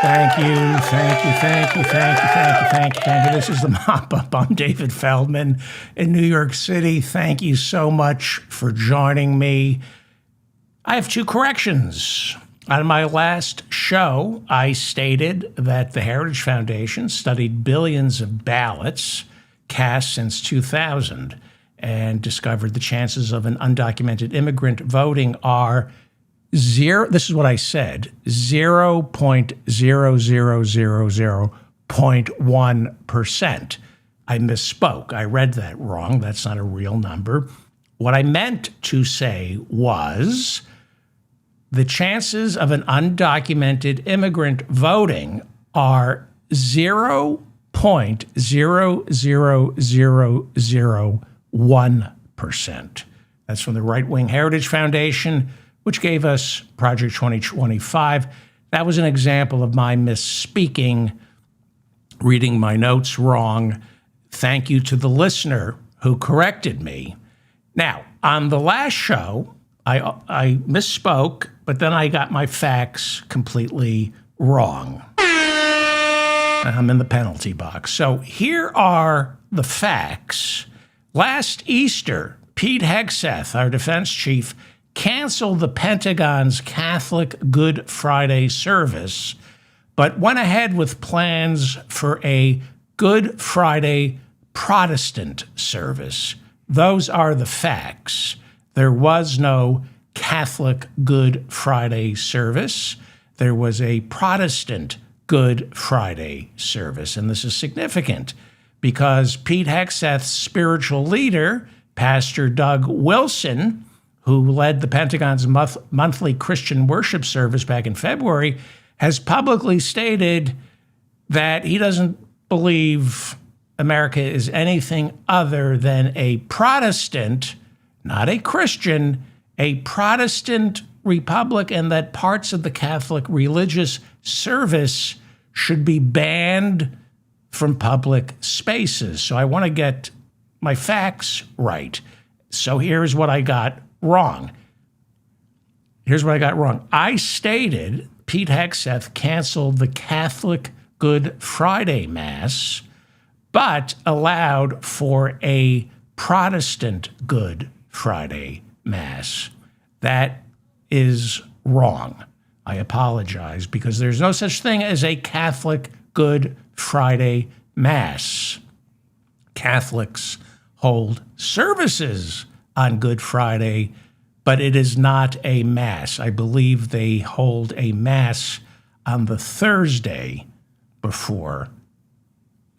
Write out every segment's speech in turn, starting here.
Thank you, thank you, thank you, thank you, thank you, thank you, thank you. This is the Mop Up. I'm David Feldman in New York City. Thank you so much for joining me. I have two corrections. On my last show, I stated that the Heritage Foundation studied billions of ballots cast since 2000 and discovered the chances of an undocumented immigrant voting are zero. This is what I said, 0.0000.1%. I misspoke. I read that wrong. That's not a real number. What I meant to say was the chances of an undocumented immigrant voting are 0.00001%. That's from the Right Wing Heritage Foundation, which gave us Project 2025. That was an example of my misspeaking, reading my notes wrong. Thank you to the listener who corrected me. Now, on the last show, I misspoke, but then I got my facts completely wrong. I'm in the penalty box. So here are the facts. Last Easter, Pete Hegseth, our defense chief, canceled the Pentagon's Catholic Good Friday service, but went ahead with plans for a Good Friday Protestant service. Those are the facts. There was no Catholic Good Friday service. There was a Protestant Good Friday service. And this is significant because Pete Hegseth's spiritual leader, Pastor Doug Wilson, who led the Pentagon's monthly Christian worship service back in February, has publicly stated that he doesn't believe America is anything other than a Protestant, not a Christian, a Protestant republic, and that parts of the Catholic religious service should be banned from public spaces. So I want to get my facts right. So here's what I got wrong. I stated Pete Hegseth canceled the Catholic Good Friday Mass, but allowed for a Protestant Good Friday Mass. That is wrong. I apologize because there's no such thing as a Catholic Good Friday Mass. Catholics hold services on Good Friday, but it is not a Mass. I believe they hold a Mass on the Thursday before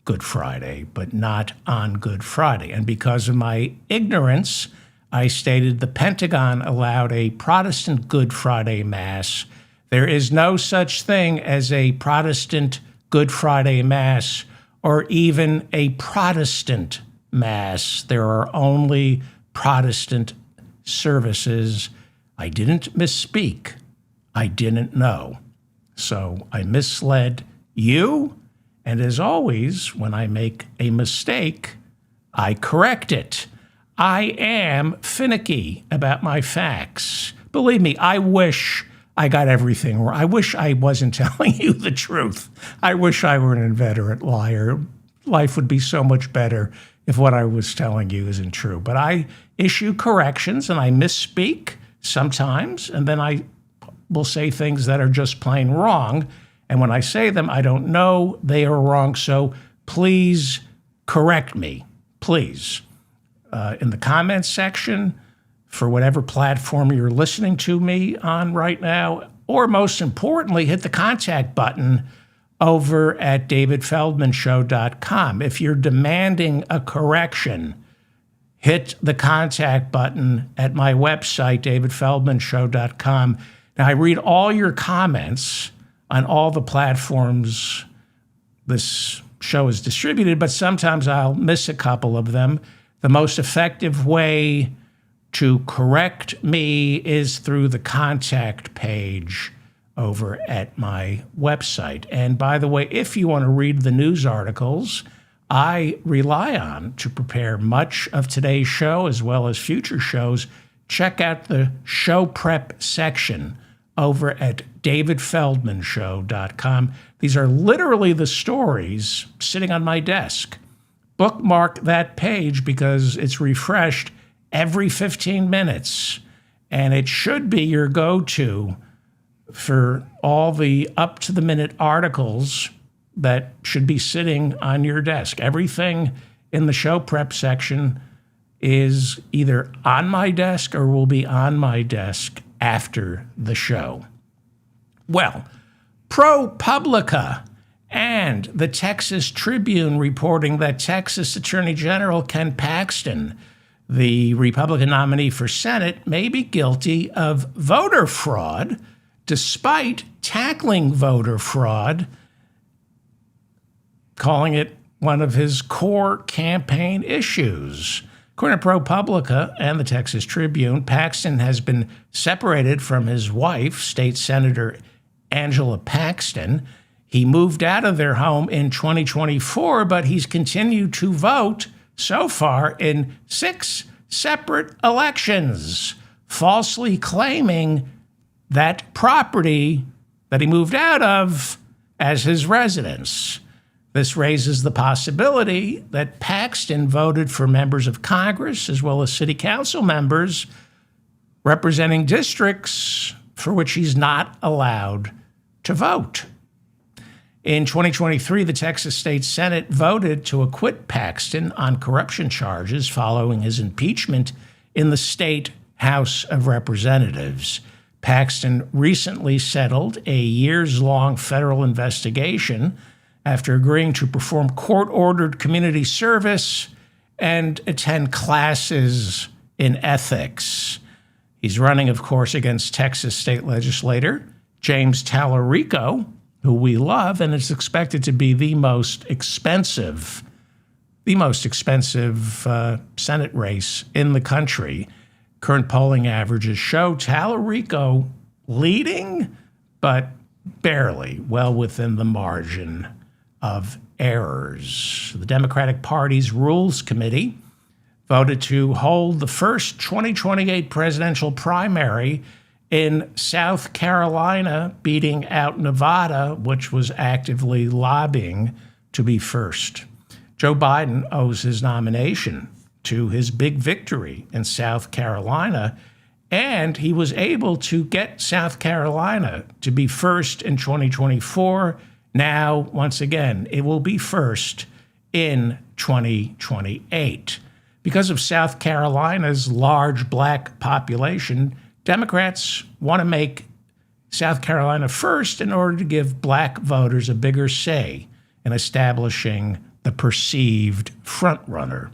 Good Friday, but not on Good Friday. And because of my ignorance, I stated the Pentagon allowed a Protestant Good Friday Mass. There is no such thing as a Protestant Good Friday Mass or even a Protestant Mass. There are only Protestant services. I didn't misspeak. I didn't know. So I misled you. And as always, when I make a mistake, I correct it. I am finicky about my facts. Believe me, I wish I got everything wrong. I wish I wasn't telling you the truth. I wish I were an inveterate liar. Life would be so much better if what I was telling you isn't true. But I issue corrections and I misspeak sometimes, and then I will say things that are just plain wrong. And when I say them, I don't know they are wrong. So please correct me, please. In the comments section, for whatever platform you're listening to me on right now, or most importantly, hit the contact button over at davidfeldmanshow.com. If you're demanding a correction, hit the contact button at my website, davidfeldmanshow.com. Now, I read all your comments on all the platforms this show is distributed, but sometimes I'll miss a couple of them. The most effective way to correct me is through the contact page over at my website. And by the way, if you want to read the news articles I rely on to prepare much of today's show as well as future shows, check out the show prep section over at davidfeldmanshow.com. These are literally the stories sitting on my desk. Bookmark that page because it's refreshed every 15 minutes. And it should be your go-to for all the up-to-the-minute articles that should be sitting on your desk. Everything in the show prep section is either on my desk or will be on my desk after the show. Well, ProPublica and the Texas Tribune reporting that Texas Attorney General Ken Paxton, the Republican nominee for Senate, may be guilty of voter fraud despite tackling voter fraud, calling it one of his core campaign issues. According to ProPublica and the Texas Tribune, Paxton has been separated from his wife, State Senator Angela Paxton. He moved out of their home in 2024, but he's continued to vote so far in 6 separate elections, falsely claiming that property that he moved out of as his residence. This raises the possibility that Paxton voted for members of Congress as well as city council members representing districts for which he's not allowed to vote. In 2023, the Texas State Senate voted to acquit Paxton on corruption charges following his impeachment in the state House of Representatives. Paxton recently settled a years-long federal investigation after agreeing to perform court-ordered community service and attend classes in ethics. He's running, of course, against Texas state legislator James Tallarico, who we love, and is expected to be the most expensive Senate race in the country. Current polling averages show Tallarico leading, but barely, well within the margin of errors. The Democratic Party's Rules Committee voted to hold the first 2028 presidential primary in South Carolina, beating out Nevada, which was actively lobbying to be first. Joe Biden owes his nomination to his big victory in South Carolina, and he was able to get South Carolina to be first in 2024. Now, once again, it will be first in 2028. Because of South Carolina's large black population, Democrats want to make South Carolina first in order to give black voters a bigger say in establishing the perceived frontrunner.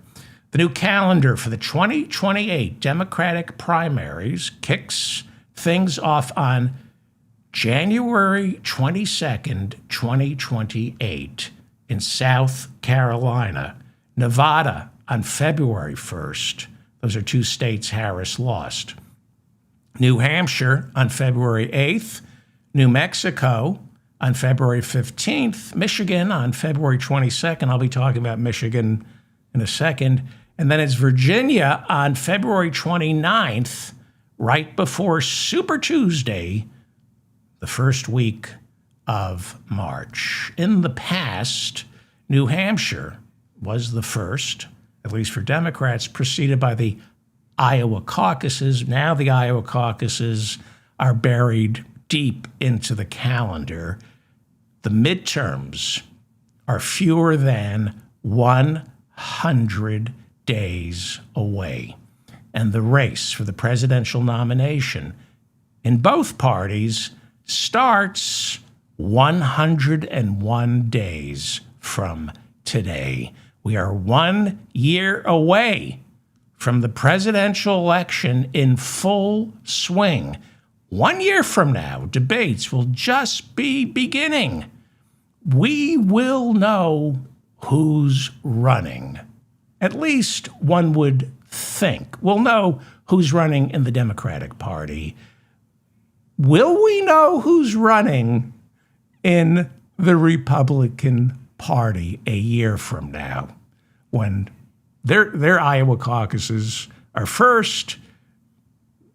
The new calendar for the 2028 Democratic primaries kicks things off on January 22nd, 2028 in South Carolina. Nevada on February 1st. Those are 2 states Harris lost. New Hampshire on February 8th. New Mexico on February 15th. Michigan on February 22nd. I'll be talking about Michigan in a second. And then it's Virginia on February 29th, right before Super Tuesday, the first week of March. In the past, New Hampshire was the first, at least for Democrats, preceded by the Iowa caucuses. Now the Iowa caucuses are buried deep into the calendar. The midterms are fewer than 100 days away. And the race for the presidential nomination in both parties starts 101 days from today. We are 1 year away from the presidential election in full swing. 1 year from now, debates will just be beginning. We will know who's running. At least one would think. We'll know who's running in the Democratic Party. Will we know who's running in the Republican Party a year from now, when their Iowa caucuses are first?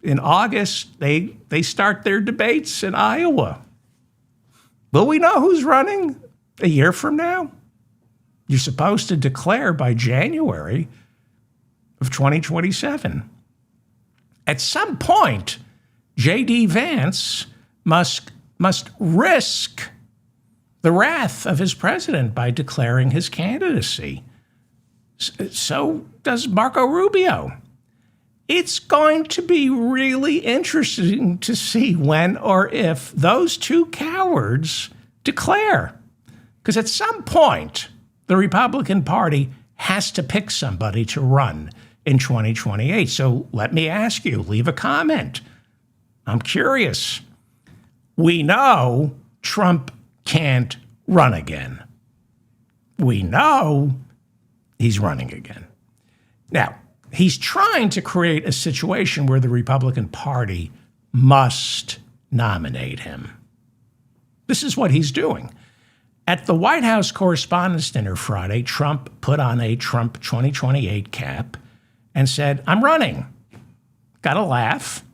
in August, they start their debates in Iowa. Will we know who's running a year from now? You're supposed to declare by January of 2027. At some point, J.D. Vance must risk the wrath of his president by declaring his candidacy. So does Marco Rubio. It's going to be really interesting to see when or if those two cowards declare. Because at some point, the Republican Party has to pick somebody to run in 2028. So let me ask you, leave a comment. I'm curious. We know Trump can't run again. We know he's running again. Now, he's trying to create a situation where the Republican Party must nominate him. This is what he's doing. At the White House Correspondents' Dinner Friday, Trump put on a Trump 2028 cap and said, I'm running. Got a laugh,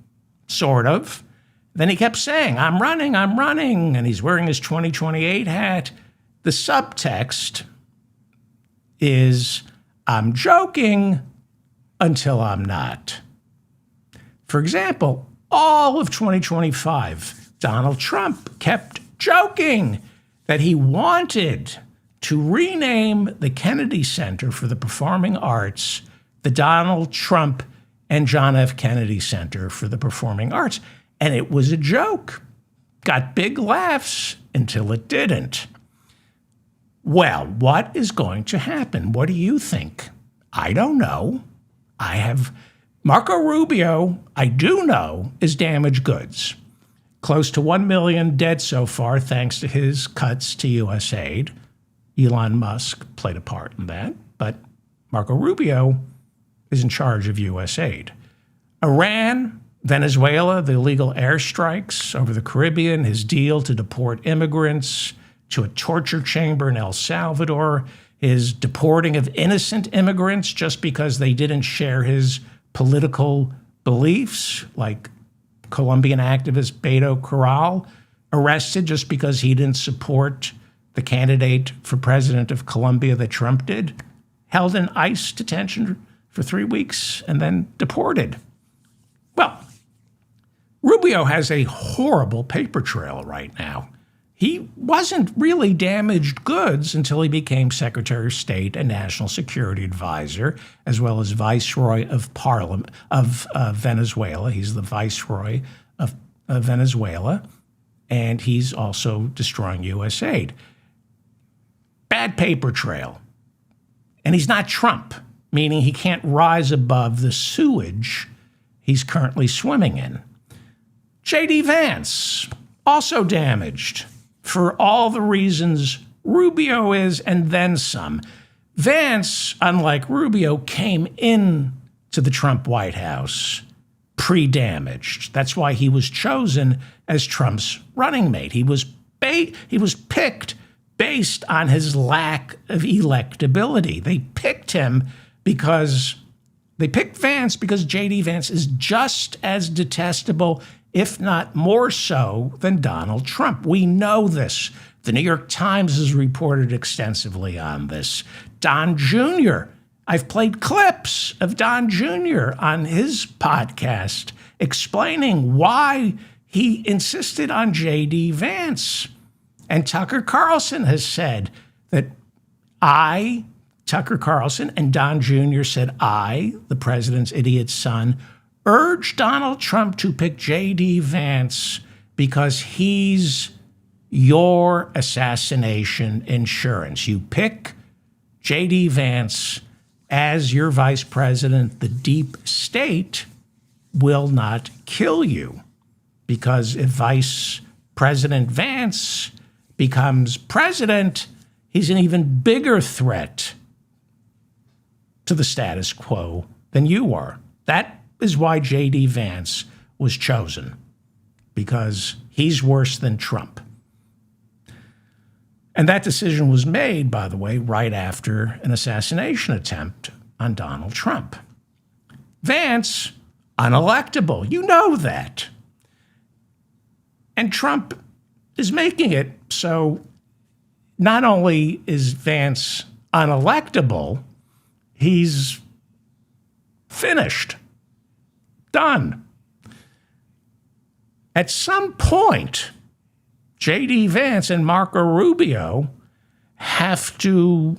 sort of. Then he kept saying, I'm running, and he's wearing his 2028 hat. The subtext is, I'm joking until I'm not. For example, all of 2025, Donald Trump kept joking that he wanted to rename the Kennedy Center for the Performing Arts the Donald Trump and John F. Kennedy Center for the Performing Arts. And it was a joke. Got big laughs until it didn't. Well, what is going to happen? What do you think? I don't know. Marco Rubio, I do know, is damaged goods. Close to 1 million dead so far, thanks to his cuts to U.S. aid. Elon Musk played a part in that, but Marco Rubio is in charge of U.S. aid. Iran, Venezuela, the illegal airstrikes over the Caribbean, his deal to deport immigrants to a torture chamber in El Salvador, his deporting of innocent immigrants just because they didn't share his political beliefs, like Colombian activist Beto Corral, arrested just because he didn't support the candidate for president of Colombia that Trump did, held in ICE detention for 3 weeks and then deported. Well, Rubio has a horrible paper trail right now. He wasn't really damaged goods until he became Secretary of State and National Security Advisor, as well as Viceroy of Parliament of Venezuela. He's the Viceroy of Venezuela, and he's also destroying U.S. aid. Bad paper trail. And he's not Trump, meaning he can't rise above the sewage he's currently swimming in. J.D. Vance, also damaged for all the reasons Rubio is, and then some. Vance, unlike Rubio, came in to the Trump White House pre-damaged. That's why he was chosen as Trump's running mate. He was picked based on his lack of electability. They picked Vance because J.D. Vance is just as detestable, if not more so, than Donald Trump. We know this. The New York Times has reported extensively on this. Don Jr., I've played clips of Don Jr. on his podcast explaining why he insisted on J.D. Vance. And Tucker Carlson has said that Tucker Carlson and Don Jr. said the president's idiot son, urged Donald Trump to pick J.D. Vance because he's your assassination insurance. You pick J.D. Vance as your vice president, the deep state will not kill you. Because if Vice President Vance becomes president, he's an even bigger threat to the status quo than you are. That is why J.D. Vance was chosen, because he's worse than Trump. And that decision was made, by the way, right after an assassination attempt on Donald Trump. Vance, unelectable. You know that. And Trump is making it so not only is Vance unelectable, he's finished, done. At some point, J.D. Vance and Marco Rubio have to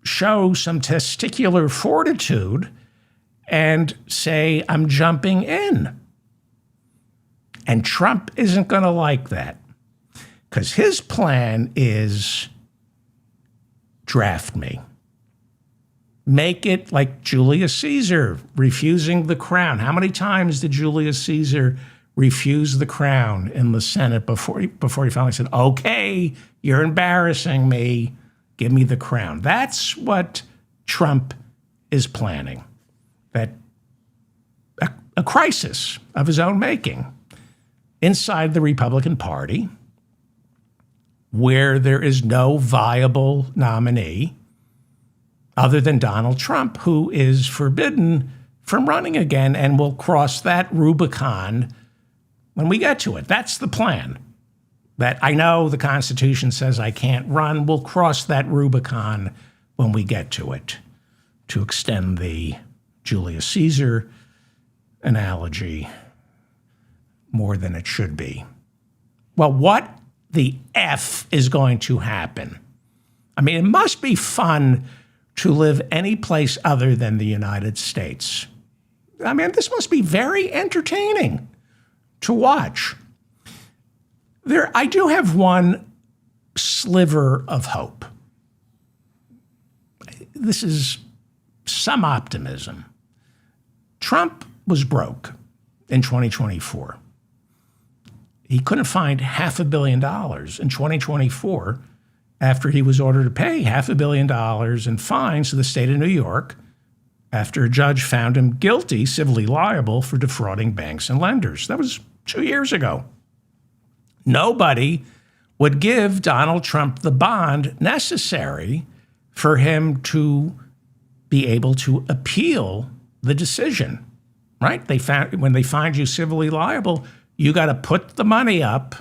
show some testicular fortitude and say, I'm jumping in. And Trump isn't going to like that because his plan is draft me. Make it like Julius Caesar refusing the crown. How many times did Julius Caesar refuse the crown in the Senate before he finally said, okay, you're embarrassing me, give me the crown? That's what Trump is planning, that a crisis of his own making inside the Republican Party where there is no viable nominee other than Donald Trump, who is forbidden from running again and will cross that Rubicon when we get to it. That's the plan. That I know the Constitution says I can't run. We'll cross that Rubicon when we get to it, to extend the Julius Caesar analogy more than it should be. Well, what the F is going to happen? I mean, it must be fun to live any place other than the United States. I mean, this must be very entertaining to watch. I do have one sliver of hope. This is some optimism. Trump was broke in 2024. He couldn't find $500 million in 2024 after he was ordered to pay $500 million in fines to the state of New York after a judge found him guilty, civilly liable for defrauding banks and lenders. That was 2 years ago. Nobody would give Donald Trump the bond necessary for him to be able to appeal the decision, right? When they find you civilly liable, you got to put the money up.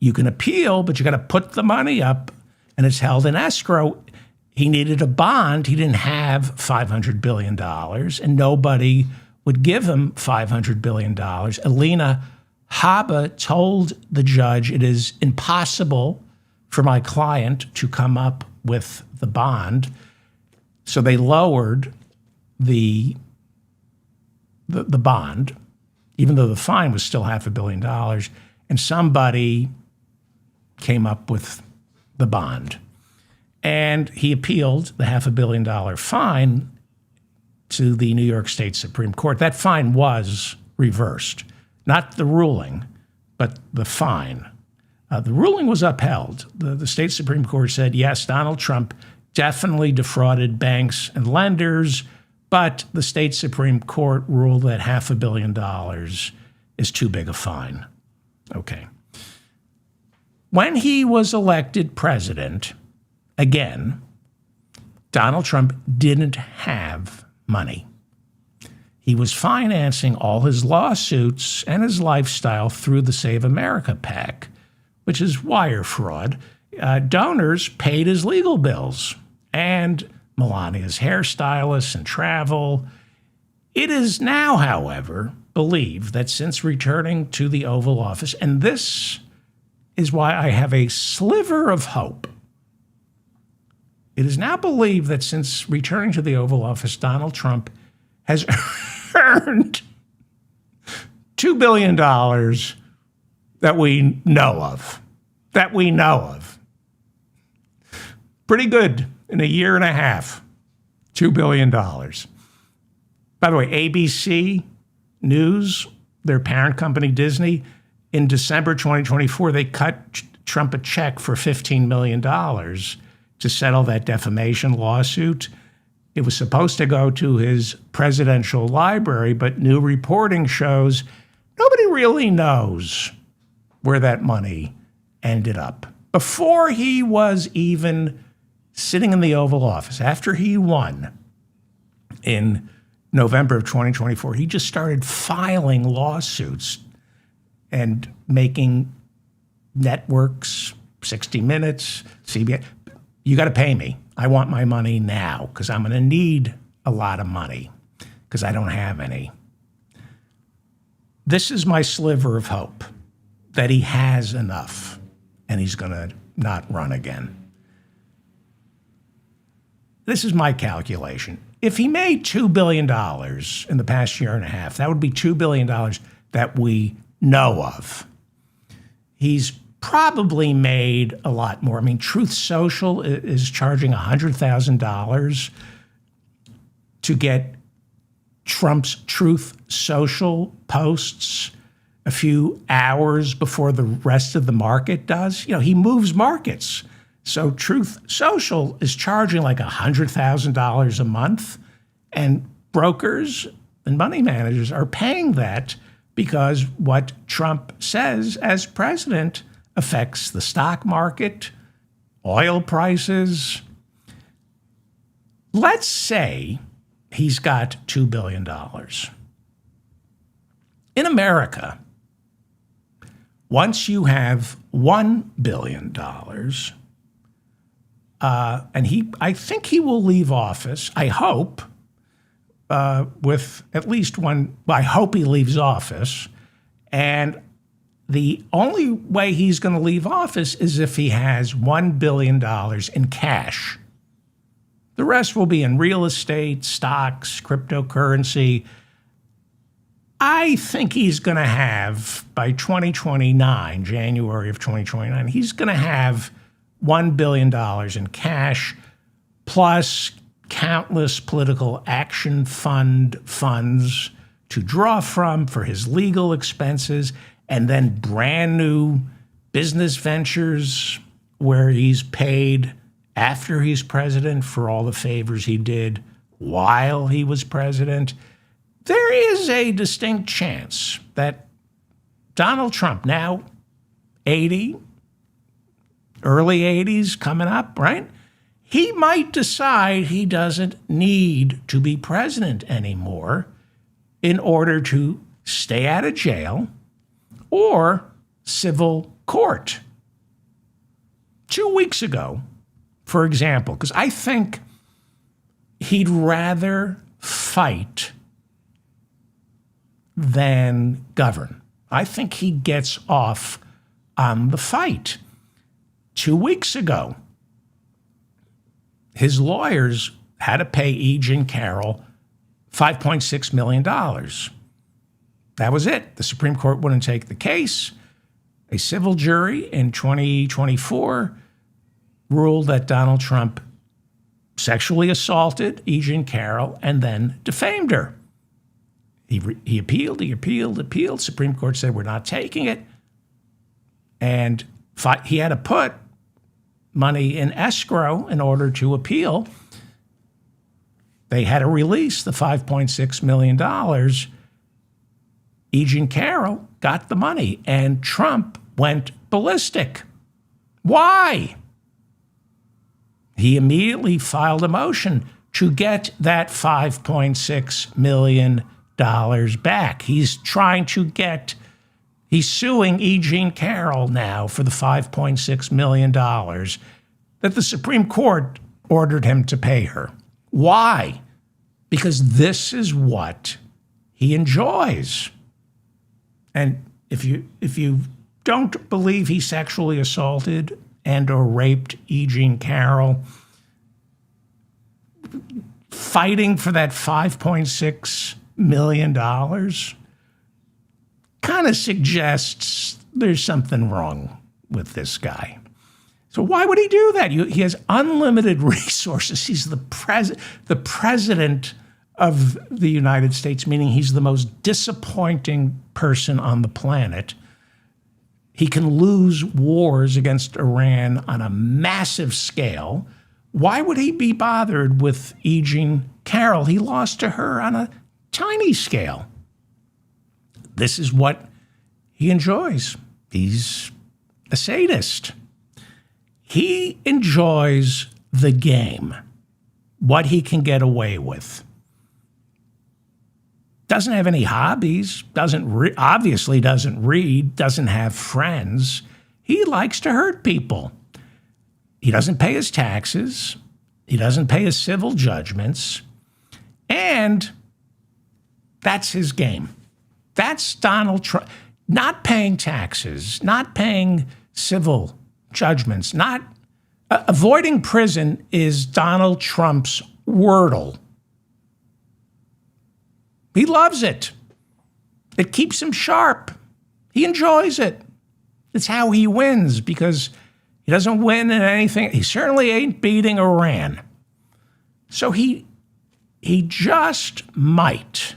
You can appeal, but you got to put the money up, and it's held in escrow. He needed a bond. He didn't have $500 billion, and nobody would give him $500 billion. Alina Habba told the judge, it is impossible for my client to come up with the bond. So they lowered the bond, even though the fine was still $500 million, and somebody came up with the bond. And he appealed the $500 million fine to the New York State Supreme Court. That fine was reversed. Not the ruling, but the fine. The ruling was upheld. The state Supreme Court said, yes, Donald Trump definitely defrauded banks and lenders, but the state Supreme Court ruled that $500 million is too big a fine. Okay. When he was elected president, again, Donald Trump didn't have money. He was financing all his lawsuits and his lifestyle through the Save America PAC, which is wire fraud. Donors paid his legal bills and Melania's hairstylists and travel. It is now, however, believed that since returning to the Oval Office, and this is why I have a sliver of hope, it is now believed that since returning to the Oval Office, Donald Trump has earned $2 billion that we know of. That we know of. Pretty good in a year and a half. $2 billion. By the way, ABC News, their parent company, Disney, in December 2024, they cut Trump a check for $15 million to settle that defamation lawsuit. It was supposed to go to his presidential library, but new reporting shows nobody really knows where that money ended up. Before he was even sitting in the Oval Office, after he won in November of 2024, he just started filing lawsuits and making networks, 60 Minutes, CBS, you got to pay me. I want my money now because I'm going to need a lot of money because I don't have any. This is my sliver of hope that he has enough and he's going to not run again. This is my calculation. If he made $2 billion in the past year and a half, that would be $2 billion that we know of. He's probably made a lot more. I mean, Truth Social is charging $100,000 to get Trump's Truth Social posts a few hours before the rest of the market does. You know, he moves markets. So Truth Social is charging like $100,000 a month, and brokers and money managers are paying that because what Trump says as president affects the stock market, oil prices. Let's say he's got $2 billion. In America, once you have $1 billion, and I think he will leave office, I hope, with at least one, I hope he leaves office. And the only way he's going to leave office is if he has $1 billion in cash. The rest will be in real estate, stocks, cryptocurrency. I think he's going to have, by 2029, January of 2029, he's going to have $1 billion in cash, plus countless political action fund funds to draw from for his legal expenses, and then brand new business ventures where he's paid after he's president for all the favors he did while he was president. There is a distinct chance that Donald Trump, now 80, early 80s coming up, right? He might decide he doesn't need to be president anymore in order to stay out of jail or civil court. 2 weeks ago, for example, because I think he'd rather fight than govern. I think he gets off on the fight. 2 weeks ago, his lawyers had to pay E. Jean Carroll $5.6 million. That was it. The Supreme Court wouldn't take the case. A civil jury in 2024 ruled that Donald Trump sexually assaulted E. Jean Carroll and then defamed her. He appealed. Supreme Court said, we're not taking it. And he had to put money in escrow in order to appeal. They had to release the $5.6 million. E. Jean Carroll got the money, and Trump went ballistic. Why? He immediately filed a motion to get that $5.6 million back. He's suing E. Jean Carroll now for the $5.6 million that the Supreme Court ordered him to pay her. Why? Because this is what he enjoys. And if you don't believe he sexually assaulted and or raped E. Jean Carroll, fighting for that $5.6 million kind of suggests there's something wrong with this guy. So why would he do that? He has unlimited resources. He's the president of the United States, meaning he's the most disappointing person on the planet. He can lose wars against Iran on a massive scale. Why would he be bothered with E. Jean Carroll? He lost to her on a tiny scale. This is what he enjoys. He's a sadist. He enjoys the game, what he can get away with. doesn't have any hobbies, obviously doesn't read, doesn't have friends. He likes to hurt people. He doesn't pay his taxes. He doesn't pay his civil judgments. And that's his game. That's Donald Trump. Not paying taxes, not paying civil judgments, not avoiding prison is Donald Trump's Wordle. He loves it. It keeps him sharp. He enjoys it. It's how he wins, because he doesn't win in anything. He certainly ain't beating Iran. So he just might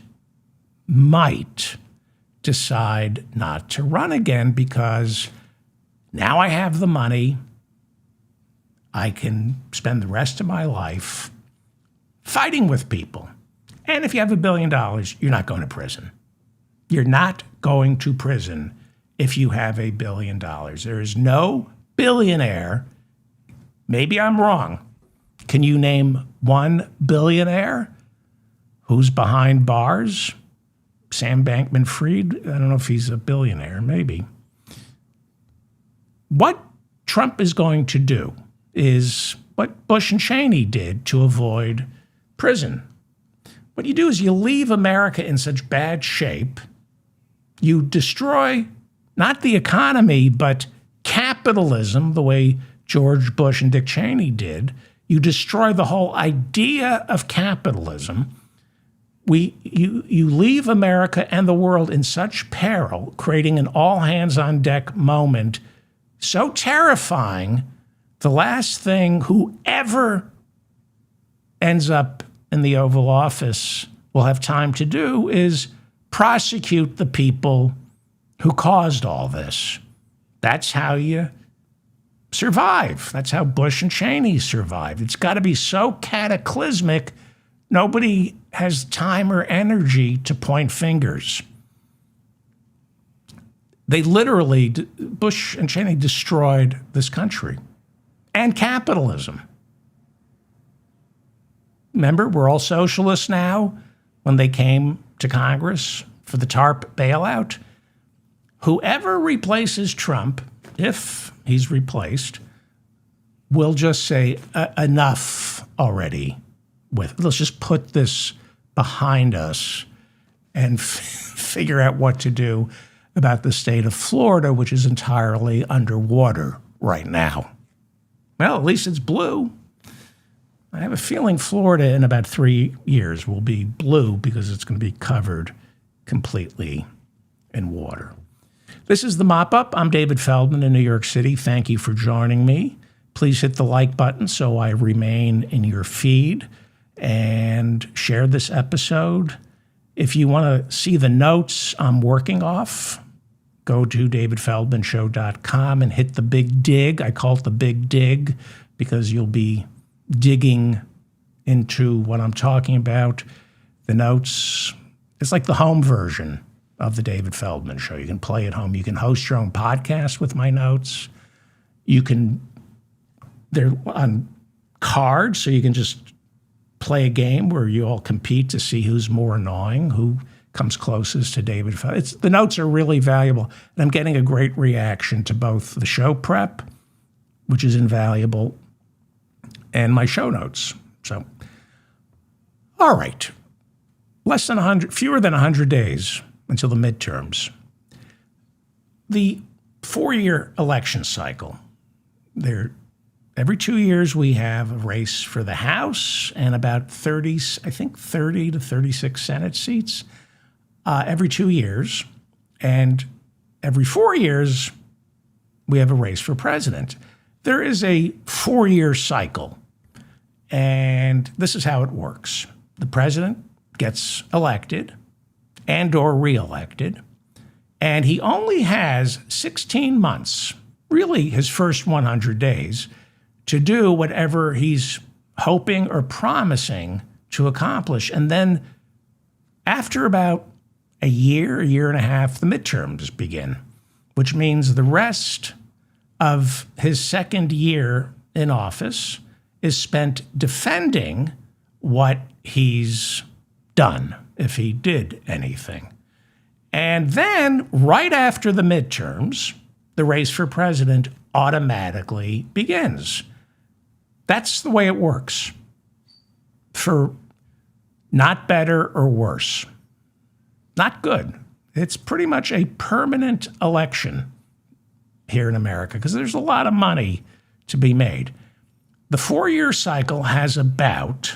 decide not to run again, because now I have the money. I can spend the rest of my life fighting with people. And if you have $1 billion, you're not going to prison. You're not going to prison if you have $1 billion. There is no billionaire. Maybe I'm wrong. Can you name one billionaire who's behind bars? Sam Bankman-Fried? I don't know if he's a billionaire, maybe. What Trump is going to do is what Bush and Cheney did to avoid prison. What you do is you leave America in such bad shape, you destroy not the economy, but capitalism, the way George Bush and Dick Cheney did. You destroy the whole idea of capitalism. You leave America and the world in such peril, creating an all-hands-on-deck moment so terrifying, the last thing whoever ends up in the Oval Office will have time to do is prosecute the people who caused all this. That's how you survive. That's how Bush and Cheney survived. It's got to be so cataclysmic, nobody has time or energy to point fingers. They literally, Bush and Cheney destroyed this country and capitalism. Remember, we're all socialists now. When they came to Congress for the TARP bailout, whoever replaces Trump, if he's replaced, will just say, enough already. Let's just put this behind us and figure out what to do about the state of Florida, which is entirely underwater right now. Well, at least it's blue. I have a feeling Florida in about 3 years will be blue because it's going to be covered completely in water. This is The Mop Up. I'm David Feldman in New York City. Thank you for joining me. Please hit the like button so I remain in your feed, and share this episode. If you want to see the notes I'm working off, go to davidfeldmanshow.com and hit the big dig. I call it the big dig because you'll be digging into what I'm talking about. The notes, it's like the home version of the David Feldman Show. You can play at home. You can host your own podcast with my notes. They're on cards, so you can just play a game where you all compete to see who's more annoying, who comes closest to David Feldman. The notes are really valuable, and I'm getting a great reaction to both the show prep, which is invaluable, and my show notes. So, all right, fewer than 100 days until the midterms. The 4-year election cycle. Every 2 years we have a race for the House and about 30 to 36 Senate seats every 2 years. And every 4 years we have a race for president. There is a 4-year cycle. And this is how it works. The president gets elected and or reelected, and he only has 16 months, really his first 100 days, to do whatever he's hoping or promising to accomplish. And then after about a year and a half, the midterms begin, which means the rest of his second year in office is spent defending what he's done if he did anything. And then, right after the midterms, the race for president automatically begins. That's the way it works, for not better or worse. Not good. It's pretty much a permanent election here in America because there's a lot of money to be made. The 4-year cycle has about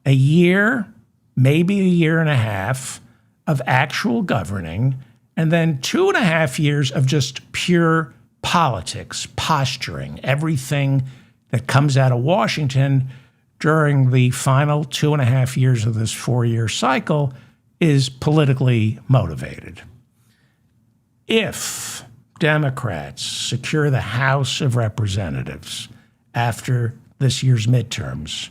a year, maybe a year and a half of actual governing, and then 2.5 years of just pure politics, posturing, everything that comes out of Washington during the final 2.5 years of this 4-year cycle is politically motivated. If Democrats secure the House of Representatives after this year's midterms,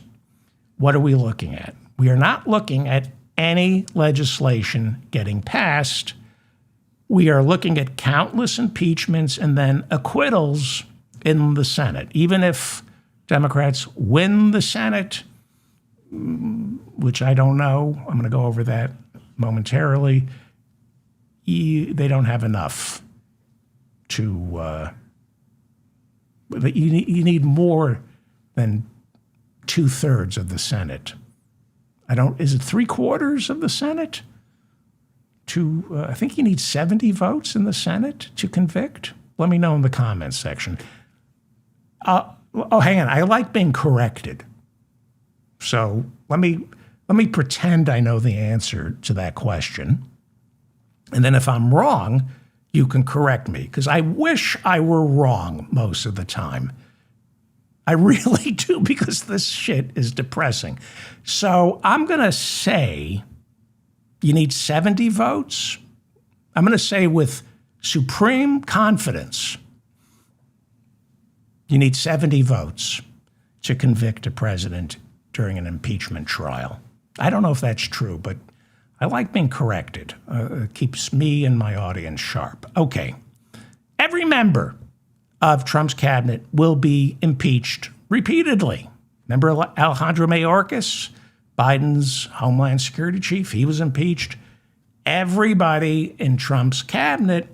what are we looking at? We are not looking at any legislation getting passed. We are looking at countless impeachments and then acquittals in the Senate. Even if Democrats win the Senate, which I don't know, I'm going to go over that momentarily, they don't have enough to, you need more than 2/3 of the Senate. Is it 3/4 of the Senate? I think you need 70 votes in the Senate to convict. Let me know in the comments section. Hang on. I like being corrected. So let me pretend I know the answer to that question. And then if I'm wrong, you can correct me, because I wish I were wrong most of the time. I really do, because this shit is depressing. So I'm going to say you need 70 votes. I'm going to say with supreme confidence, you need 70 votes to convict a president during an impeachment trial. I don't know if that's true, but I like being corrected. It keeps me and my audience sharp. Okay. Every member of Trump's cabinet will be impeached repeatedly. Remember Alejandro Mayorkas, Biden's Homeland Security chief? He was impeached. Everybody in Trump's cabinet,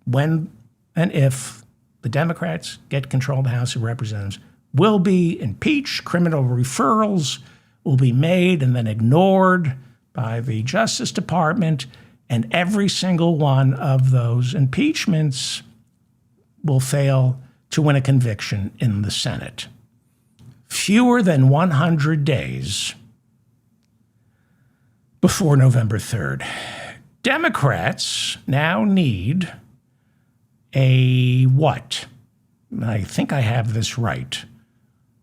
when and if the Democrats get control of the House of Representatives, will be impeached. Criminal referrals will be made and then ignored by the Justice Department, and every single one of those impeachments will fail to win a conviction in the Senate. Fewer than 100 days before November 3rd. Democrats now need a what? I think I have this right.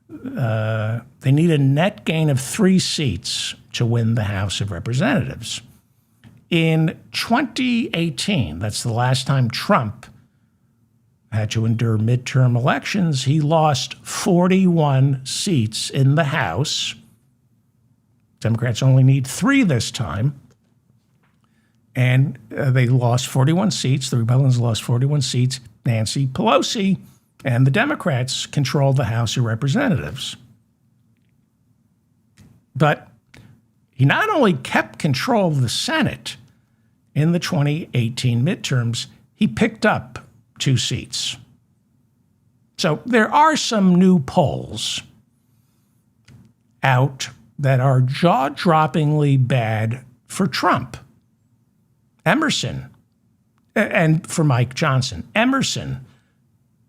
They need a net gain of 3 seats to win the House of Representatives. In 2018, that's the last time Trump had to endure midterm elections, he lost 41 seats in the House. Democrats only need 3 this time. And they lost 41 seats. The Republicans lost 41 seats. Nancy Pelosi and the Democrats controlled the House of Representatives. But he not only kept control of the Senate in the 2018 midterms, he picked up 2 seats. So there are some new polls out that are jaw-droppingly bad for Trump. Emerson, and for Mike Johnson. Emerson,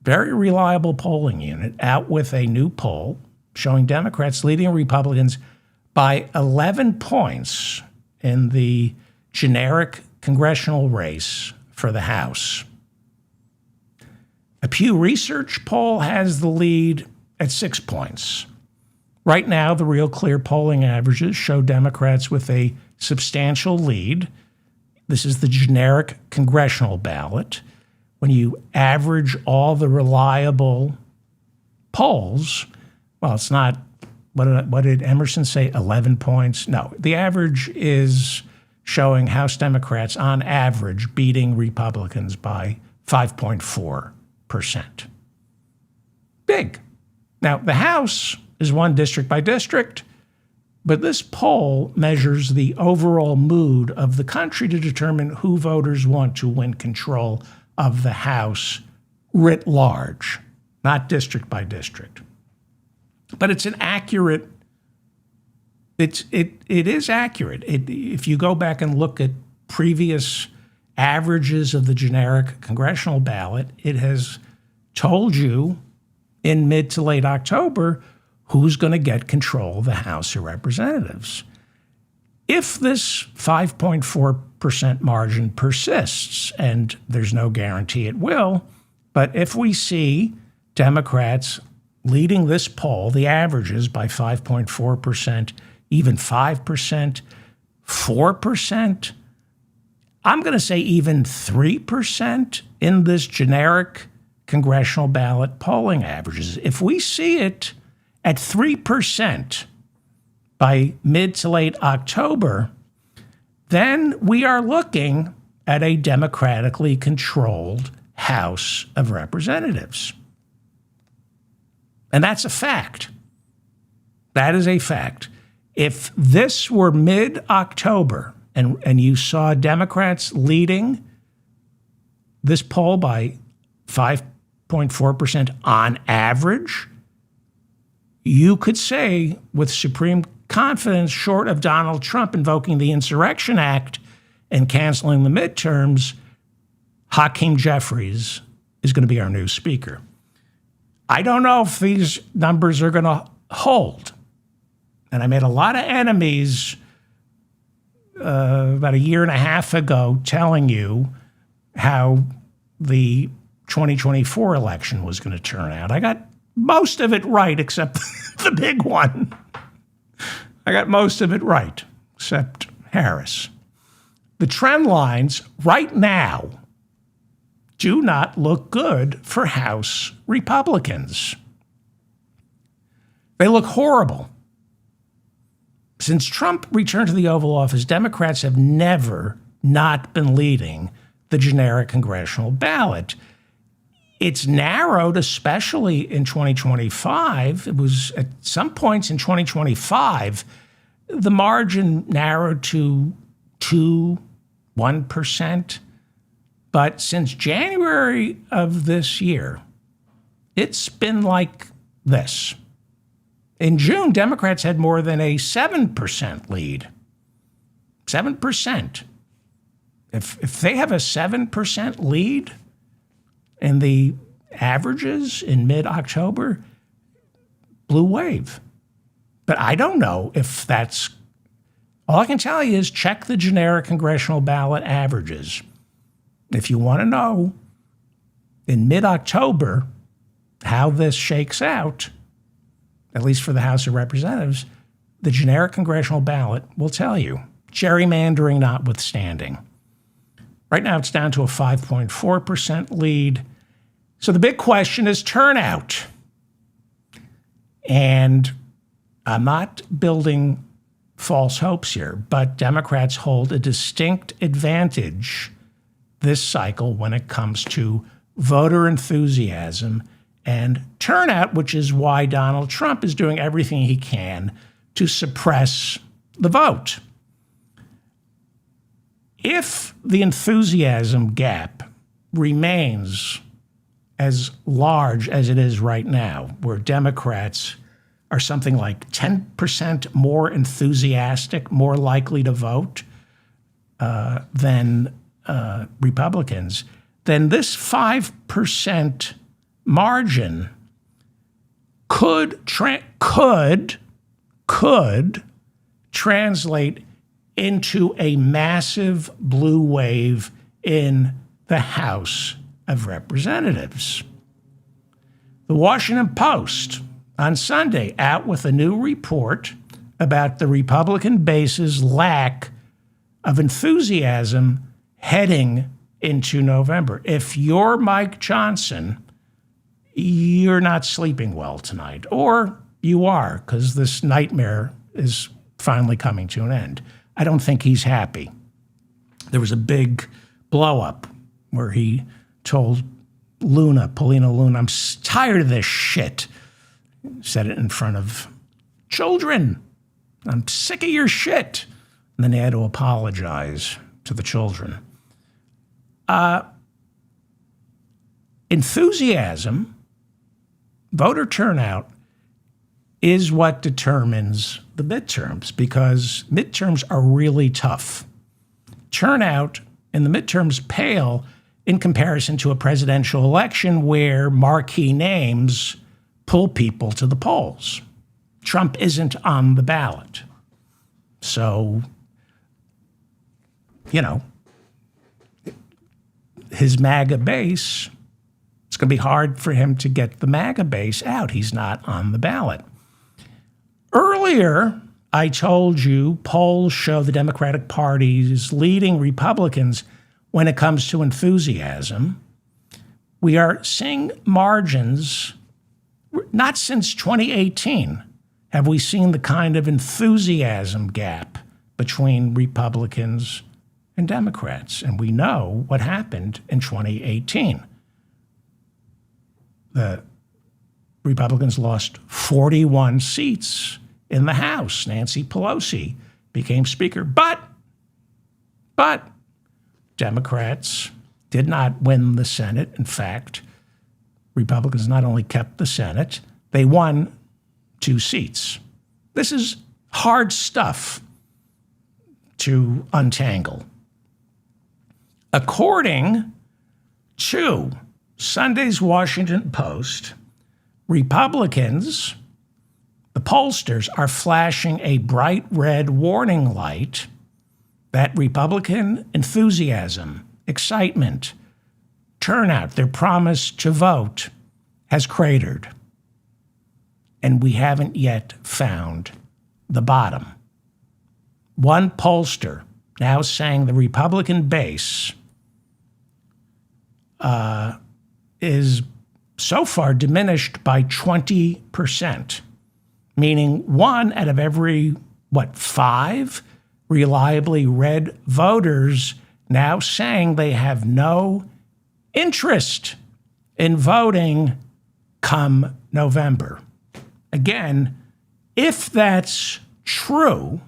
very reliable polling unit, out with a new poll showing Democrats leading Republicans by 11 points in the generic congressional race for the House. A Pew Research poll has the lead at 6 points. Right now, the Real Clear polling averages show Democrats with a substantial lead. This is the generic congressional ballot. When you average all the reliable polls, well, it's not, what did Emerson say, 11 points? No, the average is showing House Democrats on average beating Republicans by 5.4%. Big. Now, the House is won district by district. But this poll measures the overall mood of the country to determine who voters want to win control of the House writ large, not district by district. But it's an accurate, it is accurate. If you go back and look at previous averages of the generic congressional ballot, it has told you in mid to late October who's going to get control of the House of Representatives. If this 5.4% margin persists, and there's no guarantee it will, but if we see Democrats leading this poll, the averages, by 5.4%, even 5%, 4%, I'm going to say even 3% in this generic congressional ballot polling averages. If we see it at 3% by mid to late October, then we are looking at a democratically controlled House of Representatives. And that's a fact. That is a fact. If this were mid-October and you saw Democrats leading this poll by 5.4% on average, you could say with supreme confidence, short of Donald Trump invoking the Insurrection Act and canceling the midterms, Hakeem Jeffries is going to be our new speaker. I don't know if these numbers are going to hold. And I made a lot of enemies about a year and a half ago telling you how the 2024 election was going to turn out. I got most of it right, except the big one. I got most of it right, except Harris. The trend lines right now do not look good for House Republicans. They look horrible. Since Trump returned to the Oval Office, Democrats have never not been leading the generic congressional ballot. It's narrowed, especially in 2025. It was at some points in 2025, the margin narrowed to 1%. But since January of this year, it's been like this. In June, Democrats had more than a 7% lead. 7%. If they have a 7% lead in the averages in mid-October, blue wave. But I don't know if that's, all I can tell you is check the generic congressional ballot averages. If you want to know in mid-October how this shakes out, at least for the House of Representatives, the generic congressional ballot will tell you, gerrymandering notwithstanding. Right now, it's down to a 5.4% lead. So the big question is turnout. And I'm not building false hopes here, but Democrats hold a distinct advantage this cycle when it comes to voter enthusiasm and turnout, which is why Donald Trump is doing everything he can to suppress the vote. If the enthusiasm gap remains as large as it is right now, where Democrats are something like 10% more enthusiastic, more likely to vote than Republicans, then this 5% margin could translate into a massive blue wave in the House of Representatives. The Washington Post on Sunday out with a new report about the Republican base's lack of enthusiasm heading into November. If you're Mike Johnson, you're not sleeping well tonight, or you are, because this nightmare is finally coming to an end. I don't think he's happy. There was a big blow up where he told Paulina Luna, I'm tired of this shit. Said it in front of children. I'm sick of your shit. And then they had to apologize to the children. Enthusiasm, voter turnout, is what determines the midterms, because midterms are really tough. Turnout in the midterms pale in comparison to a presidential election where marquee names pull people to the polls. Trump isn't on the ballot. So, his MAGA base, it's going to be hard for him to get the MAGA base out. He's not on the ballot. Earlier, I told you polls show the Democratic Party is leading Republicans when it comes to enthusiasm. We are seeing margins, not since 2018 have we seen the kind of enthusiasm gap between Republicans and Democrats. And we know what happened in 2018. The Republicans lost 41 seats in the House. Nancy Pelosi became Speaker. But Democrats did not win the Senate. In fact, Republicans not only kept the Senate, they won 2 seats. This is hard stuff to untangle. According to Sunday's Washington Post, Republicans, the pollsters, are flashing a bright red warning light that Republican enthusiasm, excitement, turnout, their promise to vote has cratered. And we haven't yet found the bottom. One pollster now saying the Republican base is so far diminished by 20%, meaning 1 out of every, 5 reliably red voters now saying they have no interest in voting come November. Again, if that's true,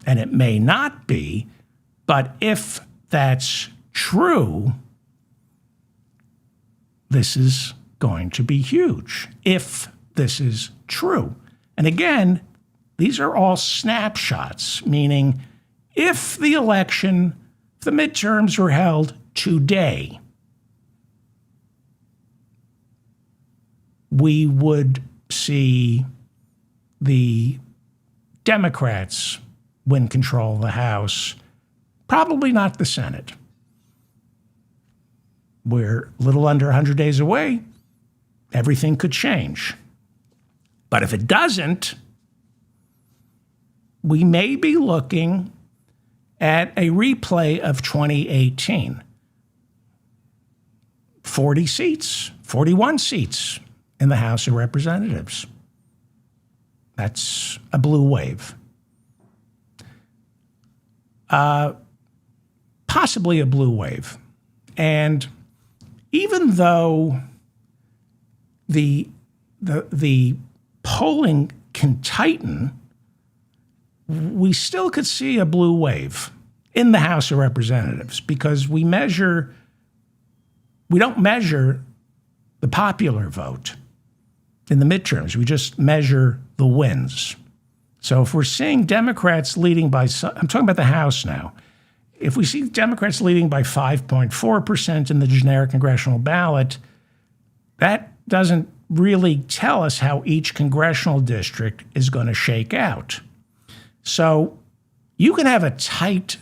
and it may not be, but if that's true, this is going to be huge. If this is true. And again, these are all snapshots, meaning if the midterms were held today, we would see the Democrats win control of the House, probably not the Senate. We're a little under 100 days away. Everything could change. But if it doesn't, we may be looking at a replay of 2018. 40 seats, 41 seats in the House of Representatives. That's a blue wave. Possibly a blue wave. And even though the polling can tighten, we still could see a blue wave in the House of Representatives because we don't measure the popular vote in the midterms. We just measure the wins. So if we're seeing Democrats leading by, I'm talking about the House now. If we see Democrats leading by 5.4% in the generic congressional ballot, that doesn't really tell us how each congressional district is going to shake out. So you can have a tight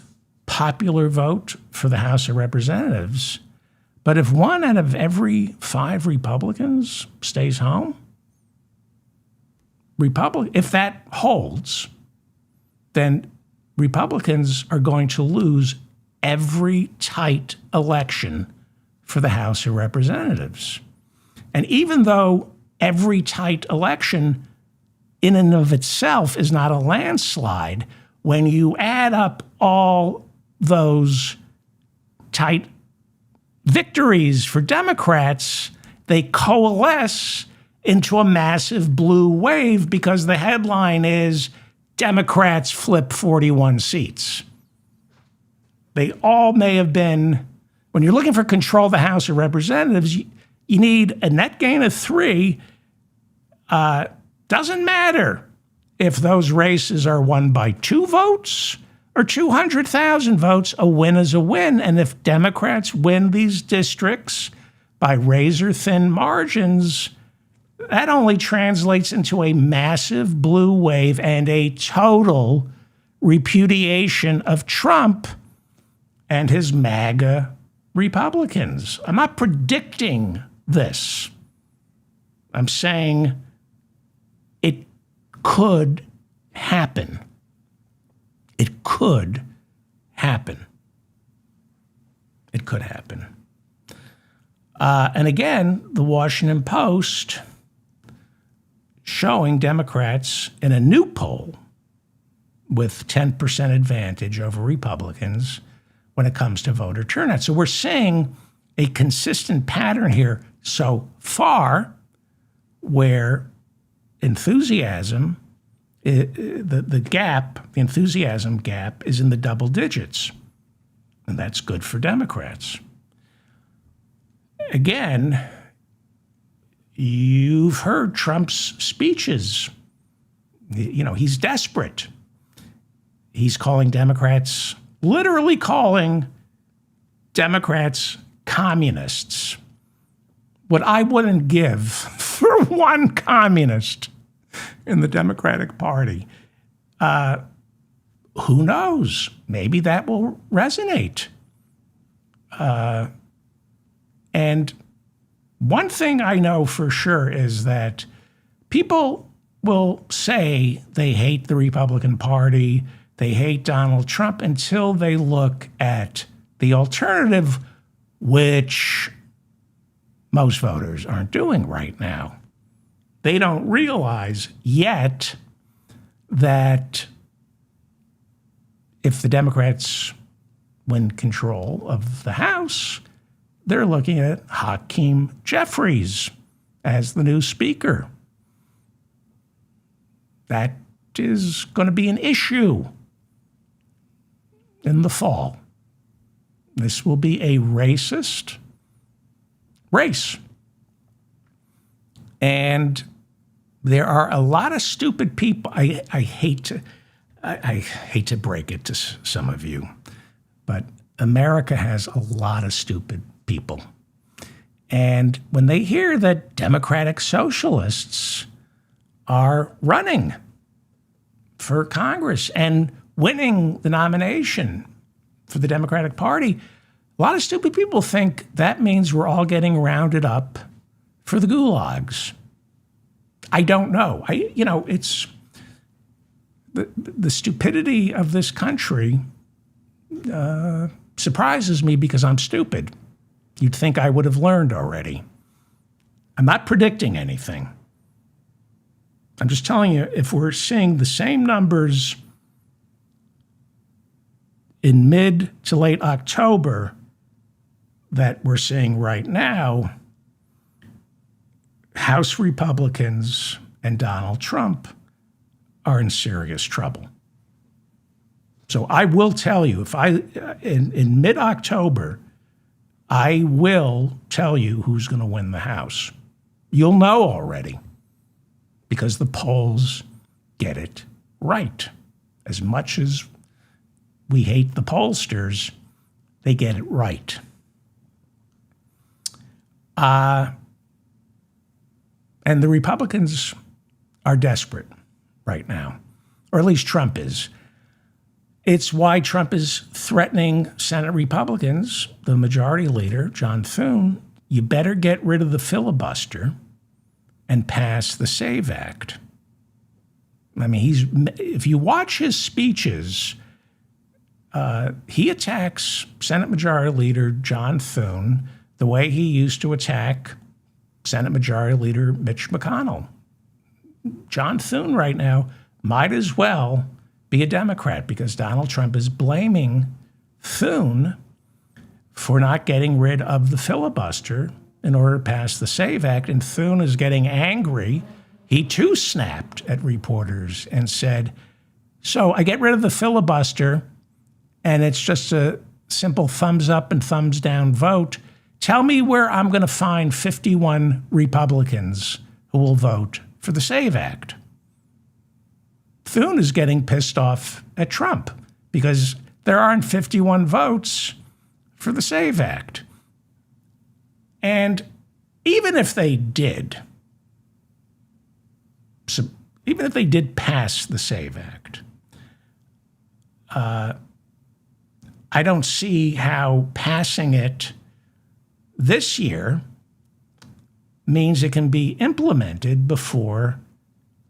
popular vote for the House of Representatives, but if 1 out of every 5 Republicans stays home, if that holds, then Republicans are going to lose every tight election for the House of Representatives. And even though every tight election in and of itself is not a landslide, when you add up all those tight victories for Democrats, they coalesce into a massive blue wave because the headline is Democrats flip 41 seats. They all may have been, when you're looking for control of the House of Representatives, you need a net gain of 3. Doesn't matter if those races are won by 2 votes or 200,000 votes. A win is a win. And if Democrats win these districts by razor-thin margins, that only translates into a massive blue wave and a total repudiation of Trump and his MAGA Republicans. I'm not predicting this. I'm saying it could happen. It could happen. It could happen. And again, the Washington Post showing Democrats in a new poll with 10% advantage over Republicans when it comes to voter turnout. So we're seeing a consistent pattern here so far where enthusiasm, the enthusiasm gap is in the double digits. And that's good for Democrats. Again, you've heard Trump's speeches. You know, he's desperate. He's calling Democrats, literally calling Democrats communists. What I wouldn't give for one communist in the Democratic Party. Who knows? Maybe that will resonate. And one thing I know for sure is that people will say they hate the Republican Party, they hate Donald Trump until they look at the alternative, which most voters aren't doing right now. They don't realize yet that if the Democrats win control of the House, they're looking at Hakeem Jeffries as the new speaker. That is going to be an issue in the fall. This will be a racist race. And there are a lot of stupid people. I hate to break it to some of you, but America has a lot of stupid people. And when they hear that Democratic socialists are running for Congress and winning the nomination for the Democratic Party, a lot of stupid people think that means we're all getting rounded up for the gulags. I don't know. It's the stupidity of this country surprises me because I'm stupid. You'd think I would have learned already. I'm not predicting anything. I'm just telling you, if we're seeing the same numbers in mid to late October that we're seeing right now, House Republicans and Donald Trump are in serious trouble. So I will tell you, in mid-October, I will tell you who's going to win the House. You'll know already because the polls get it right. As much as we hate the pollsters, they get it right. And the Republicans are desperate right now, or at least Trump is. It's why Trump is threatening Senate Republicans, the majority leader, John Thune, you better get rid of the filibuster and pass the SAVE Act. I mean, if you watch his speeches, he attacks Senate Majority Leader John Thune the way he used to attack Senate Majority Leader Mitch McConnell. John Thune right now might as well be a Democrat because Donald Trump is blaming Thune for not getting rid of the filibuster in order to pass the SAVE Act. And Thune is getting angry. He too snapped at reporters and said, So I get rid of the filibuster, and it's just a simple thumbs up and thumbs down vote. Tell me where I'm going to find 51 Republicans who will vote for the SAVE Act. Thune is getting pissed off at Trump because there aren't 51 votes for the SAVE Act. And even if they did, pass the SAVE Act, I don't see how passing it this year means it can be implemented before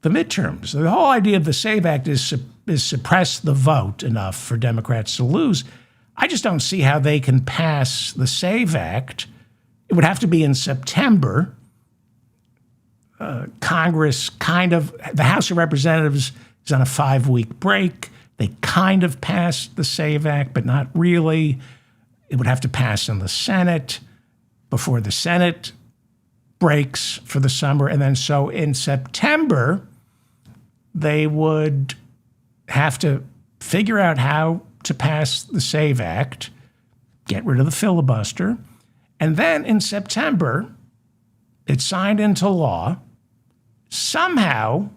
the midterms. The whole idea of the SAVE Act is suppress the vote enough for Democrats to lose. I just don't see how they can pass the SAVE Act. It would have to be in September. Congress the House of Representatives is on a 5-week break. They kind of passed the SAVE Act, but not really. It would have to pass in the Senate before the Senate breaks for the summer. And then so in September, they would have to figure out how to pass the SAVE Act, get rid of the filibuster. And then in September, it's signed into law. Somehow,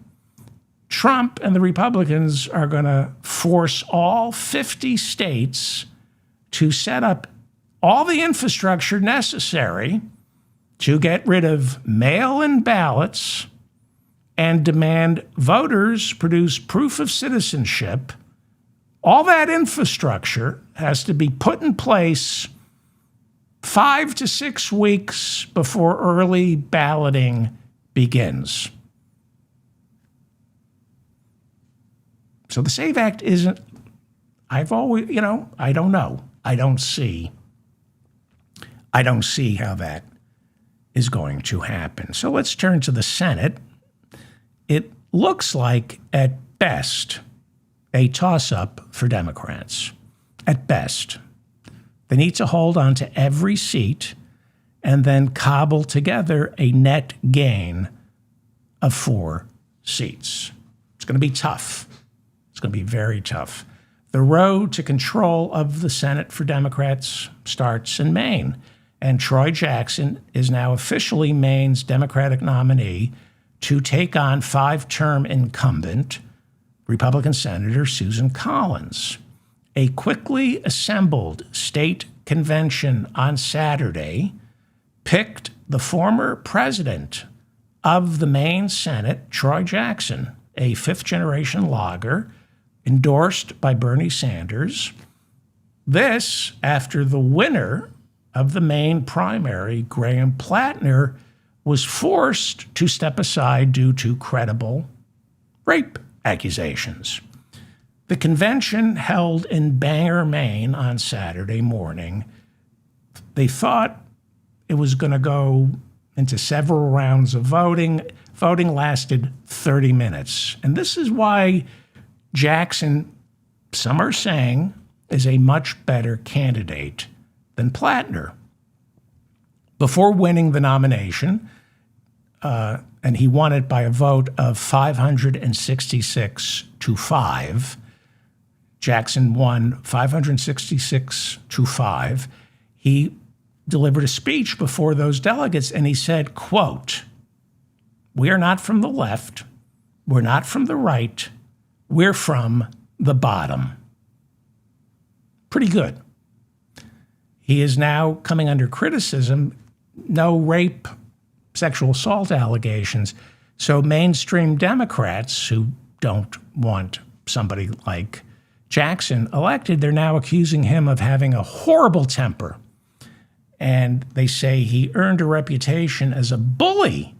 Trump and the Republicans are going to force all 50 states to set up all the infrastructure necessary to get rid of mail-in ballots and demand voters produce proof of citizenship. All that infrastructure has to be put in place 5 to 6 weeks before early balloting begins. So the SAVE Act isn't, I don't know. I don't see how that is going to happen. So let's turn to the Senate. It looks like, at best, a toss-up for Democrats. At best. They need to hold on to every seat and then cobble together a net gain of 4 seats. It's going to be tough. It's going to be very tough. The road to control of the Senate for Democrats starts in Maine, and Troy Jackson is now officially Maine's Democratic nominee to take on 5-term incumbent Republican Senator Susan Collins. A quickly assembled state convention on Saturday picked the former president of the Maine Senate, Troy Jackson, a 5th-generation logger endorsed by Bernie Sanders. This after the winner of the Maine primary, Graham Plattner, was forced to step aside due to credible rape accusations. The convention held in Bangor, Maine on Saturday morning. They thought it was going to go into several rounds of voting. Voting lasted 30 minutes. And this is why Jackson, some are saying, is a much better candidate than Plattner. Before winning the nomination, and he won it by a vote of 566 to 5, Jackson won 566 to 5. He delivered a speech before those delegates, and he said, quote, "We are not from the left. We're not from the right. We're from the bottom." Pretty good. He is now coming under criticism. No rape, sexual assault allegations. So mainstream Democrats who don't want somebody like Jackson elected, they're now accusing him of having a horrible temper. And they say he earned a reputation as a bully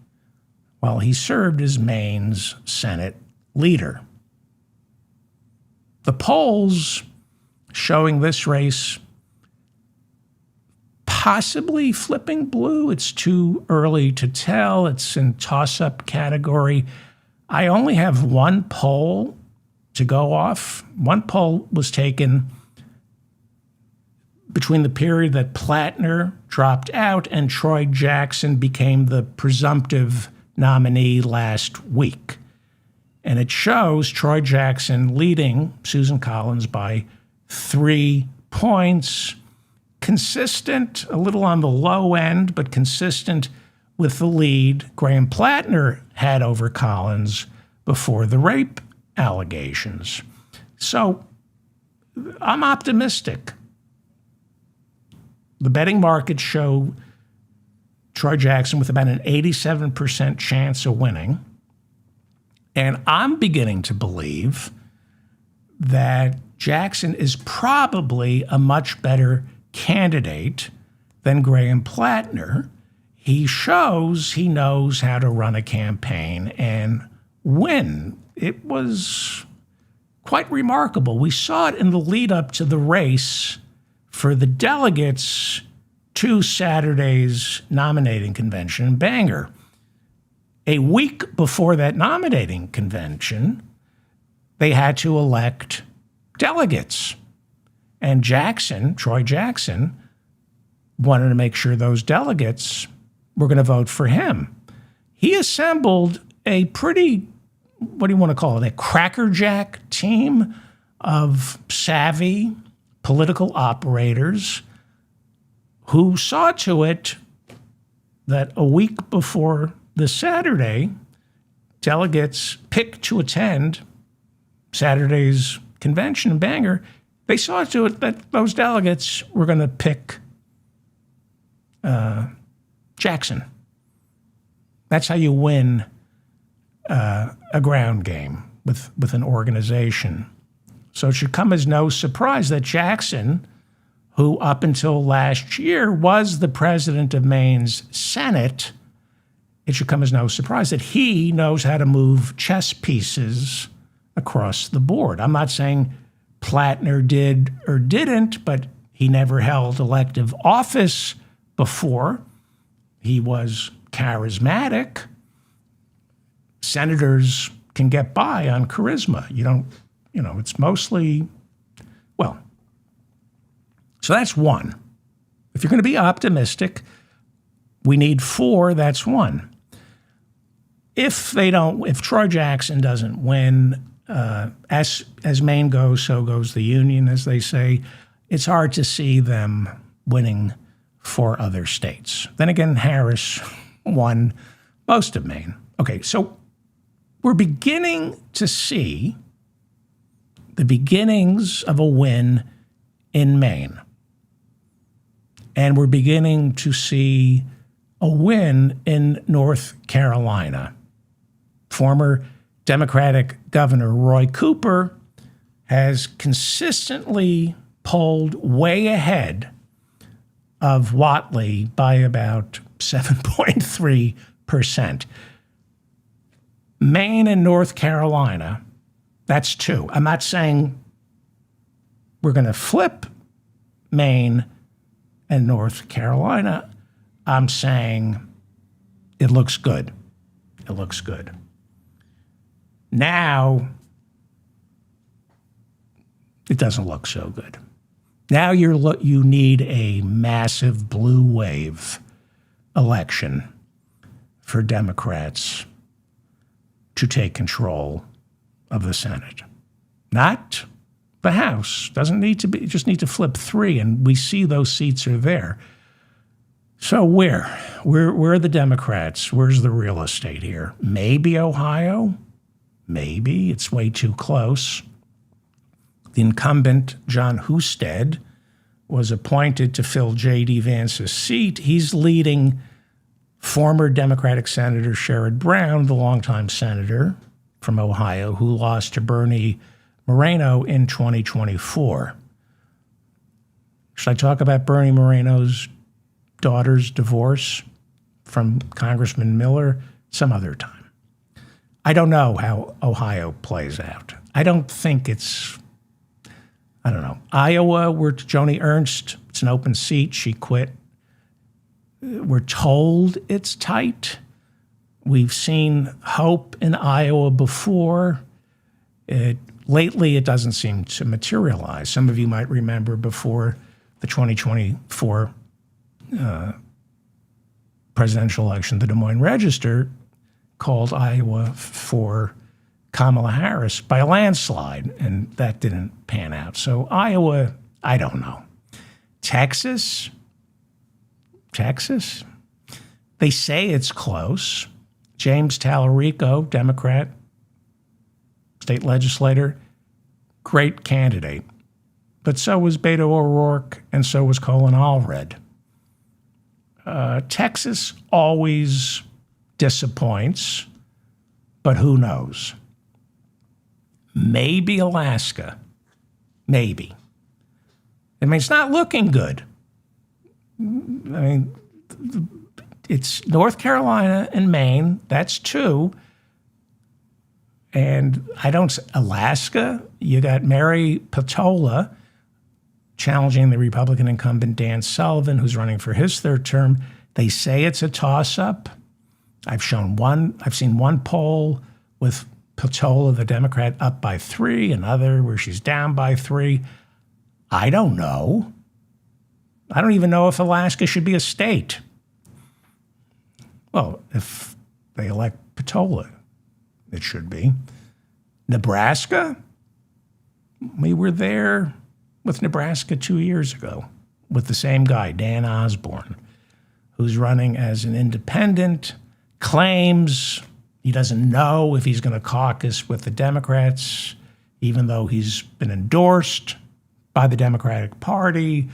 while he served as Maine's Senate leader. The polls showing this race possibly flipping blue. It's too early to tell. It's in toss-up category. I only have one poll to go off. One poll was taken between the period that Plattner dropped out and Troy Jackson became the presumptive nominee last week. And it shows Troy Jackson leading Susan Collins by 3 points. Consistent, a little on the low end, but consistent with the lead Graham Plattner had over Collins before the rape allegations. So I'm optimistic. The betting markets show Troy Jackson with about an 87% chance of winning. And I'm beginning to believe that Jackson is probably a much better candidate than Graham Plattner. He shows he knows how to run a campaign and win. It was quite remarkable. We saw it in the lead up to the race for the delegates to Saturday's nominating convention in Bangor. A week before that nominating convention, they had to elect delegates. And Jackson, Troy Jackson, wanted to make sure those delegates were going to vote for him. He assembled a pretty, what do you want to call it, a crackerjack team of savvy political operators who saw to it that a week before the Saturday, delegates picked to attend Saturday's convention in Bangor. They saw to it that those delegates were going to pick Jackson. That's how you win a ground game with an organization. So it should come as no surprise that Jackson, who up until last year was the president of Maine's Senate, it should come as no surprise that he knows how to move chess pieces across the board. I'm not saying Plattner did or didn't, but he never held elective office before. He was charismatic. Senators can get by on charisma. It's mostly, well, so that's one. If you're going to be optimistic, we need 4, that's 1. If Troy Jackson doesn't win, as Maine goes, so goes the Union, as they say, it's hard to see them winning 4 other states. Then again, Harris won most of Maine. Okay, so we're beginning to see the beginnings of a win in Maine. And we're beginning to see a win in North Carolina. Former Democratic Governor Roy Cooper has consistently polled way ahead of Whatley by about 7.3%. Maine and North Carolina, that's 2. I'm not saying we're going to flip Maine and North Carolina. I'm saying it looks good. It looks good. Now, it doesn't look so good. Now you need a massive blue wave election for Democrats to take control of the Senate. Not the House. Doesn't need to be, just need to flip 3, and we see those seats are there. So where are the Democrats? Where's the real estate here? Maybe Ohio? Maybe. It's way too close. The incumbent, John Husted, was appointed to fill J.D. Vance's seat. He's leading former Democratic Senator Sherrod Brown, the longtime senator from Ohio, who lost to Bernie Moreno in 2024. Should I talk about Bernie Moreno's daughter's divorce from Congressman Miller some other time? I don't know how Ohio plays out. I don't know. Iowa, where Joni Ernst, it's an open seat. She quit. We're told it's tight. We've seen hope in Iowa before. Lately, it doesn't seem to materialize. Some of you might remember before the 2024 presidential election, the Des Moines Register called Iowa for Kamala Harris by a landslide, and that didn't pan out. So Iowa, I don't know. Texas, they say it's close. James Talarico, Democrat, state legislator, great candidate. But so was Beto O'Rourke, and so was Colin Allred. Texas always disappoints, but who knows? Maybe Alaska. Maybe. I mean, it's not looking good. I mean, it's North Carolina and Maine. That's two. And Alaska, you got Mary Peltola challenging the Republican incumbent Dan Sullivan, who's running for his third term. They say it's a toss-up. I've seen one poll with Peltola, the Democrat, up by 3, another where she's down by 3. I don't know. I don't even know if Alaska should be a state. Well, if they elect Peltola, it should be. Nebraska? We were there with Nebraska 2 years ago with the same guy, Dan Osborne, who's running as an independent, claims he doesn't know if he's going to caucus with the Democrats, even though he's been endorsed by the Democratic Party.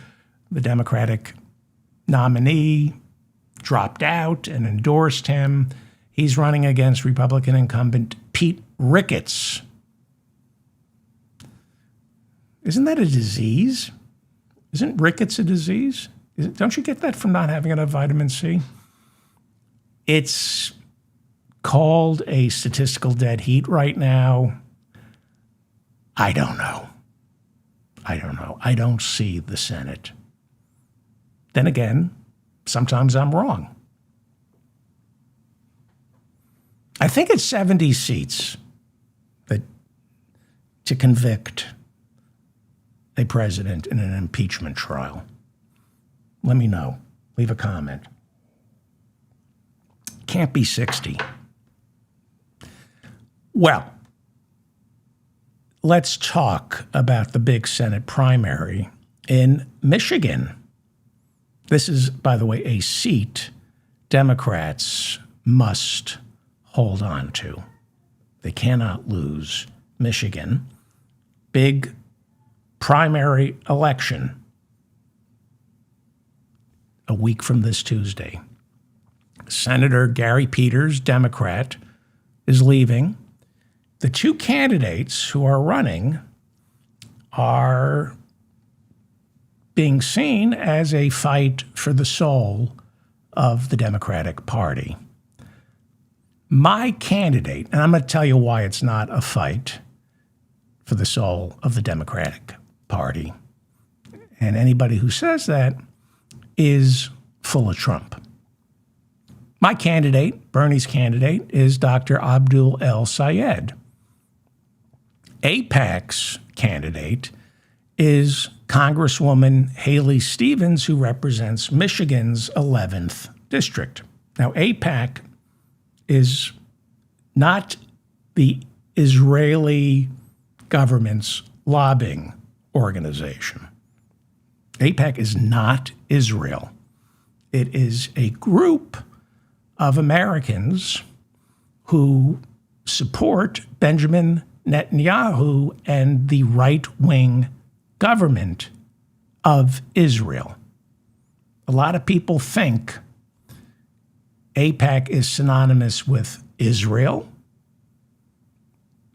The Democratic nominee dropped out and endorsed him. He's running against Republican incumbent Pete Ricketts. Isn't that a disease? Isn't rickets a disease? Don't you get that from not having enough vitamin C? It's called a statistical dead heat right now. I don't know. I don't see the Senate. Then again, sometimes I'm wrong. I think it's 70 seats to convict a president in an impeachment trial. Let me know. Leave a comment. Can't be 60. Well, let's talk about the big Senate primary in Michigan. This is, by the way, a seat Democrats must hold on to. They cannot lose Michigan. Big primary election a week from this Tuesday. Senator Gary Peters, Democrat, is leaving. The two candidates who are running are being seen as a fight for the soul of the Democratic Party. My candidate, and I'm going to tell you why it's not a fight for the soul of the Democratic Party, and anybody who says that is full of Trump. My candidate, Bernie's candidate, is Dr. Abdul El Sayed. AIPAC's candidate is Congresswoman Haley Stevens, who represents Michigan's 11th district. Now, AIPAC is not the Israeli government's lobbying organization. AIPAC is not Israel. It is a group of Americans who support Benjamin Netanyahu and the right-wing government of Israel. A lot of people think AIPAC is synonymous with Israel,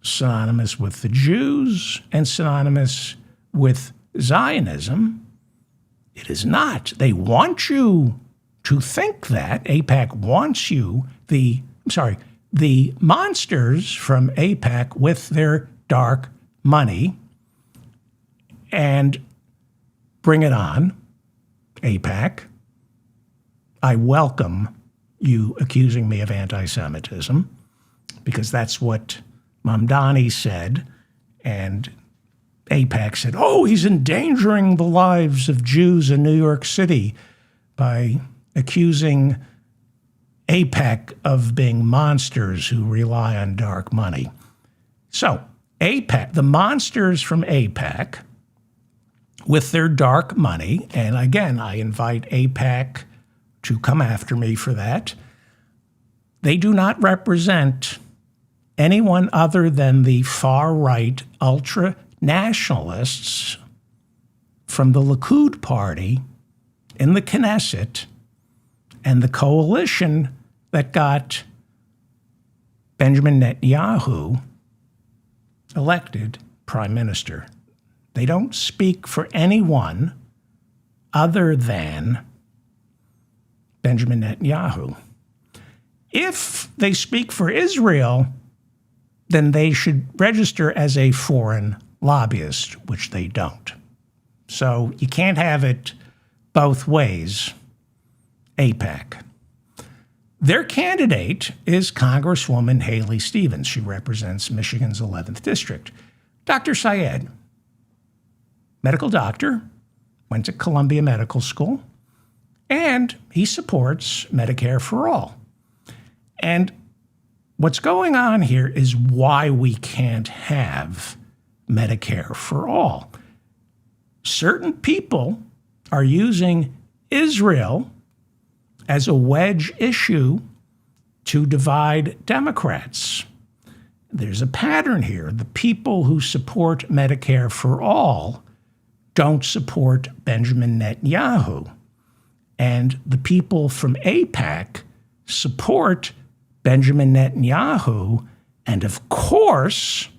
synonymous with the Jews, and synonymous with Zionism. It is not. They want you to think that. AIPAC wants you, the monsters from AIPAC with their dark money, and bring it on, AIPAC. I welcome you accusing me of anti-Semitism, because that's what Mamdani said, and AIPAC said, oh, he's endangering the lives of Jews in New York City by accusing AIPAC of being monsters who rely on dark money. So AIPAC, the monsters from AIPAC, with their dark money, and again, I invite AIPAC to come after me for that, they do not represent anyone other than the far-right ultra-nationalists from the Likud party in the Knesset and the coalition that got Benjamin Netanyahu elected prime minister. They don't speak for anyone other than Benjamin Netanyahu. If they speak for Israel, then they should register as a foreign lobbyist, which they don't. So you can't have it both ways, AIPAC. Their candidate is Congresswoman Haley Stevens. She represents Michigan's 11th District. Dr. Syed, medical doctor, went to Columbia Medical School, and he supports Medicare for all. And what's going on here is why we can't have Medicare for all. Certain people are using Israel as a wedge issue to divide Democrats. There's a pattern here. The people who support Medicare for all don't support Benjamin Netanyahu. And the people from AIPAC support Benjamin Netanyahu. And of course,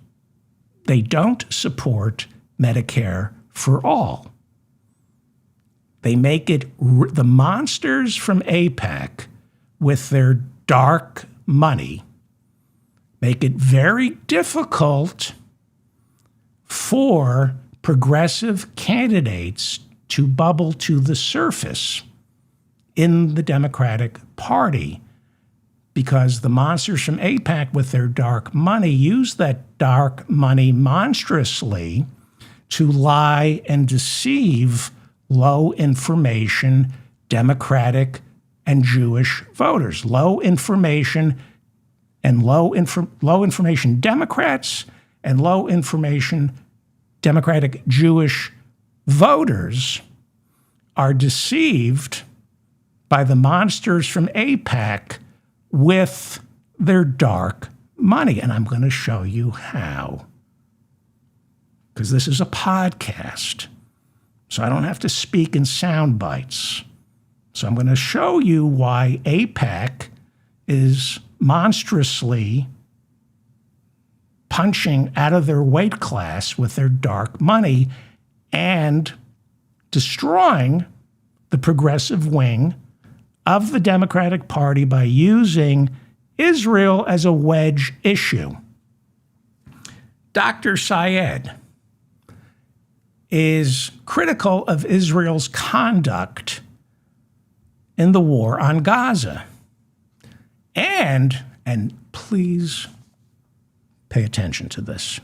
they don't support Medicare for all. They make it, the monsters from AIPAC with their dark money make it very difficult for progressive candidates to bubble to the surface in the Democratic Party, because the monsters from AIPAC with their dark money use that dark money monstrously to lie and deceive low information Democratic and Jewish voters. Low information Democrats and low information Democratic Jewish voters are deceived by the monsters from AIPAC with their dark money. And I'm going to show you how, because this is a podcast, so I don't have to speak in sound bites. So I'm going to show you why AIPAC is monstrously punching out of their weight class with their dark money and destroying the progressive wing of the Democratic Party by using Israel as a wedge issue. Dr. Syed is critical of Israel's conduct in the war on Gaza. And please pay attention to this,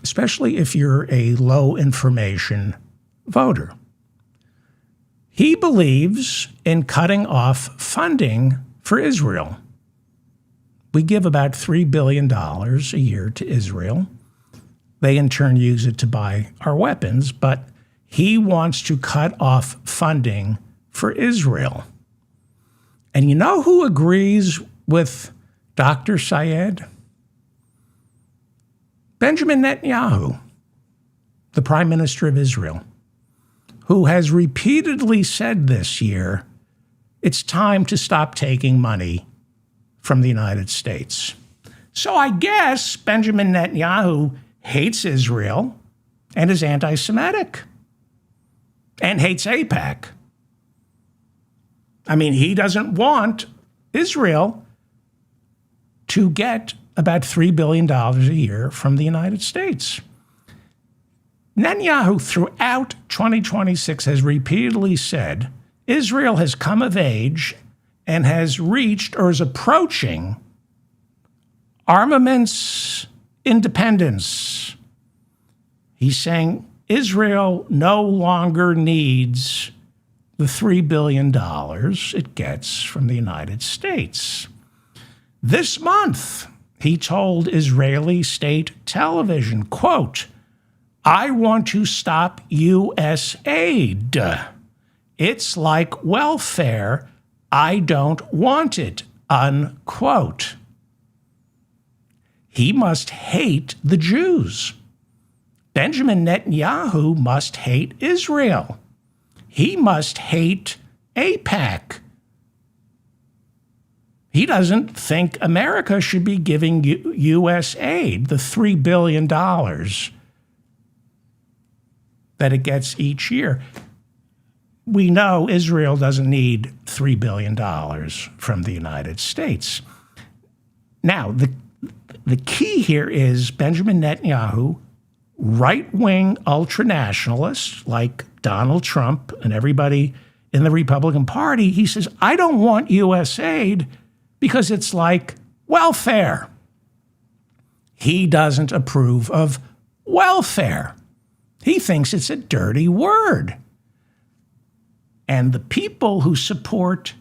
especially if you're a low information voter. He believes in cutting off funding for Israel. We give about $3 billion a year to Israel. They in turn use it to buy our weapons, but he wants to cut off funding for Israel. And you know who agrees with Dr. Syed? Benjamin Netanyahu, the Prime Minister of Israel, who has repeatedly said this year, it's time to stop taking money from the United States. So I guess Benjamin Netanyahu hates Israel and is anti-Semitic and hates AIPAC. I mean, he doesn't want Israel to get about $3 billion a year from the United States. Netanyahu, throughout 2026, has repeatedly said Israel has come of age and has reached or is approaching armaments independence. He's saying Israel no longer needs the $3 billion it gets from the United States. This month, he told Israeli state television, quote, "I want to stop U.S. aid. It's like welfare. I don't want it," unquote. He must hate the Jews. Benjamin Netanyahu must hate Israel. He must hate AIPAC. He doesn't think America should be giving U.S. aid, the $3 billion that it gets each year. We know Israel doesn't need $3 billion from the United States. Now, the key here is Benjamin Netanyahu, right-wing ultranationalists like Donald Trump and everybody in the Republican Party, he says, I don't want U.S. aid because it's like welfare. He doesn't approve of welfare. He thinks it's a dirty word. And the people who support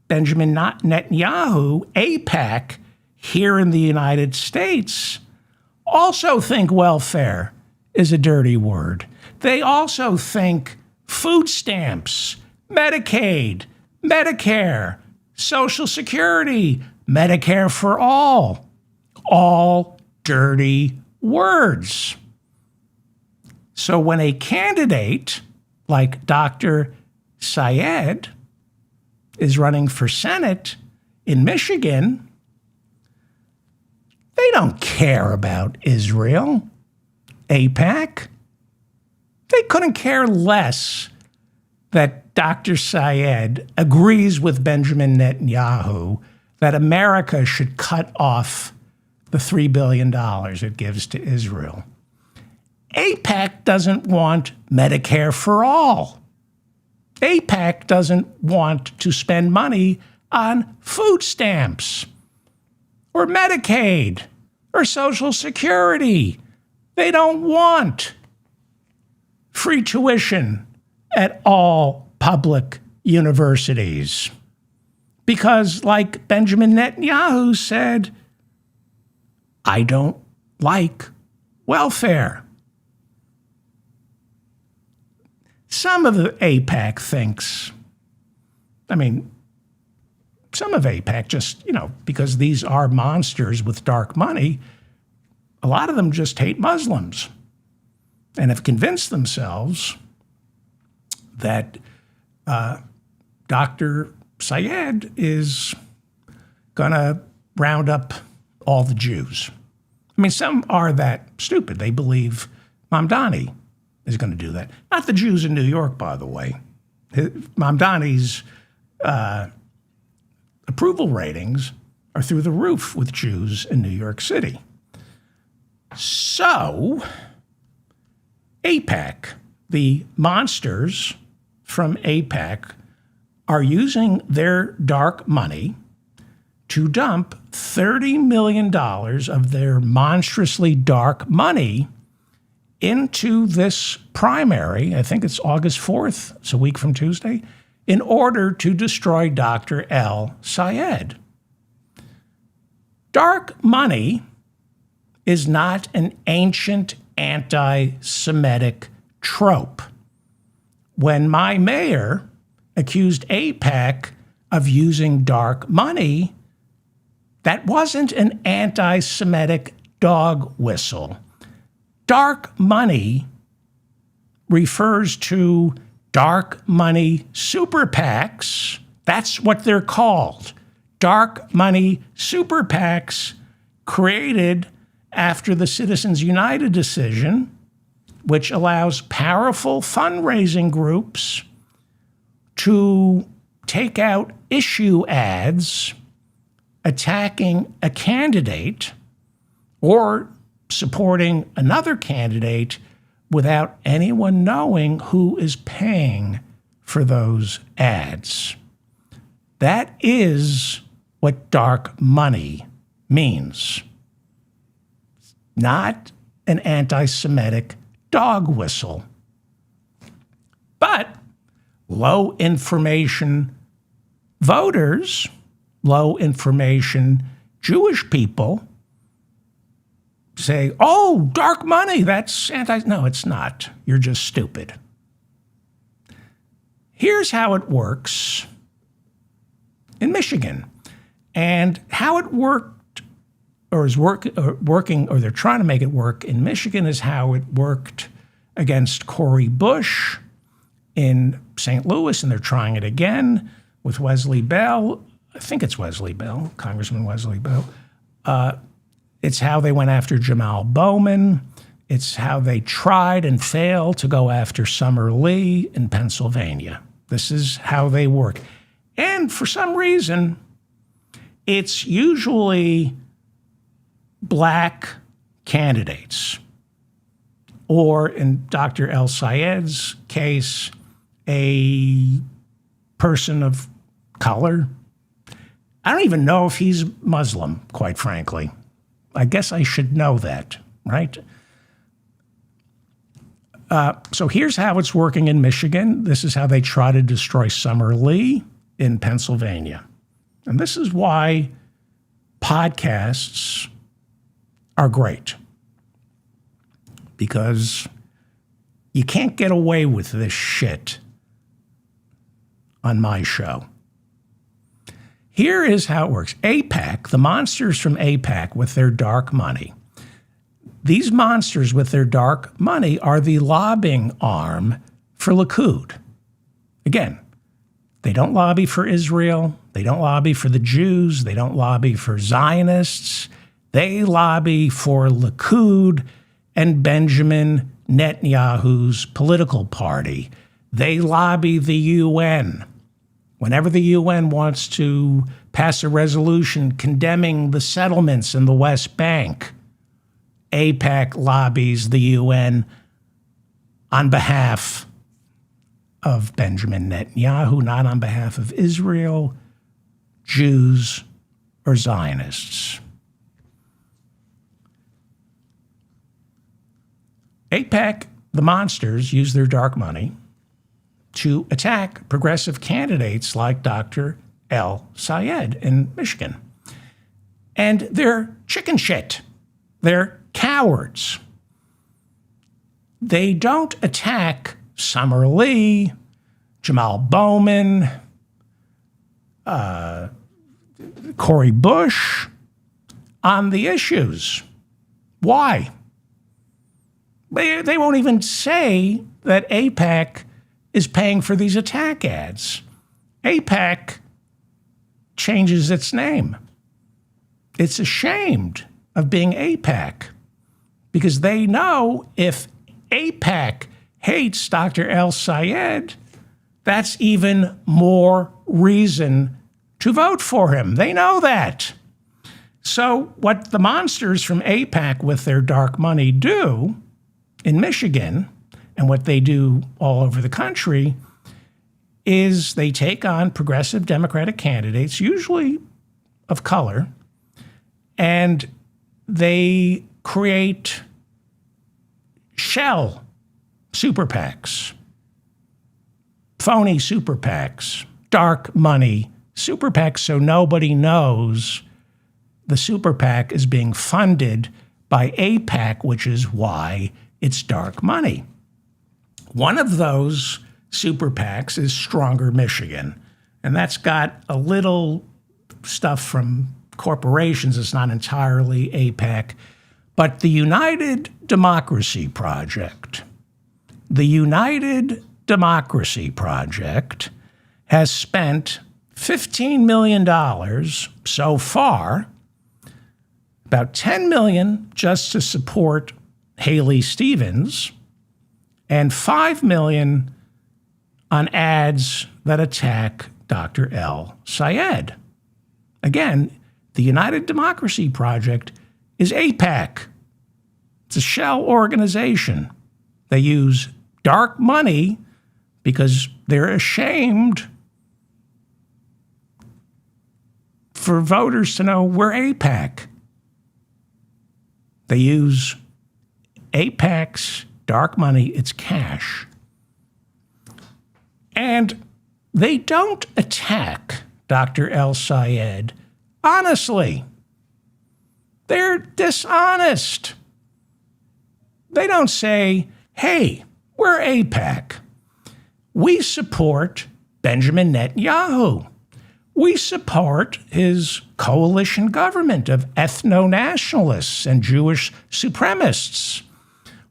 Benjamin Netanyahu, AIPAC, here in the United States, also think welfare is a dirty word. They also think food stamps, Medicaid, Medicare, Social Security, Medicare for all dirty words. So when a candidate like Dr. Syed is running for Senate in Michigan, they don't care about Israel, AIPAC. They couldn't care less that Dr. Syed agrees with Benjamin Netanyahu that America should cut off the $3 billion it gives to Israel. AIPAC doesn't want Medicare for all. AIPAC doesn't want to spend money on food stamps or Medicaid or Social Security. They don't want free tuition at all public universities. Because, like Benjamin Netanyahu said, I don't like welfare. Some of the AIPAC thinks, some of AIPAC just, because these are monsters with dark money, a lot of them just hate Muslims and have convinced themselves that Dr. Syed is going to round up all the Jews. Some are that stupid. They believe Mamdani is going to do that. Not the Jews in New York, by the way. Mamdani's approval ratings are through the roof with Jews in New York City. So, AIPAC, the monsters from AIPAC, are using their dark money to dump $30 million of their monstrously dark money into this primary, I think it's August 4th, it's a week from Tuesday, in order to destroy Dr. El-Sayed. Dark money is not an ancient anti-Semitic trope. When my mayor accused AIPAC of using dark money, that wasn't an anti-Semitic dog whistle. Dark money refers to dark money super PACs. That's what they're called. Dark money super PACs created after the Citizens United decision, which allows powerful fundraising groups to take out issue ads attacking a candidate or supporting another candidate without anyone knowing who is paying for those ads. That is what dark money means. Not an anti-Semitic dog whistle. But low information voters, low information Jewish people say, oh, dark money, that's no, it's not. You're just stupid. Here's how it works in Michigan. And how it worked, or is working, or they're trying to make it work in Michigan, is how it worked against Cori Bush in St. Louis, and they're trying it again with Wesley Bell. I think it's Wesley Bell, Congressman Wesley Bell. It's how they went after Jamal Bowman. It's how they tried and failed to go after Summer Lee in Pennsylvania. This is how they work. And for some reason, it's usually black candidates, or in Dr. El Sayed's case, a person of color. I don't even know if he's Muslim, quite frankly. I guess I should know that, right? So here's how it's working in Michigan. This is how they try to destroy Summer Lee in Pennsylvania. And this is why podcasts are great. Because you can't get away with this shit on my show. Here is how it works. AIPAC, the monsters from AIPAC with their dark money. These monsters with their dark money are the lobbying arm for Likud. Again, they don't lobby for Israel. They don't lobby for the Jews. They don't lobby for Zionists. They lobby for Likud and Benjamin Netanyahu's political party. They lobby the UN. Whenever the UN wants to pass a resolution condemning the settlements in the West Bank, AIPAC lobbies the UN on behalf of Benjamin Netanyahu, not on behalf of Israel, Jews, or Zionists. AIPAC, the monsters, use their dark money to attack progressive candidates like Dr. El Sayed in Michigan. And they're chicken shit. They're cowards. They don't attack Summer Lee, Jamal Bowman, Cori Bush on the issues. Why? They won't even say that AIPAC is paying for these attack ads. AIPAC changes its name. It's ashamed of being AIPAC because they know if AIPAC hates Dr. El Sayed, that's even more reason to vote for him. They know that. So what the monsters from AIPAC with their dark money do in Michigan, and what they do all over the country, is they take on progressive Democratic candidates, usually of color, and they create shell super PACs, phony super PACs, dark money super PACs, so nobody knows the super PAC is being funded by AIPAC, which is why it's dark money. One of those super PACs is Stronger Michigan, and that's got a little stuff from corporations. It's not entirely AIPAC, but the United Democracy Project. The United Democracy Project has spent $15 million so far, about $10 million just to support Haley Stevens, and $5 million on ads that attack Dr. El Sayed. Again, the United Democracy Project is AIPAC. It's a shell organization. They use dark money because they're ashamed for voters to know we're AIPAC. They use AIPAC's dark money, it's cash. And they don't attack Dr. El Sayed honestly. They're dishonest. They don't say, hey, we're AIPAC. We support Benjamin Netanyahu. We support his coalition government of ethno-nationalists and Jewish supremacists.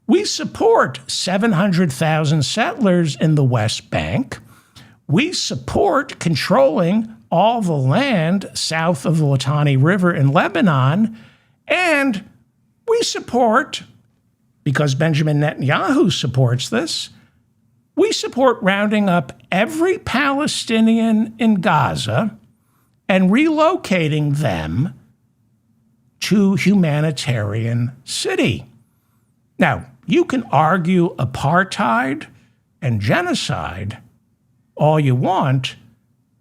We support 700,000 settlers in the West Bank. We support controlling all the land south of the Litani River in Lebanon. And we support, because Benjamin Netanyahu supports this, we support rounding up every Palestinian in Gaza and relocating them to humanitarian city. Now, you can argue apartheid and genocide all you want,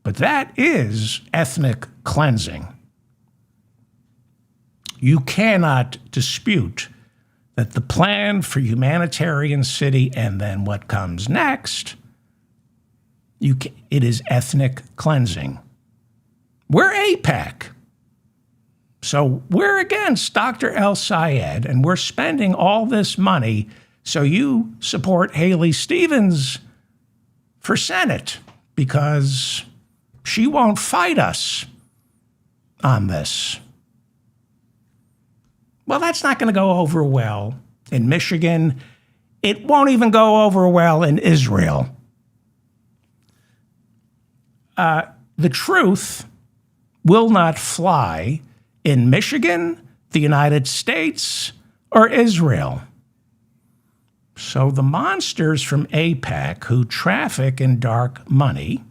but that is ethnic cleansing. You cannot dispute that the plan for humanitarian city and then what comes next, it is ethnic cleansing. We're AIPAC. So we're against Dr. El-Sayed, and we're spending all this money so you support Haley Stevens for Senate because she won't fight us on this. Well, that's not going to go over well in Michigan. It won't even go over well in Israel. The truth will not fly in Michigan, the United States, or Israel. So the monsters from AIPAC who traffic in dark money,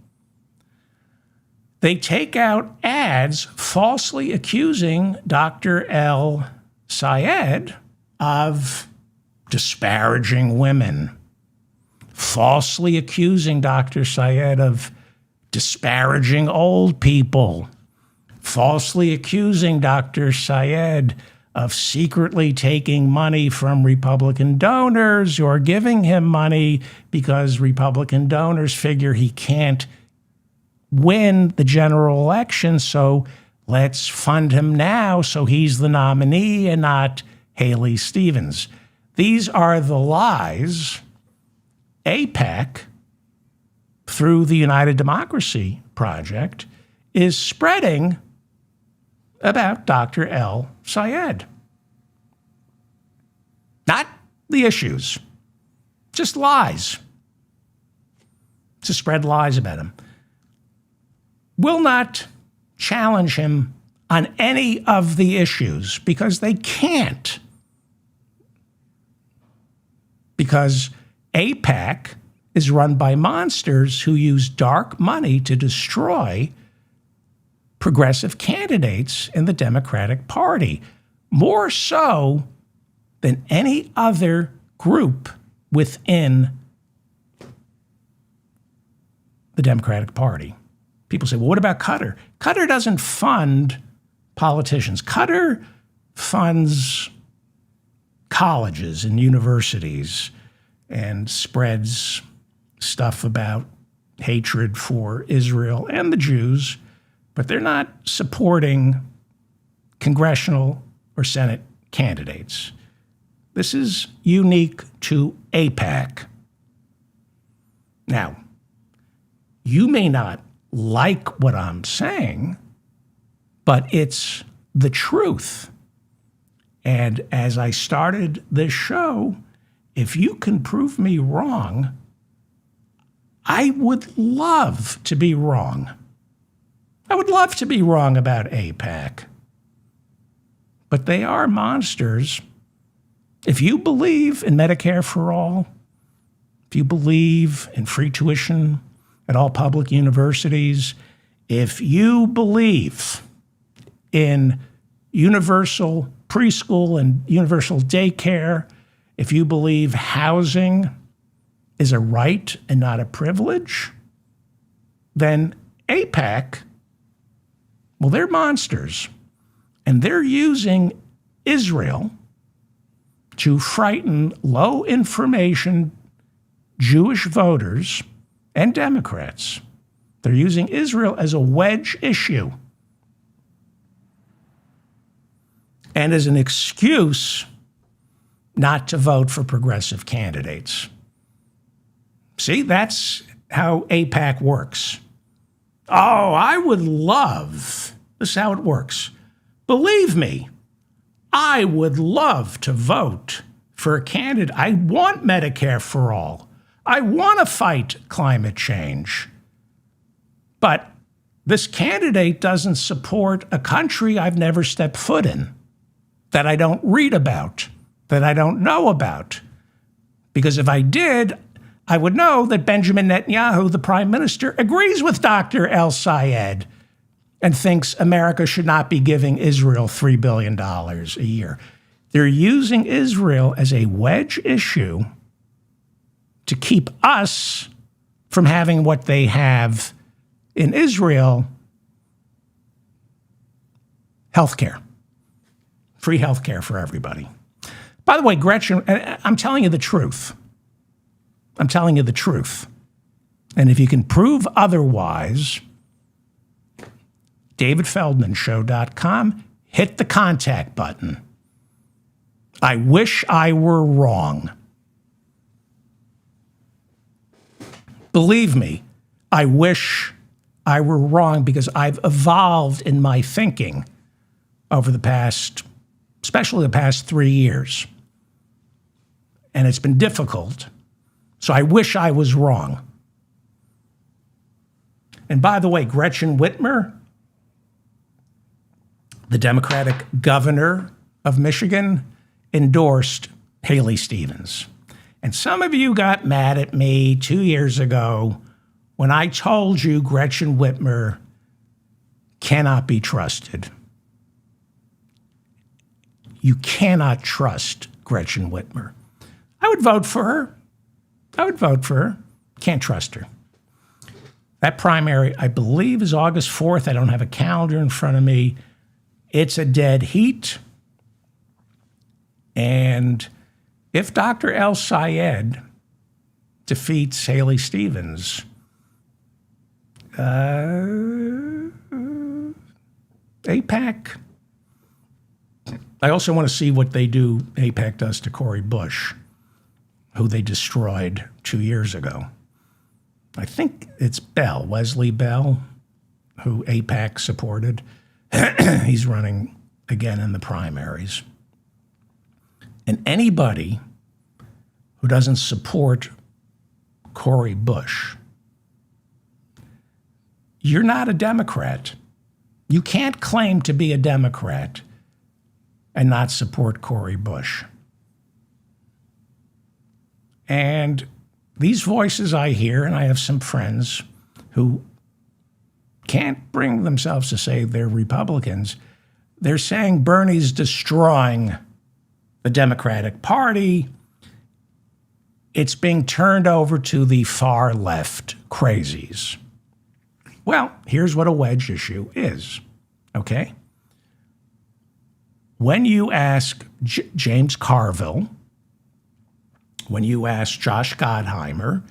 they take out ads falsely accusing Dr. El-Sayed of disparaging women, falsely accusing Dr. Sayed of disparaging old people, falsely accusing Dr. Sayed of secretly taking money from Republican donors or giving him money because Republican donors figure he can't win the general election, so let's fund him now so he's the nominee and not Haley Stevens. These are the lies AIPAC, through the United Democracy Project, is spreading about Dr. El-Sayed. Not the issues, just lies. To spread lies about him. Will not challenge him on any of the issues because they can't. Because AIPAC is run by monsters who use dark money to destroy progressive candidates in the Democratic Party, more so than any other group within the Democratic Party. People say, well, what about Qatar? Qatar doesn't fund politicians. Qatar funds colleges and universities and spreads stuff about hatred for Israel and the Jews, but they're not supporting congressional or Senate candidates. This is unique to AIPAC. Now, you may not like what I'm saying, but it's the truth. And as I started this show, if you can prove me wrong, I would love to be wrong. I would love to be wrong about AIPAC. But they are monsters. If you believe in Medicare for all, if you believe in free tuition at all public universities, if you believe in universal preschool and universal daycare, if you believe housing is a right and not a privilege, then AIPAC, well, they're monsters. And they're using Israel to frighten low information Jewish voters and Democrats. They're using Israel as a wedge issue and as an excuse not to vote for progressive candidates. See, that's how AIPAC works. Oh, I would love, this is how it works. Believe me, I would love to vote for a candidate. I want Medicare for all. I want to fight climate change. But this candidate doesn't support a country I've never stepped foot in, that I don't read about, that I don't know about. Because if I did, I would know that Benjamin Netanyahu, the prime minister, agrees with Dr. El-Sayed and thinks America should not be giving Israel $3 billion a year. They're using Israel as a wedge issue to keep us from having what they have in Israel, healthcare, free healthcare for everybody. By the way, Gretchen, I'm telling you the truth. I'm telling you the truth. And if you can prove otherwise, davidfeldmanshow.com, hit the contact button. I wish I were wrong. Believe me, I wish I were wrong because I've evolved in my thinking over the past, especially the past 3 years. And it's been difficult. So I wish I was wrong. And by the way, Gretchen Whitmer, the Democratic governor of Michigan, endorsed Haley Stevens. And some of you got mad at me 2 years ago when I told you Gretchen Whitmer cannot be trusted. You cannot trust Gretchen Whitmer. I would vote for her. Can't trust her. That primary, I believe, is August 4th. I don't have a calendar in front of me. It's a dead heat. And if Dr. El-Sayed defeats Haley Stevens, AIPAC. I also want to see what AIPAC does to Cori Bush, who they destroyed 2 years ago. I think it's Wesley Bell, who AIPAC supported. He's running again in the primaries. And anybody who doesn't support Cori Bush, you're not a Democrat. You can't claim to be a Democrat and not support Cori Bush. And these voices I hear, and I have some friends who can't bring themselves to say they're Republicans, they're saying Bernie's destroying the Democratic Party. It's being turned over to the far left crazies. Well, here's what a wedge issue is, okay? When you ask James Carville, when you ask Josh Gottheimer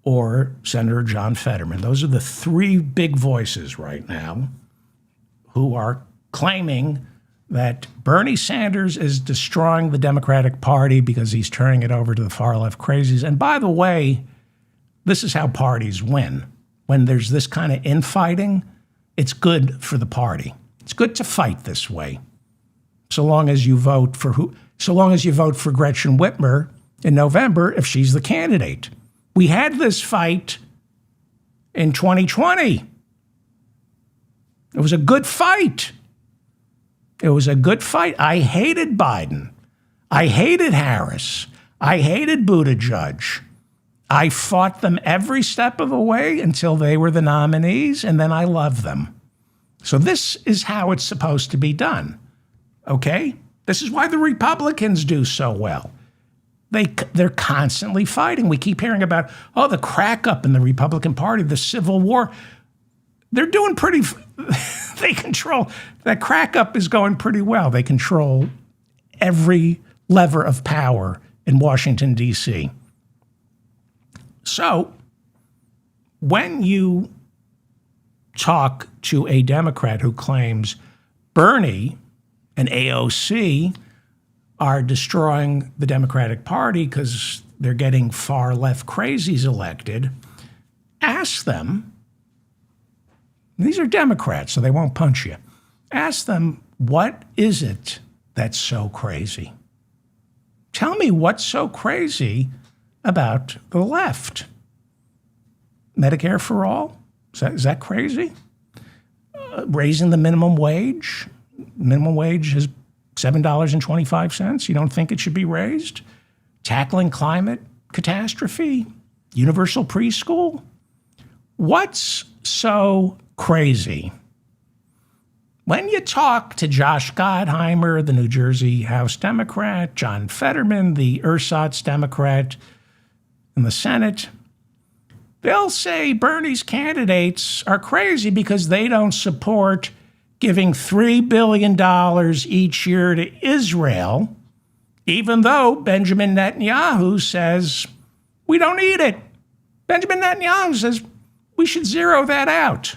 or Senator John Fetterman, those are the three big voices right now who are claiming that Bernie Sanders is destroying the Democratic Party because he's turning it over to the far left crazies. And by the way, this is how parties win. When there's this kind of infighting, it's good for the party. It's good to fight this way. So long as you vote for Gretchen Whitmer in November if she's the candidate. We had this fight in 2020. It was a good fight. I hated Biden. I hated Harris. I hated Buttigieg. I fought them every step of the way until they were the nominees, and then I loved them. So this is how it's supposed to be done, okay? This is why the Republicans do so well. They're constantly fighting. We keep hearing about, the crack up in the Republican Party, the Civil War. They're doing that crack up is going pretty well. They control every lever of power in Washington, D.C. So when you talk to a Democrat who claims Bernie and AOC are destroying the Democratic Party because they're getting far left crazies elected, ask them, these are Democrats, so they won't punch you. Ask them, what is it that's so crazy? Tell me what's so crazy about the left. Medicare for all? Is that crazy? Raising the minimum wage? Minimum wage is $7.25. You don't think it should be raised? Tackling climate catastrophe? Universal preschool? What's so crazy? When you talk to Josh Gottheimer, the New Jersey House Democrat, John Fetterman, the ersatz Democrat in the Senate, they'll say Bernie's candidates are crazy because they don't support giving $3 billion each year to Israel, even though Benjamin Netanyahu says we don't need it. Benjamin Netanyahu says we should zero that out.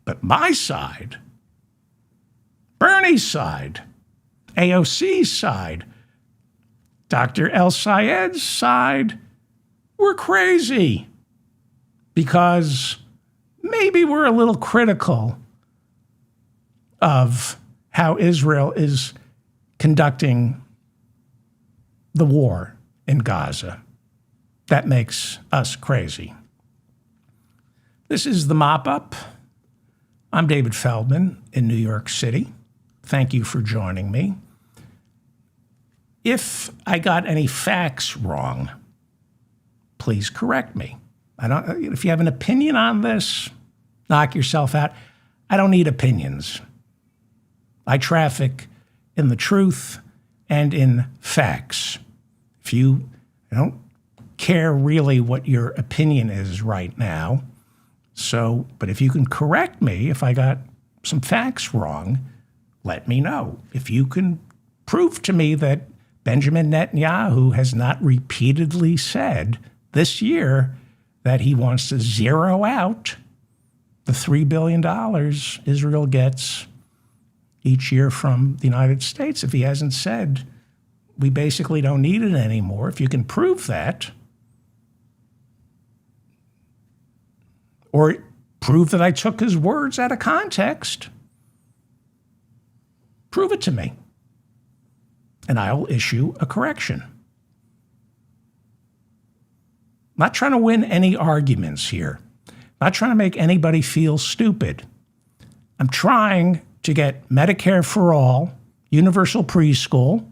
But my side, Bernie's side, AOC's side, Dr. El Sayed's side, we're crazy because maybe we're a little critical of how Israel is conducting the war in Gaza. That makes us crazy. This is the Mop-Up. I'm David Feldman in New York City. Thank you for joining me. If I got any facts wrong, please correct me. If you have an opinion on this, knock yourself out. I don't need opinions. I traffic in the truth and in facts. I don't care really what your opinion is right now. But if you can correct me, if I got some facts wrong, let me know. If you can prove to me that Benjamin Netanyahu has not repeatedly said this year that he wants to zero out the $3 billion Israel gets each year from the United States, if he hasn't said we basically don't need it anymore, if you can prove that, or prove that I took his words out of context, prove it to me, and I'll issue a correction. I'm not trying to win any arguments here. I'm not trying to make anybody feel stupid. I'm trying to get Medicare for all, universal preschool,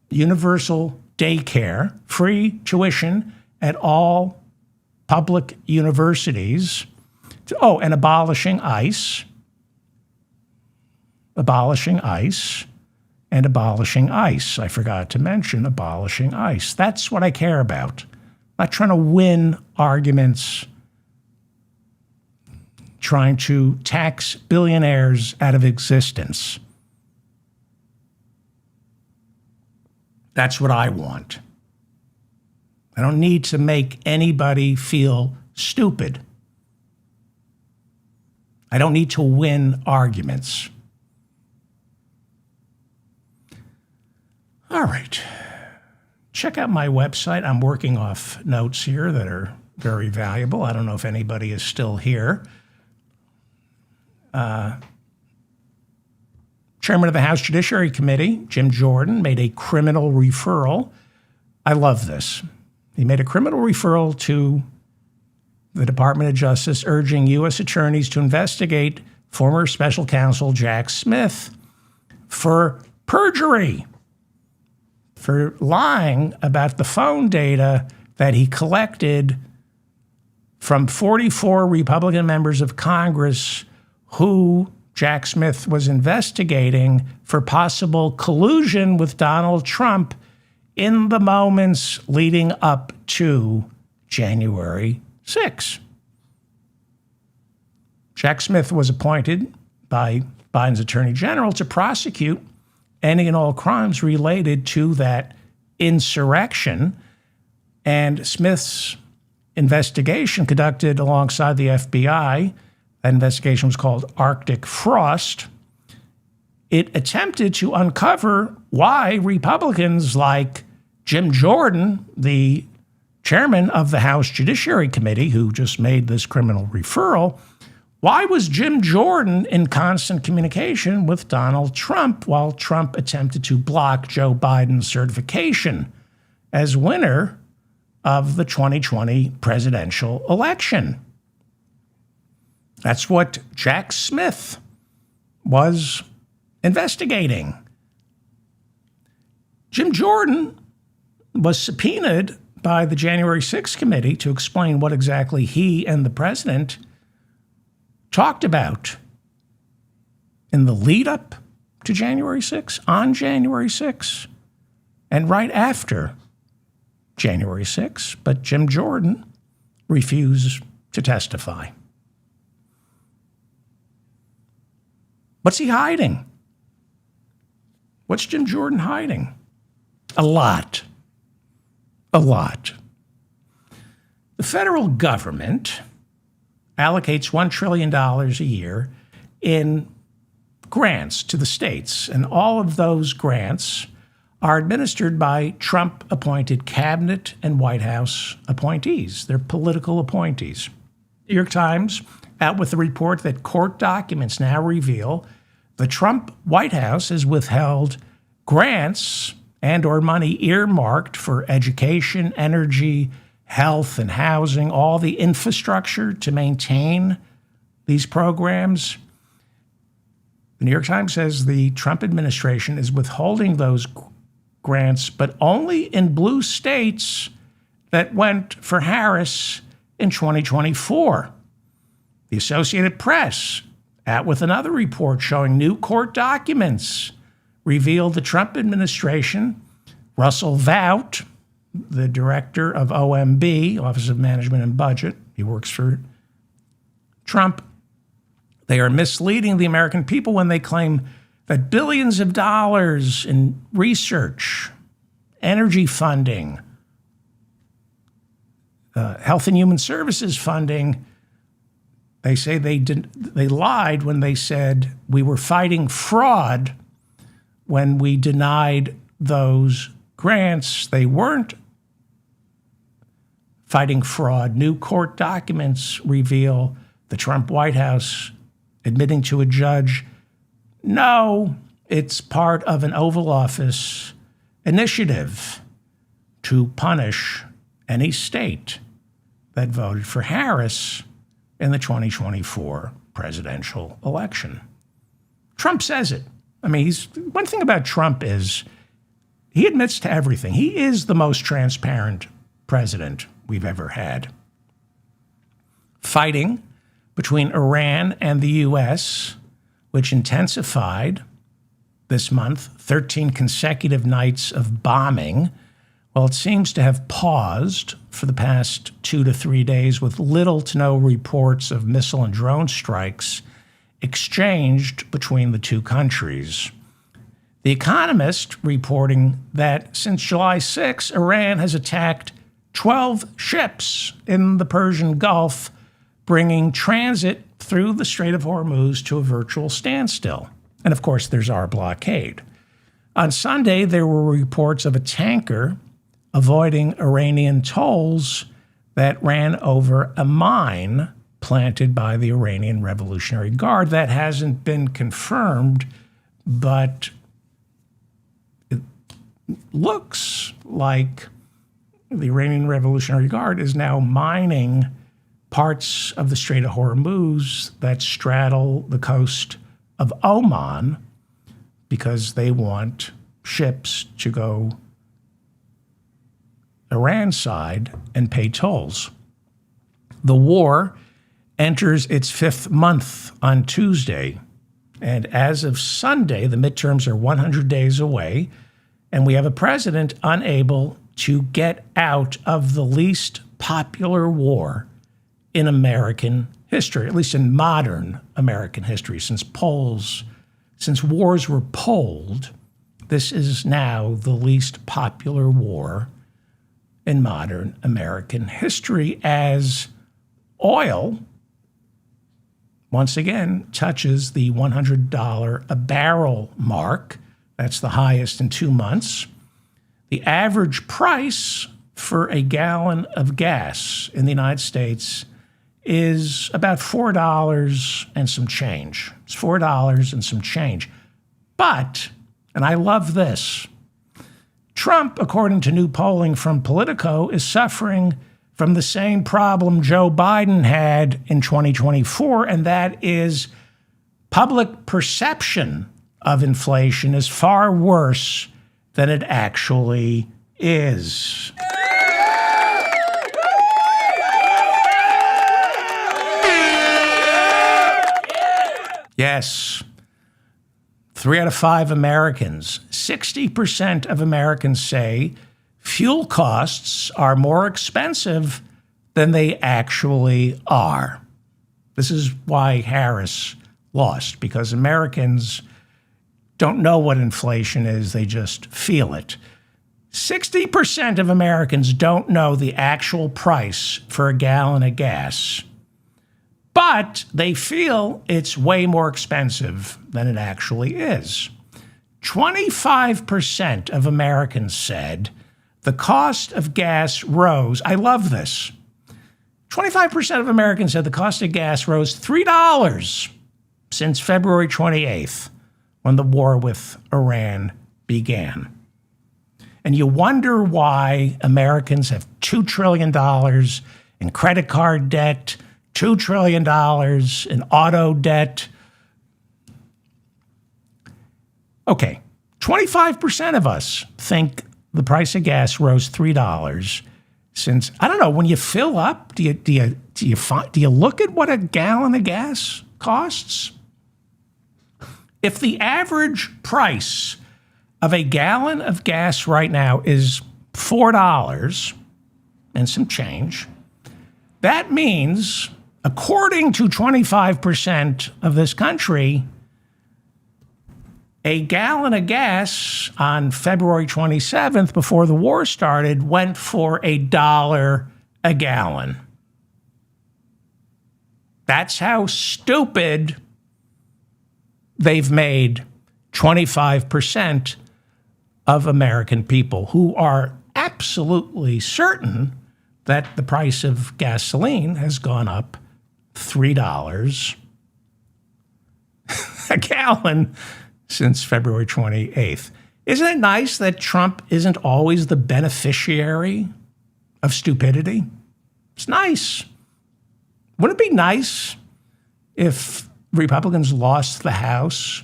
universal daycare, free tuition at all public universities, and abolishing ICE, and abolishing ICE. I forgot to mention abolishing ICE. That's what I care about. I'm not trying to win arguments, trying to tax billionaires out of existence. That's what I want. I don't need to make anybody feel stupid. I don't need to win arguments. All right. Check out my website. I'm working off notes here that are very valuable. I don't know if anybody is still here. Chairman of the House Judiciary Committee, Jim Jordan, made a criminal referral. I love this. He made a criminal referral to the Department of Justice urging U.S. attorneys to investigate former special counsel Jack Smith for perjury, for lying about the phone data that he collected from 44 Republican members of Congress who Jack Smith was investigating for possible collusion with Donald Trump in the moments leading up to January 6. Jack Smith was appointed by Biden's Attorney General to prosecute any and all crimes related to that insurrection. And Smith's investigation, conducted alongside the FBI, that investigation was called Arctic Frost, it attempted to uncover why Republicans like Jim Jordan, the chairman of the House Judiciary Committee, who just made this criminal referral, why was Jim Jordan in constant communication with Donald Trump while Trump attempted to block Joe Biden's certification as winner of the 2020 presidential election? That's what Jack Smith was investigating. Jim Jordan was subpoenaed by the January 6th committee to explain what exactly he and the president talked about in the lead up to January 6th, on January 6th, and right after January 6th. But Jim Jordan refused to testify. What's he hiding? What's Jim Jordan hiding? A lot. A lot. The federal government allocates $1 trillion a year in grants to the states, and all of those grants are administered by Trump-appointed cabinet and White House appointees. They're political appointees. New York Times out with the report that court documents now reveal the Trump White House has withheld grants and or money earmarked for education, energy, health, and housing, all the infrastructure to maintain these programs. The New York Times says the Trump administration is withholding those grants, but only in blue states that went for Harris in 2024. The Associated Press out with another report showing new court documents revealed the Trump administration, Russell Vought, the director of OMB, Office of Management and Budget, he works for Trump, they are misleading the American people when they claim that billions of dollars in research, energy funding, health and human services funding, they say they lied when they said we were fighting fraud when we denied those grants. They weren't fighting fraud. New court documents reveal the Trump White House admitting to a judge, no, it's part of an Oval Office initiative to punish any state that voted for Harris in the 2024 presidential election. Trump says it. I mean, one thing about Trump is he admits to everything. He is the most transparent president we've ever had. Fighting between Iran and the U.S., which intensified this month, 13 consecutive nights of bombing. Well, it seems to have paused for the past 2 to 3 days with little to no reports of missile and drone strikes exchanged between the two countries. The Economist reporting that since July 6, Iran has attacked 12 ships in the Persian Gulf, bringing transit through the Strait of Hormuz to a virtual standstill. And of course, there's our blockade. On Sunday, there were reports of a tanker avoiding Iranian tolls that ran over a mine planted by the Iranian Revolutionary Guard. That hasn't been confirmed, but it looks like the Iranian Revolutionary Guard is now mining parts of the Strait of Hormuz that straddle the coast of Oman because they want ships to go Iran side and pay tolls. The war enters its 5th month on Tuesday, and as of Sunday, the midterms are 100 days away, and we have a president unable to get out of the least popular war in American history, at least in modern American history. Since wars were polled, this is now the least popular war in modern American history as oil once again touches the $100 a barrel mark. That's the highest in 2 months. The average price for a gallon of gas in the United States is about $4 and some change. It's $4 and some change. But, and I love this, Trump, according to new polling from Politico, is suffering from the same problem Joe Biden had in 2024, and that is public perception of inflation is far worse than it actually is. Yes. 3 out of 5 Americans, 60% of Americans say fuel costs are more expensive than they actually are. This is why Harris lost, because Americans don't know what inflation is, they just feel it. 60% of Americans don't know the actual price for a gallon of gas, but they feel it's way more expensive than it actually is. 25% of Americans said the cost of gas rose. I love this. 25% of Americans said the cost of gas rose $3 since February 28th, when the war with Iran began. And you wonder why Americans have $2 trillion in credit card debt, $2 trillion in auto debt. Okay, 25% of us think the price of gas rose $3 since, I don't know, when you fill up, do you look at what a gallon of gas costs? If the average price of a gallon of gas right now is $4 and some change, that means, according to 25% of this country, a gallon of gas on February 27th, before the war started, went for $1 a gallon. That's how stupid they've made 25% of American people, who are absolutely certain that the price of gasoline has gone up $3 a gallon since February 28th. Isn't it nice that Trump isn't always the beneficiary of stupidity? It's nice. Wouldn't it be nice if Republicans lost the House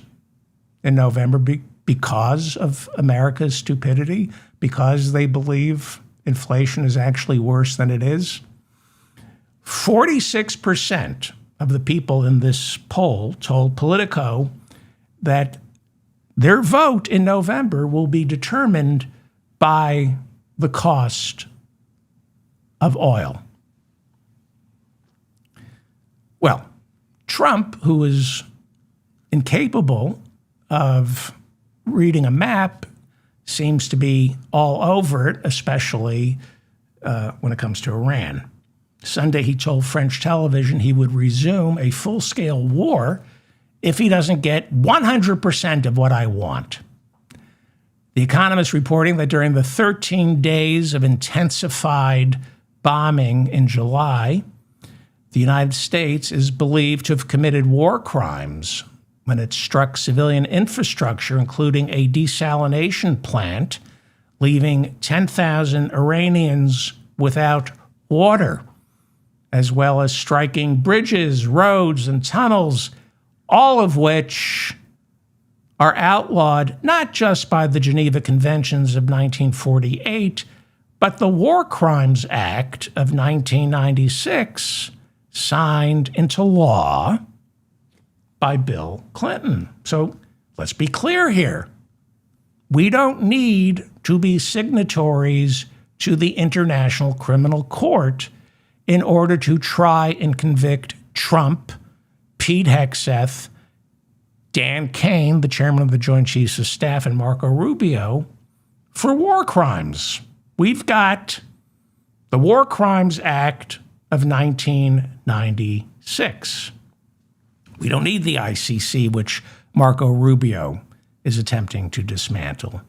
in November because of America's stupidity, because they believe inflation is actually worse than it is? 46% of the people in this poll told Politico that their vote in November will be determined by the cost of oil. Well, Trump, who is incapable of reading a map, seems to be all over it, especially when it comes to Iran. Sunday, he told French television he would resume a full-scale war if he doesn't get 100% of what I want. The Economist reporting that during the 13 days of intensified bombing in July, the United States is believed to have committed war crimes when it struck civilian infrastructure, including a desalination plant, leaving 10,000 Iranians without water, as well as striking bridges, roads, and tunnels, all of which are outlawed not just by the Geneva Conventions of 1948, but the War Crimes Act of 1996, signed into law by Bill Clinton. So let's be clear here. We don't need to be signatories to the International Criminal Court in order to try and convict Trump, Pete Hegseth, Dan Kane, the chairman of the Joint Chiefs of Staff, and Marco Rubio for war crimes. We've got the War Crimes Act of 1996. We don't need the ICC, which Marco Rubio is attempting to dismantle.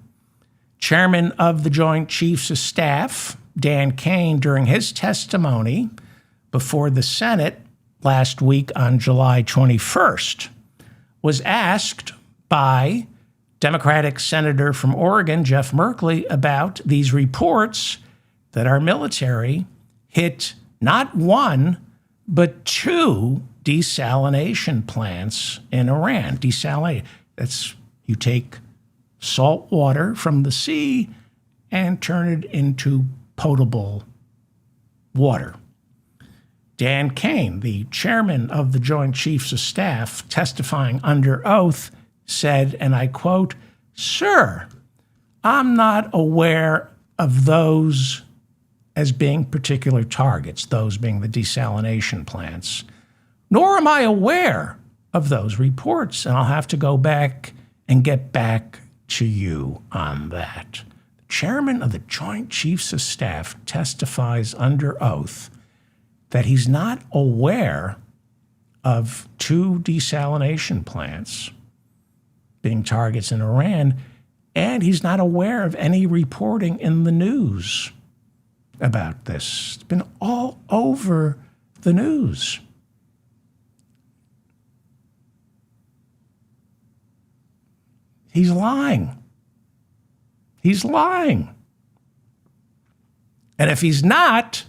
Chairman of the Joint Chiefs of Staff, Dan Kane, during his testimony before the Senate last week on July 21st, was asked by Democratic Senator from Oregon, Jeff Merkley, about these reports that our military hit not one, but two desalination plants in Iran. Desalinate, that's you take salt water from the sea and turn it into potable water. Dan Kane, the chairman of the Joint Chiefs of Staff, testifying under oath, said, and I quote, "Sir, I'm not aware of those as being particular targets, those being the desalination plants, nor am I aware of those reports, and I'll have to go back and get back to you on that." The chairman of the Joint Chiefs of Staff testifies under oath that he's not aware of two desalination plants being targets in Iran, and he's not aware of any reporting in the news about this. It's been all over the news. He's lying. He's lying. And if he's not,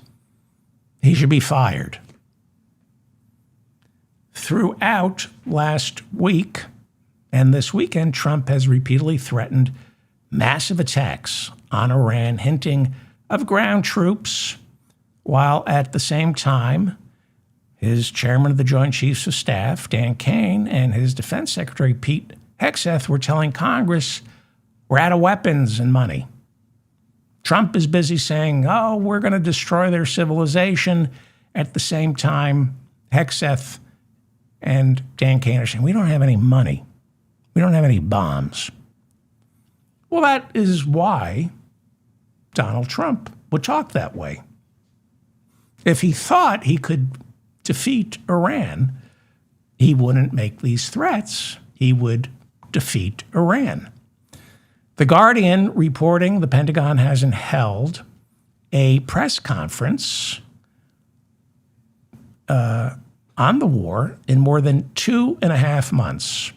he should be fired. Throughout last week and this weekend, Trump has repeatedly threatened massive attacks on Iran, hinting of ground troops, while at the same time, his chairman of the Joint Chiefs of Staff, Dan Kane, and his defense secretary, Pete Hegseth, were telling Congress, we're out of weapons and money. Trump is busy saying, oh, we're going to destroy their civilization. At the same time, Hegseth and Dan Kane are saying, we don't have any money. We don't have any bombs. Well, that is why Donald Trump would talk that way. If he thought he could defeat Iran, he wouldn't make these threats. He would defeat Iran. The Guardian reporting the Pentagon hasn't held a press conference on the war in more than 2.5 months.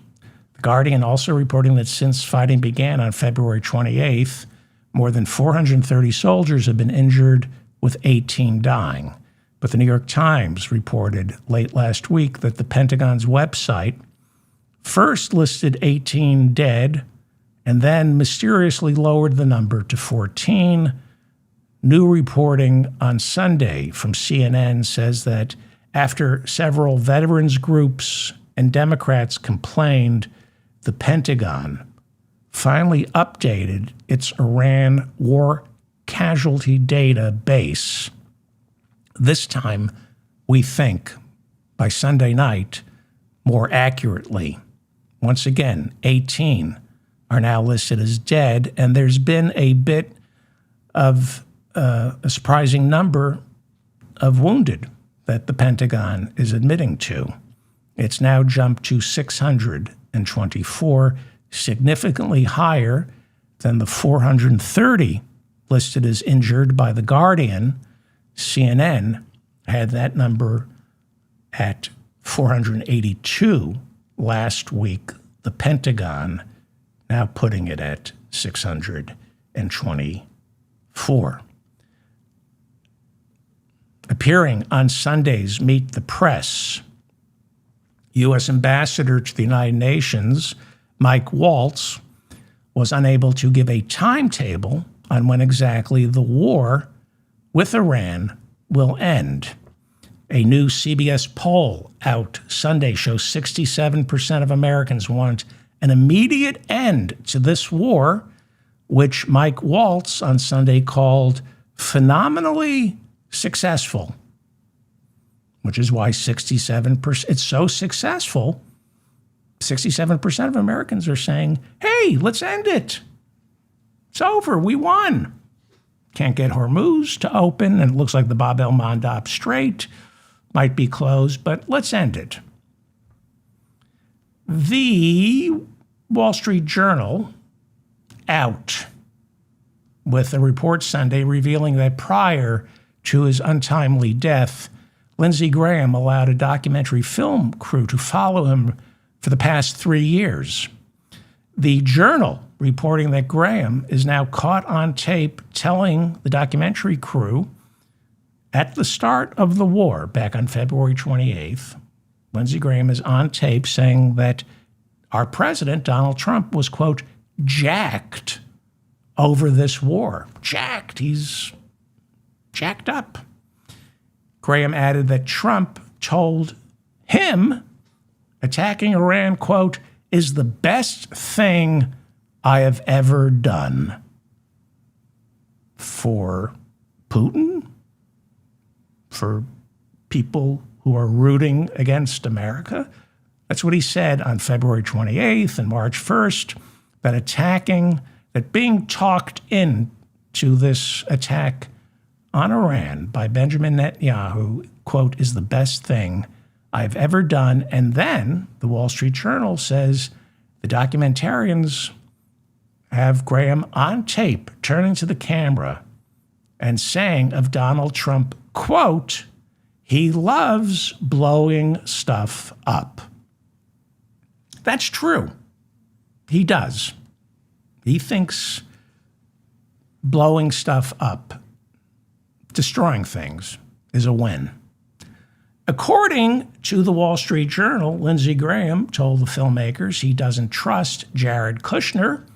The Guardian also reporting that since fighting began on February 28th, more than 430 soldiers have been injured, with 18 dying. But the New York Times reported late last week that the Pentagon's website first listed 18 dead and then mysteriously lowered the number to 14. New reporting on Sunday from CNN says that after several veterans groups and Democrats complained, the Pentagon finally updated its Iran war casualty database. This time, we think, by Sunday night, more accurately. Once again, 18 are now listed as dead, and there's been a bit of a surprising number of wounded that the Pentagon is admitting to. It's now jumped to 624, significantly higher than the 430 listed as injured by The Guardian. CNN had that number at 482 last week. The Pentagon now putting it at 624. Appearing on Sunday's Meet the Press, U.S. Ambassador to the United Nations, Mike Waltz, was unable to give a timetable on when exactly the war with Iran will end. A new CBS poll out Sunday shows 67% of Americans want an immediate end to this war, which Mike Waltz on Sunday called phenomenally successful, which is why 67%, it's so successful, 67% of Americans are saying, hey, let's end it. It's over. We won. Can't get Hormuz to open, and it looks like the Bab el-Mandab Strait might be closed, but let's end it. The Wall Street Journal out with a report Sunday revealing that prior to his untimely death, Lindsey Graham allowed a documentary film crew to follow him for the past 3 years. The Journal reporting that Graham is now caught on tape telling the documentary crew at the start of the war, back on February 28th, Lindsey Graham is on tape saying that our president, Donald Trump, was, quote, jacked over this war. Jacked. He's jacked up. Graham added that Trump told him attacking Iran, quote, is the best thing I have ever done. For Putin? For people who are rooting against America? That's what he said on February 28th and March 1st, that being talked in to this attack on Iran by Benjamin Netanyahu, quote, is the best thing I've ever done. And then the Wall Street Journal says the documentarians have Graham on tape turning to the camera and saying of Donald Trump, quote, he loves blowing stuff up. That's true. He does. He thinks blowing stuff up, destroying things, is a win. According to the Wall Street Journal, Lindsey Graham told the filmmakers he doesn't trust Jared Kushner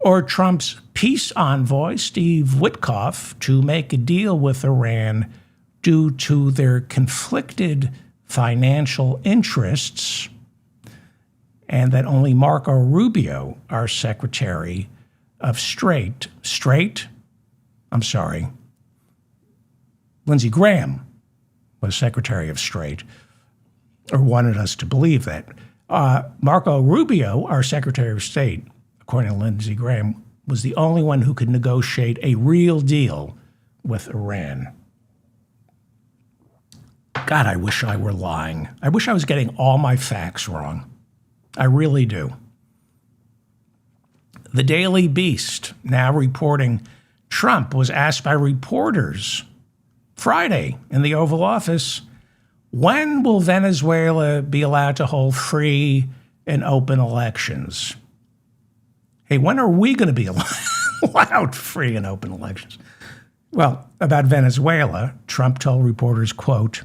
or Trump's peace envoy, Steve Witkoff, to make a deal with Iran due to their conflicted financial interests, and that only Marco Rubio, our Secretary of Lindsey Graham was Secretary of State, or wanted us to believe that. Marco Rubio, our Secretary of State, according to Lindsey Graham, was the only one who could negotiate a real deal with Iran. God, I wish I were lying. I wish I was getting all my facts wrong. I really do. The Daily Beast now reporting Trump was asked by reporters Friday in the Oval Office, when will Venezuela be allowed to hold free and open elections? Hey, when are we going to be allowed free and open elections? Well, about Venezuela, Trump told reporters, quote,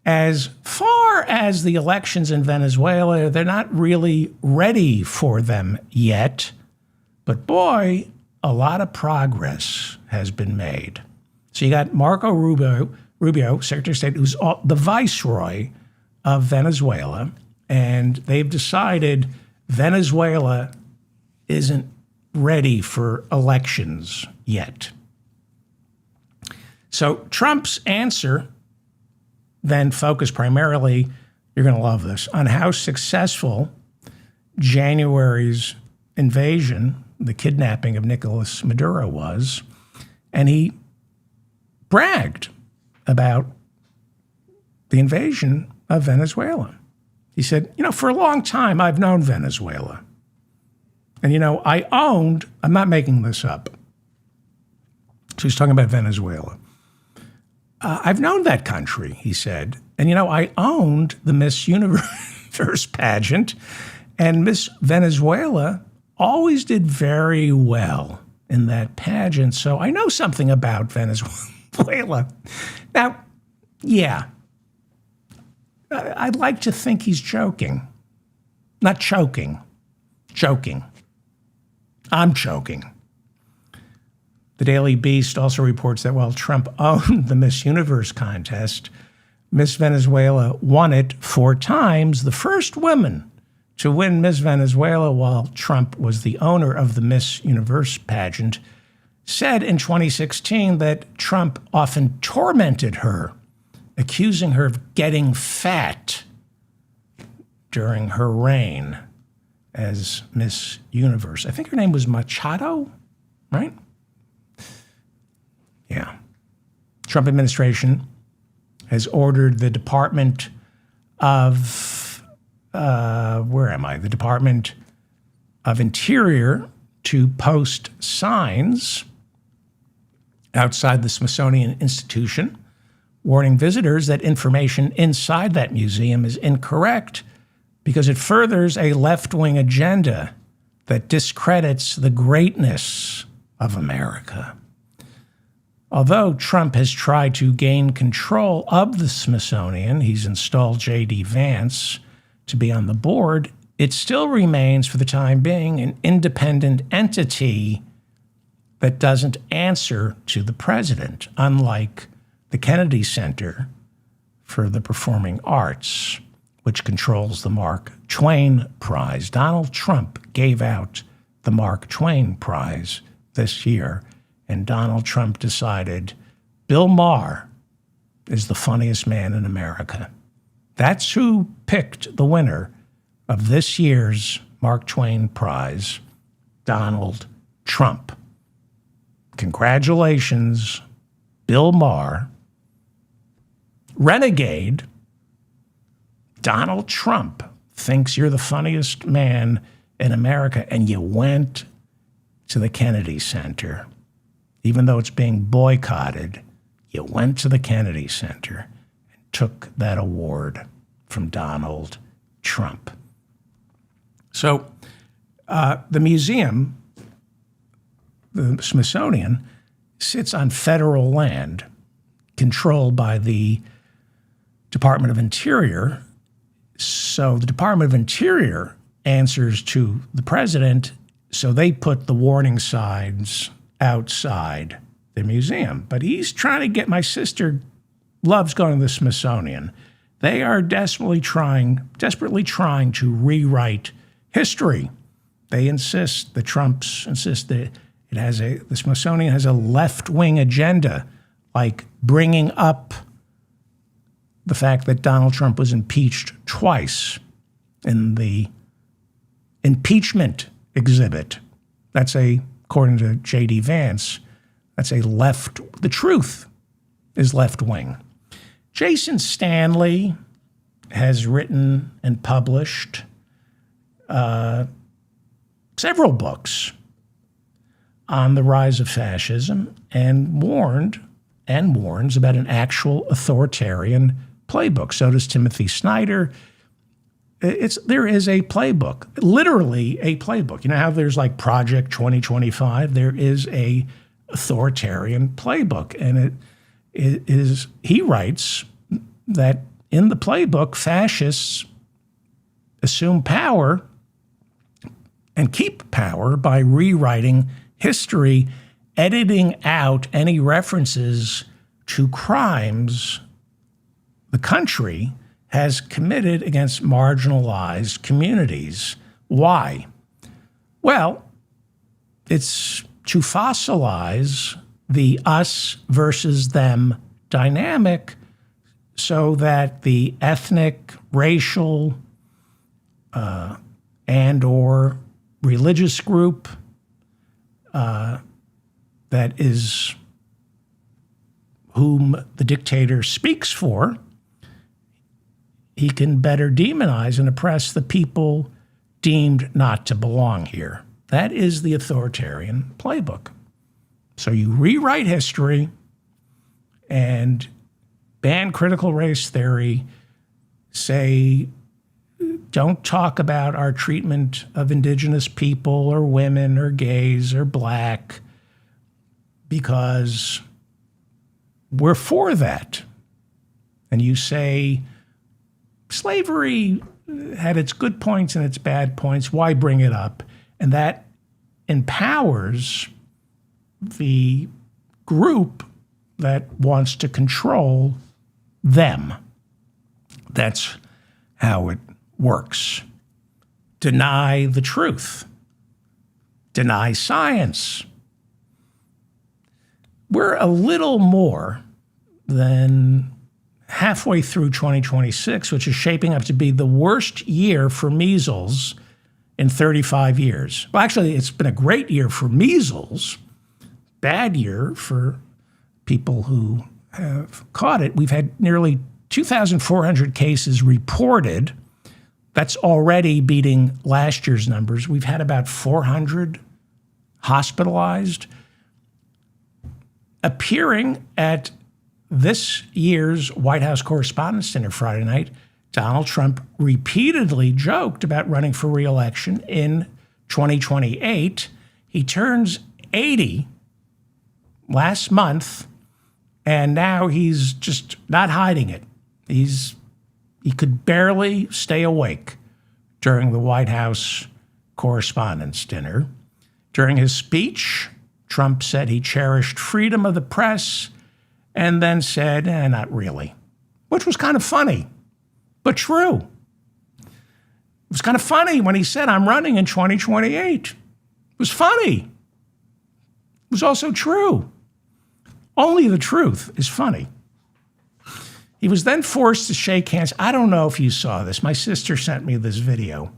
as far as the elections in Venezuela, they're not really ready for them yet. But boy, a lot of progress has been made. So you got Marco Rubio, Secretary of State, who's the viceroy of Venezuela, and they've decided Venezuela isn't ready for elections yet. So Trump's answer then focused primarily, you're going to love this, on how successful January's invasion, the kidnapping of Nicolas Maduro was, and he bragged about the invasion of Venezuela. He said, for a long time, I've known Venezuela. And, I'm not making this up. So he's talking about Venezuela. I've known that country, he said. And, I owned the Miss Universe pageant, and Miss Venezuela always did very well in that pageant. So I know something about Venezuela. Now, yeah, I'd like to think he's joking. Not choking. Joking. I'm choking. The Daily Beast also reports that while Trump owned the Miss Universe contest, Miss Venezuela won it 4 times, the first woman to win Miss Venezuela while Trump was the owner of the Miss Universe pageant, said in 2016 that Trump often tormented her, accusing her of getting fat during her reign as Miss Universe. I think her name was Machado, right? Yeah. Trump administration has ordered the Department of where am I? The Department of Interior to post signs outside the Smithsonian Institution warning visitors that information inside that museum is incorrect because it furthers a left-wing agenda that discredits the greatness of America. Although Trump has tried to gain control of the Smithsonian, he's installed J.D. Vance to be on the board, it still remains, for the time being, an independent entity that doesn't answer to the president, unlike the Kennedy Center for the Performing Arts, which controls the Mark Twain Prize. Donald Trump gave out the Mark Twain Prize this year, and Donald Trump decided Bill Maher is the funniest man in America. That's who picked the winner of this year's Mark Twain Prize, Donald Trump. Congratulations, Bill Maher. Renegade Donald Trump thinks you're the funniest man in America, and you went to the Kennedy Center. Even though it's being boycotted, you went to the Kennedy Center and took that award from Donald Trump. So the museum, the Smithsonian, sits on federal land controlled by the Department of Interior. So the Department of Interior answers to the president, so they put the warning signs outside the museum. But he's trying to get, my sister loves going to the Smithsonian. They are desperately trying to rewrite history. They insist, the Trumps insist that the Smithsonian has a left-wing agenda, like bringing up the fact that Donald Trump was impeached twice in the impeachment exhibit. That's according to J.D. Vance, the truth is left-wing. Jason Stanley has written and published several books on the rise of fascism and warns about an actual authoritarian playbook. So does Timothy Snyder. There is a playbook, literally a playbook. You know how there's like Project 2025? There is a authoritarian playbook. And he writes that in the playbook, fascists assume power and keep power by rewriting history, editing out any references to crimes the country has committed against marginalized communities. Why? Well, it's to fossilize the us versus them dynamic so that the ethnic, racial, and or religious group that is whom the dictator speaks for, he can better demonize and oppress the people deemed not to belong here. That is the authoritarian playbook. So you rewrite history and ban critical race theory, say, don't talk about our treatment of indigenous people or women or gays or black because we're for that. And you say, slavery had its good points and its bad points. Why bring it up? And that empowers the group that wants to control them. That's how it works. Deny the truth. Deny science. We're a little more than halfway through 2026, which is shaping up to be the worst year for measles in 35 years. Well, actually, it's been a great year for measles, bad year for people who have caught it. We've had nearly 2,400 cases reported, That's already beating last year's numbers. We've had about 400 hospitalized. Appearing at this year's White House Correspondents' Dinner Friday night, Donald Trump repeatedly joked about running for re-election in 2028. He turns 80 last month, and now he's just not hiding it. He could barely stay awake during the White House Correspondents' Dinner. During his speech, Trump said he cherished freedom of the press and then said, not really, which was kind of funny, but true. It was kind of funny when he said, I'm running in 2028. It was funny. It was also true. Only the truth is funny. He was then forced to shake hands. I don't know if you saw this. My sister sent me this video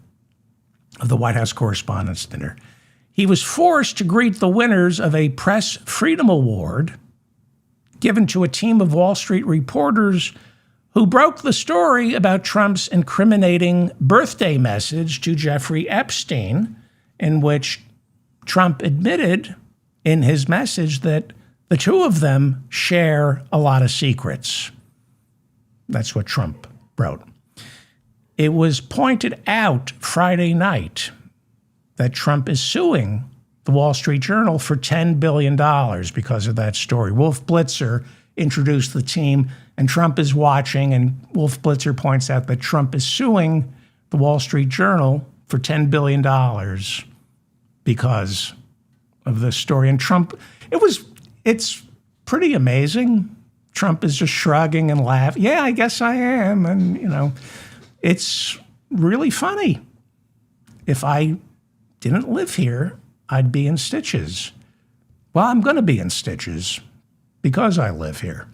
of the White House Correspondents' Dinner. He was forced to greet the winners of a Press Freedom Award given to a team of Wall Street reporters who broke the story about Trump's incriminating birthday message to Jeffrey Epstein, in which Trump admitted in his message that the two of them share a lot of secrets. That's what Trump wrote. It was pointed out Friday night that Trump is suing the Wall Street Journal for $10 billion because of that story. Wolf Blitzer introduced the team, and Trump is watching, and Wolf Blitzer points out that Trump is suing the Wall Street Journal for $10 billion because of this story. And Trump, it's pretty amazing. Trump is just shrugging and laughing. Yeah, I guess I am. And, it's really funny. If I didn't live here, I'd be in stitches. Well, I'm going to be in stitches because I live here.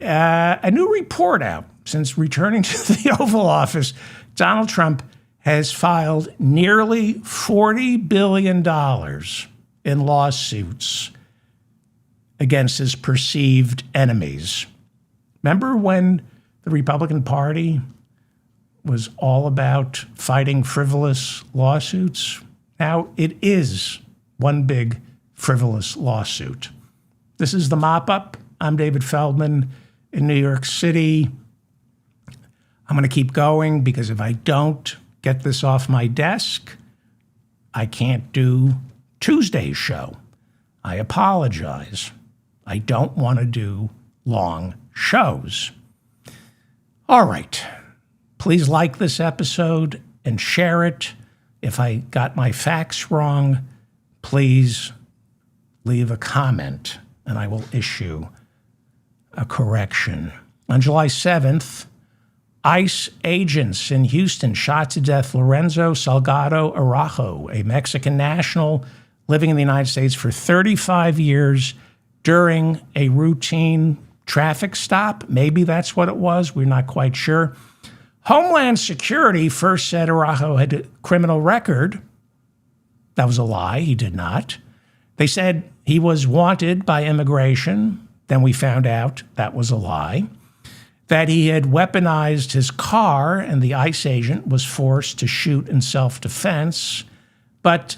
A new report out since returning to the Oval Office, Donald Trump has filed nearly $40 billion in lawsuits against his perceived enemies. Remember when the Republican Party was all about fighting frivolous lawsuits? Now it is one big frivolous lawsuit. This is the mop-up. I'm David Feldman in New York City. I'm going to keep going because if I don't get this off my desk, I can't do Tuesday's show. I apologize. I don't want to do long shows. All right. Please like this episode and share it. If I got my facts wrong, please leave a comment and I will issue a correction. On July 7th, ICE agents in Houston shot to death Lorenzo Salgado Araujo, a Mexican national living in the United States for 35 years during a routine traffic stop. Maybe that's what it was. We're not quite sure. Homeland Security first said Araujo had a criminal record. That was a lie. He did not. They said he was wanted by immigration. Then we found out that was a lie. That he had weaponized his car and the ICE agent was forced to shoot in self-defense. But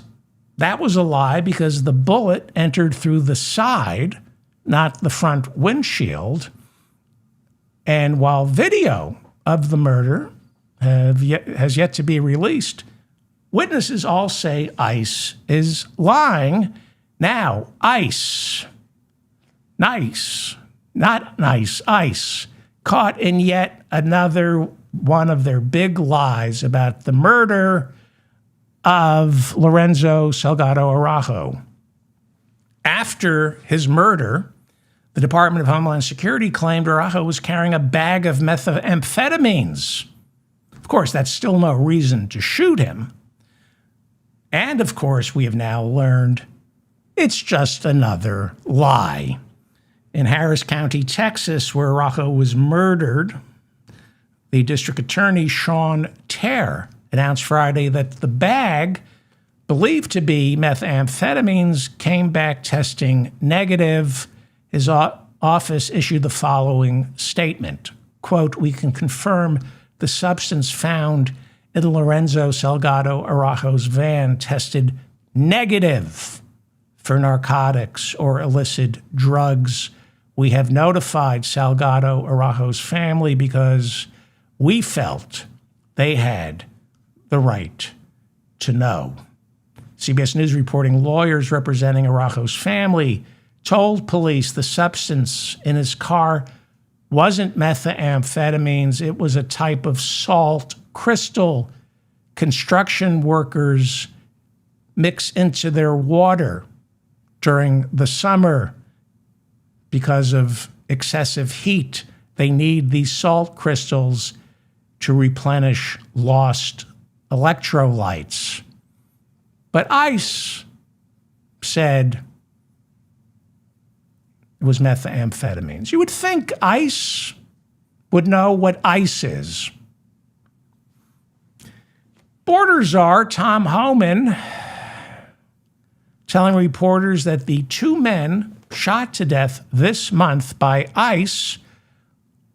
that was a lie because the bullet entered through the side, not the front windshield. And while video of the murder has yet to be released, witnesses all say ICE is lying. Now, ICE, ICE, caught in yet another one of their big lies about the murder of Lorenzo Salgado Araujo. After his murder, the Department of Homeland Security claimed Araujo was carrying a bag of methamphetamines. Of course, that's still no reason to shoot him. And of course, we have now learned it's just another lie. In Harris County, Texas, where Araujo was murdered, the district attorney, Sean Terr, announced Friday that the bag, believed to be methamphetamines, came back testing negative. His office issued the following statement, quote, "We can confirm the substance found in Lorenzo Salgado Araujo's van tested negative for narcotics or illicit drugs. We have notified Salgado Araujo's family because we felt they had the right to know. CBS News reporting lawyers representing Araujo's family told police the substance in his car wasn't methamphetamines. It was a type of salt crystal construction workers mix into their water during the summer because of excessive heat. They need these salt crystals to replenish lost electrolytes. But ICE said it was methamphetamines. You would think ICE would know what ICE is. Border czar Tom Homan telling reporters that the two men shot to death this month by ICE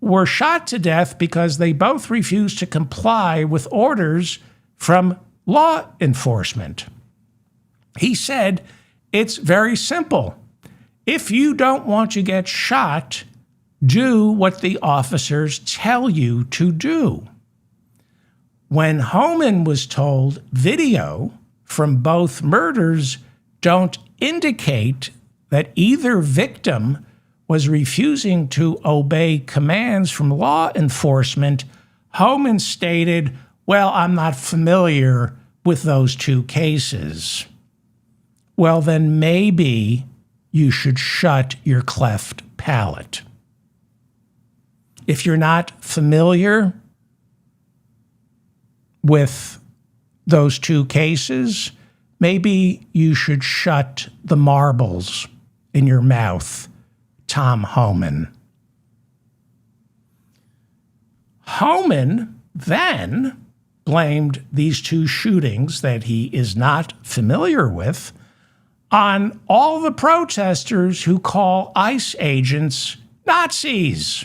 were shot to death because they both refused to comply with orders from law enforcement. He said, it's very simple. If you don't want to get shot, do what the officers tell you to do. When Homan was told video from both murders don't indicate that either victim was refusing to obey commands from law enforcement, Homan stated, well, I'm not familiar with those two cases. Well, then maybe you should shut your cleft palate. If you're not familiar with those two cases, maybe you should shut the marbles in your mouth, Tom Homan. Homan then blamed these two shootings that he is not familiar with on all the protesters who call ICE agents Nazis.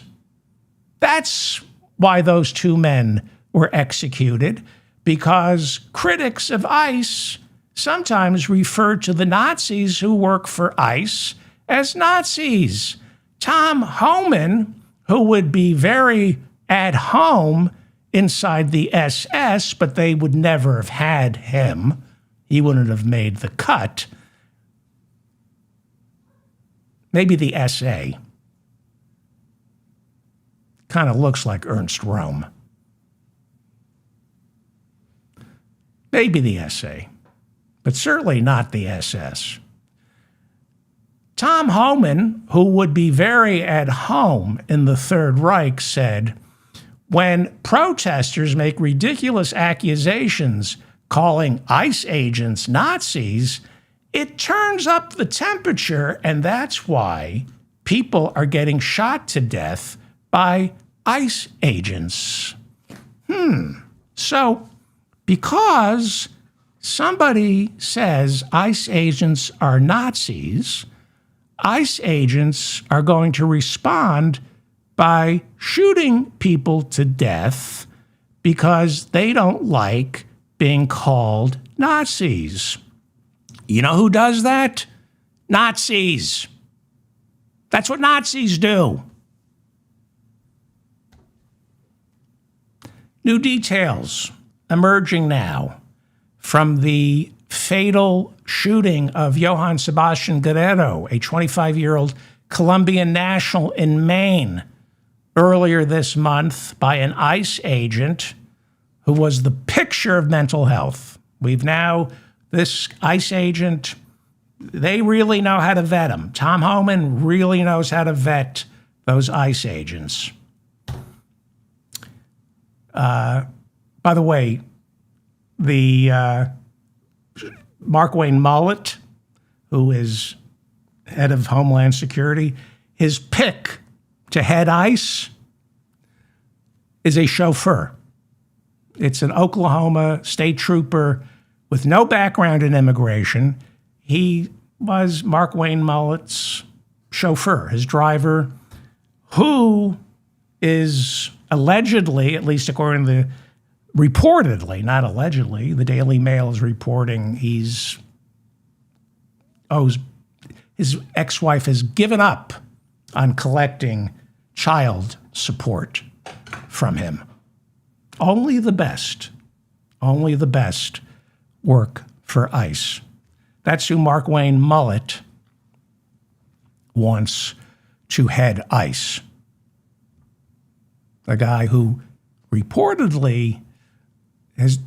That's why those two men were executed, because critics of ICE sometimes refer to the Nazis who work for ICE as Nazis. Tom Homan, who would be very at home inside the SS, but they would never have had him. He wouldn't have made the cut. Maybe the SA. Kind of looks like Ernst Röhm. Maybe the SA, but certainly not the SS. Tom Homan, who would be very at home in the Third Reich, said, when protesters make ridiculous accusations calling ICE agents Nazis, it turns up the temperature, and that's why people are getting shot to death by ICE agents. So, because somebody says ICE agents are Nazis, ICE agents are going to respond by shooting people to death because they don't like being called Nazis. You know who does that? Nazis. That's what Nazis do. New details emerging now from the fatal shooting of Johann Sebastian Guerrero, a 25-year-old Colombian national in Maine, earlier this month by an ICE agent who was the picture of mental health. This ICE agent, they really know how to vet them. Tom Homan really knows how to vet those ICE agents. By the way, the Markwayne Mullett, who is head of Homeland Security, his pick to head ICE is a chauffeur. It's an Oklahoma state trooper with no background in immigration. He was Markwayne Mullett's chauffeur, his driver, who is allegedly, at least according to the reportedly, not allegedly, the Daily Mail is reporting his ex-wife has given up on collecting child support from him. Only the best work for ICE. That's who Markwayne Mullett wants to head ICE. A guy who reportedly has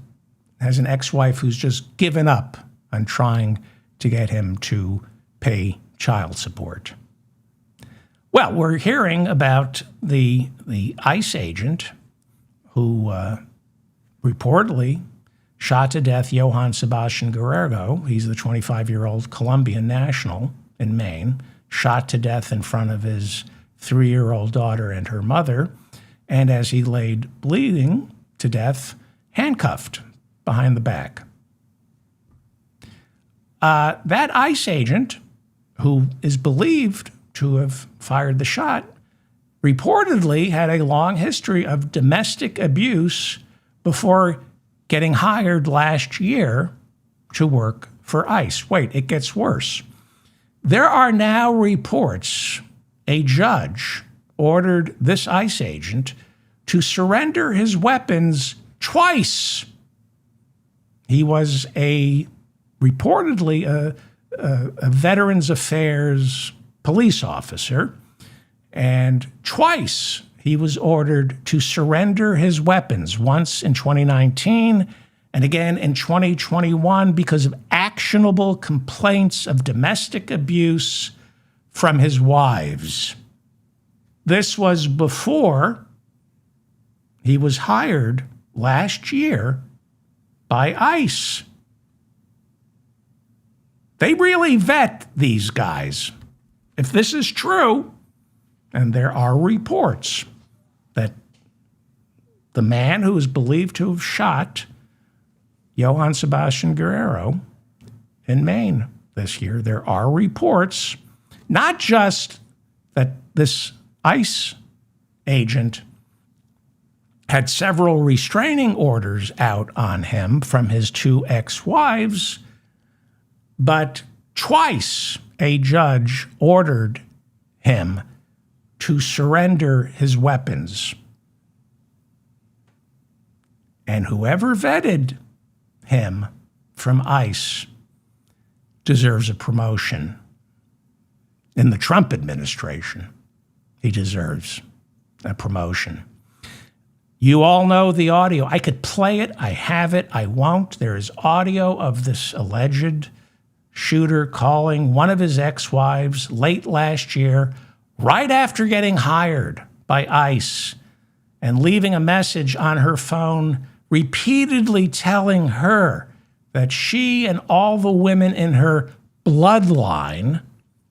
an ex-wife who's just given up on trying to get him to pay child support. Well, we're hearing about the ICE agent who reportedly shot to death Johann Sebastian Guerrero. He's the 25-year-old Colombian national in Maine, shot to death in front of his 3-year-old daughter and her mother, and as he laid bleeding to death, handcuffed behind the back. That ICE agent, who is believed to have fired the shot, reportedly had a long history of domestic abuse before getting hired last year to work for ICE. Wait, it gets worse. There are now reports a judge ordered this ICE agent to surrender his weapons twice. He was reportedly a Veterans Affairs police officer, and twice he was ordered to surrender his weapons, once in 2019 and again in 2021 because of actionable complaints of domestic abuse from his wives. This was before he was hired last year by ICE. They really vet these guys. If this is true, and there are reports that the man who is believed to have shot Johann Sebastian Guerrero in Maine this year, there are reports, not just that this ICE agent had several restraining orders out on him from his 2 ex-wives, but twice a judge ordered him to surrender his weapons. And whoever vetted him from ICE deserves a promotion. In the Trump administration, he deserves a promotion. You all know the audio. I could play it. I have it. I won't. There is audio of this alleged shooter calling one of his ex-wives late last year, right after getting hired by ICE, and leaving a message on her phone repeatedly telling her that she and all the women in her bloodline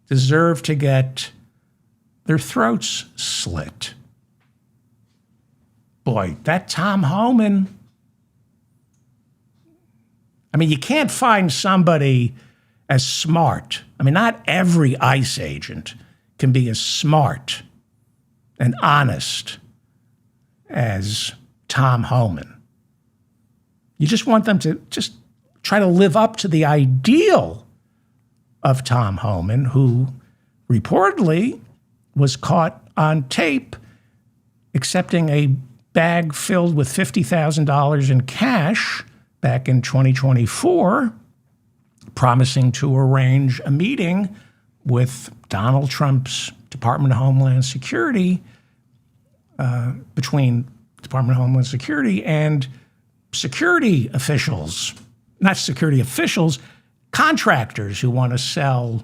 deserve to get their throats slit. Boy, that Tom Homan. I mean, you can't find somebody as smart. I mean, not every ICE agent can be as smart and honest as Tom Homan. You just want them to just try to live up to the ideal of Tom Homan, who reportedly was caught on tape accepting a bag filled with $50,000 in cash back in 2024, promising to arrange a meeting with Donald Trump's Department of Homeland Security, between Department of Homeland Security and security officials, not security officials, contractors who want to sell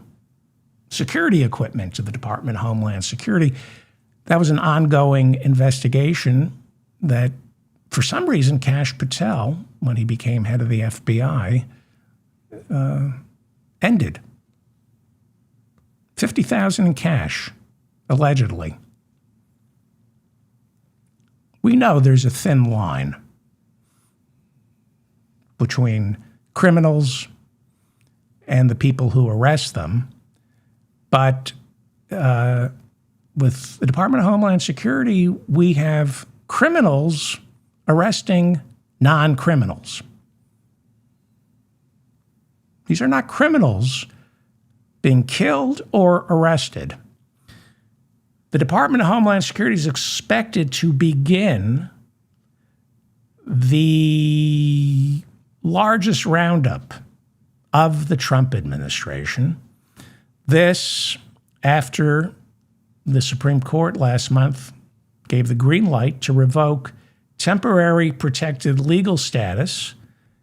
security equipment to the Department of Homeland Security. That was an ongoing investigation that, for some reason, Kash Patel, when he became head of the FBI, ended. $50,000 in cash, allegedly. We know there's a thin line between criminals and the people who arrest them, but with the Department of Homeland Security, we have criminals arresting non-criminals. These are not criminals being killed or arrested. The Department of Homeland Security is expected to begin the largest roundup of the Trump administration. This after the Supreme Court last month gave the green light to revoke temporary protected legal status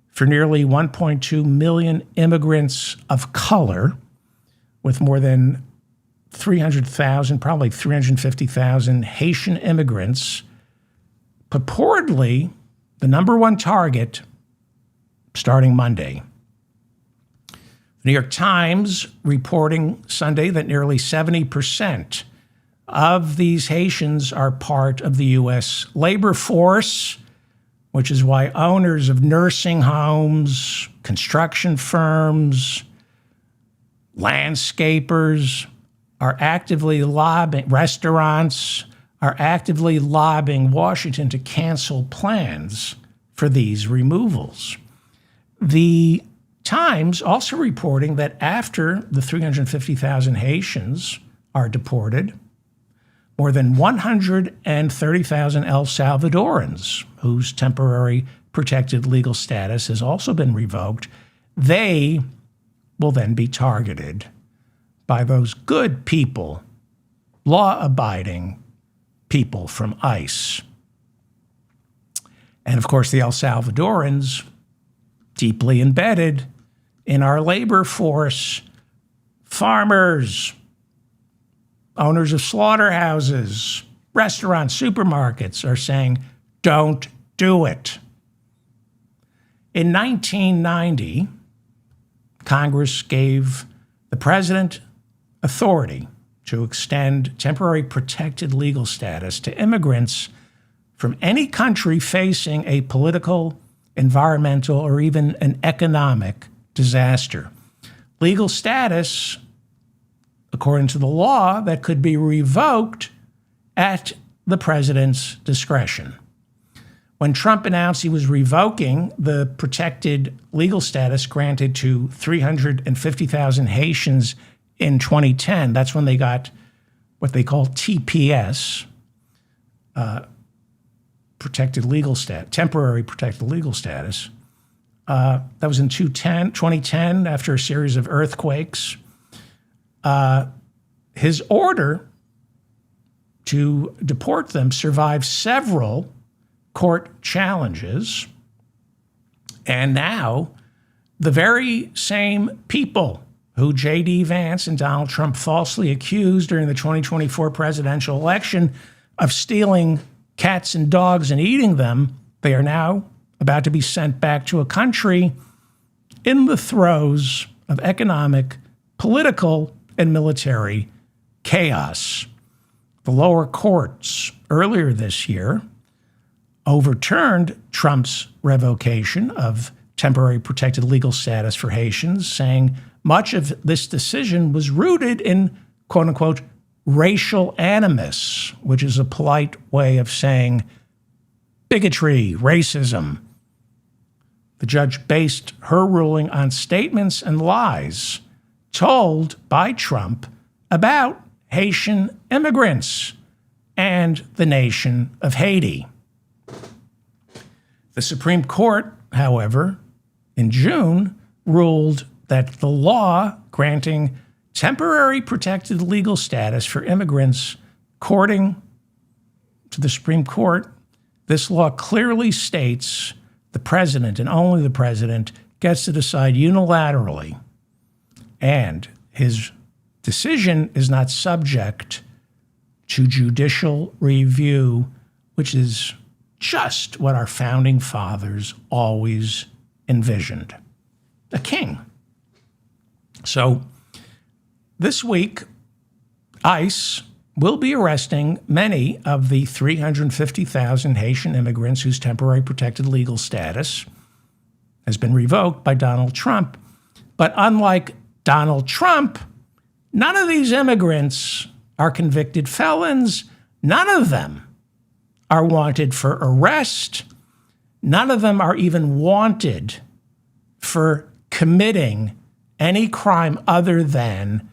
for nearly 1.2 million immigrants of color, with more than 300,000, probably 350,000 Haitian immigrants, purportedly the number one target starting Monday. The New York Times reporting Sunday that nearly 70% of these Haitians are part of the U.S. labor force, which is why owners of nursing homes, construction firms, landscapers are actively lobbying, restaurants are actively lobbying Washington to cancel plans for these removals. The Times also reporting that after the 350,000 Haitians are deported, more than 130,000 El Salvadorans, whose temporary protected legal status has also been revoked, they will then be targeted by those good people, law-abiding people from ICE. And of course, the El Salvadorans, deeply embedded in our labor force, farmers, owners of slaughterhouses, restaurants, supermarkets are saying, don't do it. In 1990, Congress gave the president authority to extend temporary protected legal status to immigrants from any country facing a political, environmental, or even an economic disaster. Legal status, according to the law, that could be revoked at the president's discretion. When Trump announced he was revoking the protected legal status granted to 350,000 Haitians in 2010, that's when they got what they call TPS, protected legal status, temporary protected legal status. That was in 2010 after a series of earthquakes. His order to deport them survived several court challenges. And now the very same people who J.D. Vance and Donald Trump falsely accused during the 2024 presidential election of stealing cats and dogs and eating them, they are now about to be sent back to a country in the throes of economic, political, and military chaos. The lower courts earlier this year overturned Trump's revocation of temporary protected legal status for Haitians, saying much of this decision was rooted in, quote unquote, racial animus, which is a polite way of saying bigotry, racism. The judge based her ruling on statements and lies told by Trump about Haitian immigrants and the nation of Haiti. The Supreme Court, however, in June, ruled that the law granting temporary protected legal status for immigrants, according to the Supreme Court, this law clearly states the president and only the president gets to decide unilaterally, and his decision is not subject to judicial review, which is just what our founding fathers always envisioned. A king. So this week, ICE will be arresting many of the 350,000 Haitian immigrants whose temporary protected legal status has been revoked by Donald Trump. But unlike Donald Trump, none of these immigrants are convicted felons. None of them are wanted for arrest. None of them are even wanted for committing any crime other than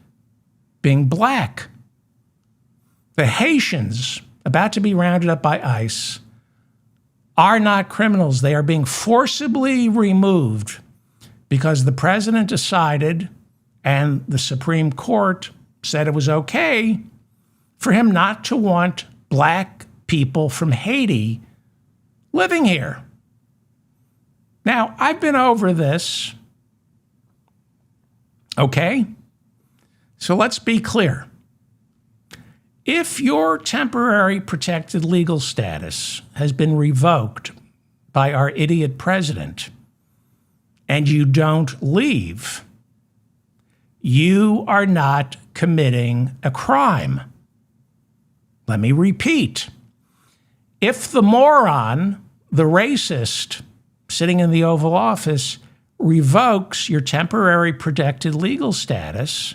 being black. The Haitians about to be rounded up by ICE are not criminals. They are being forcibly removed because the president decided, and the Supreme Court said it was okay for him not to want black people from Haiti living here. Now, I've been over this, okay? So let's be clear. If your temporary protected legal status has been revoked by our idiot president and you don't leave, you are not committing a crime. Let me repeat. If the moron, the racist, sitting in the Oval Office revokes your temporary protected legal status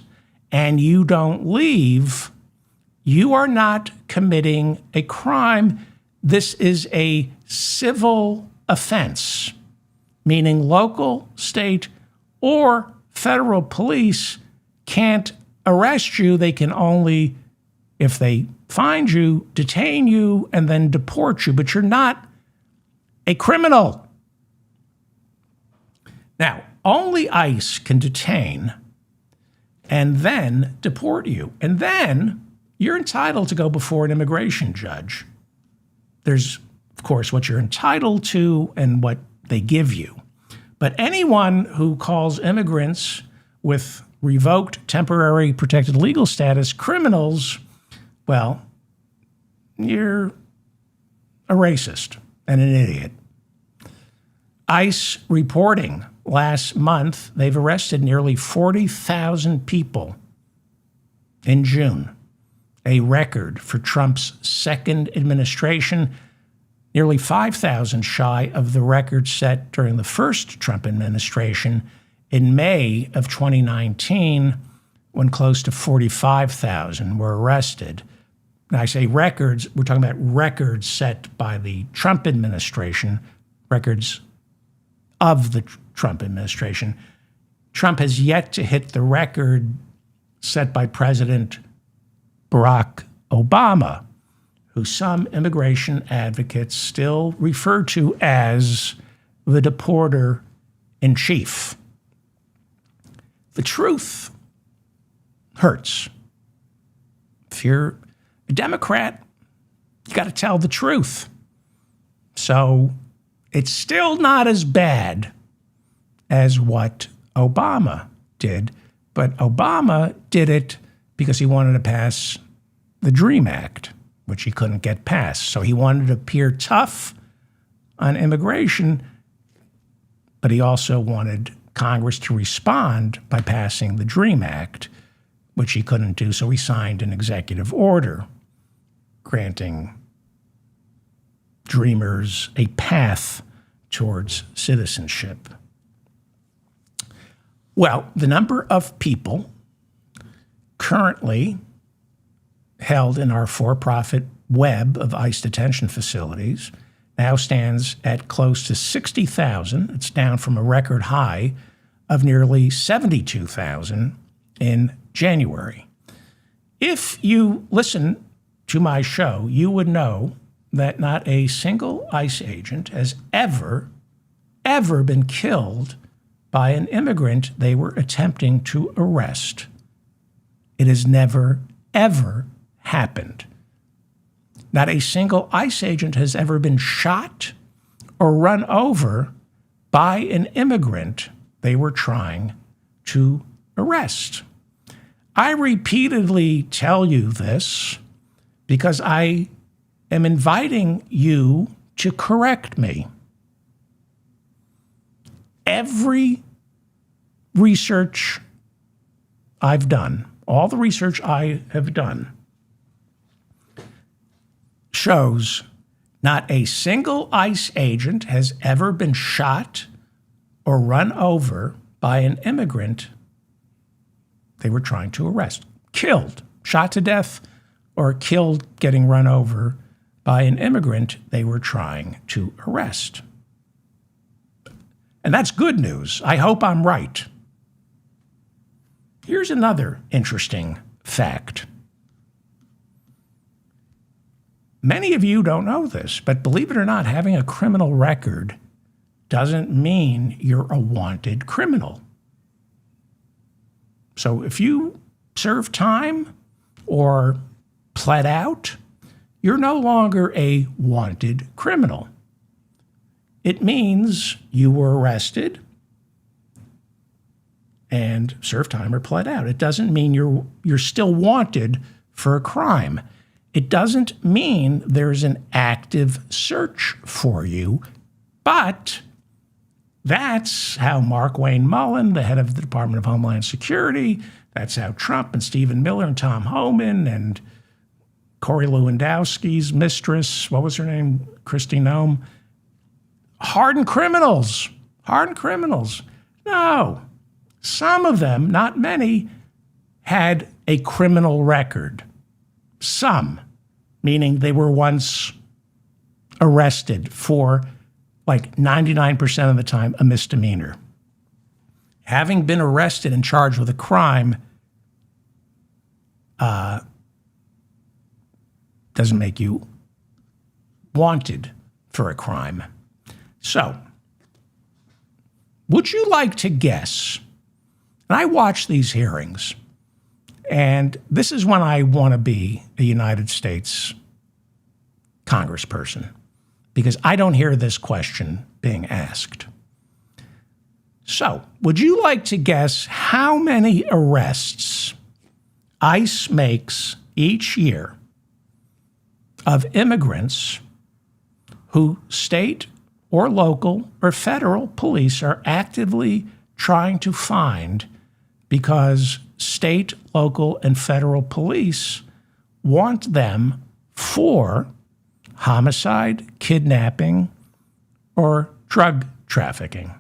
and you don't leave, you are not committing a crime. This is a civil offense, meaning local, state, or federal police can't arrest you. They can only, if they find you, detain you, and then deport you. But you're not a criminal. Now, only ICE can detain and then deport you. And then you're entitled to go before an immigration judge. There's, of course, what you're entitled to and what they give you. But anyone who calls immigrants with revoked temporary protected legal status criminals, well, you're a racist and an idiot. ICE reporting last month, they've arrested nearly 40,000 people in June, a record for Trump's second administration, nearly 5,000 shy of the record set during the first Trump administration in May of 2019, when close to 45,000 were arrested. And I say records, we're talking about records set by the Trump administration, records of the Trump administration. Trump has yet to hit the record set by President Barack Obama, who some immigration advocates still refer to as the deporter in chief. The truth hurts. If you're a Democrat, you got to tell the truth. So it's still not as bad as what Obama did, but Obama did it because he wanted to pass the DREAM Act, which he couldn't get passed. So he wanted to appear tough on immigration, but he also wanted Congress to respond by passing the DREAM Act, which he couldn't do. So he signed an executive order granting dreamers a path towards citizenship. Well, the number of people currently held in our for-profit web of ICE detention facilities now stands at close to 60,000. It's down from a record high of nearly 72,000 in January. If you listen to my show, you would know that not a single ICE agent has ever been killed by an immigrant they were attempting to arrest. It has never, ever happened. Not a single ICE agent has ever been shot or run over by an immigrant they were trying to arrest. I repeatedly tell you this because I am inviting you to correct me. Every research I've done, all the research I have done, shows not a single ICE agent has ever been shot or run over by an immigrant they were trying to arrest. Killed, shot to death, or killed getting run over by an immigrant they were trying to arrest. And that's good news. I hope I'm right. Here's another interesting fact. Many of you don't know this, but believe it or not, having a criminal record doesn't mean you're a wanted criminal. So if you serve time or pled out, you're no longer a wanted criminal. It means you were arrested and served time or pled out. It doesn't mean you're still wanted for a crime. It doesn't mean there's an active search for you, but that's how Mark Wayne Mullen, the head of the Department of Homeland Security, that's how Trump and Stephen Miller and Tom Homan and Corey Lewandowski's mistress, what was her name? Kristi Noem. Hardened criminals. Hardened criminals. No. Some of them, not many, had a criminal record. Some, meaning they were once arrested for, like 99% of the time, a misdemeanor. Having been arrested and charged with a crime doesn't make you wanted for a crime. So, would you like to guess? And I watch these hearings, and this is when I want to be a United States congressperson, because I don't hear this question being asked. So, would you like to guess how many arrests ICE makes each year of immigrants who state or local or federal police are actively trying to find because state, local, and federal police want them for homicide, kidnapping, or drug trafficking?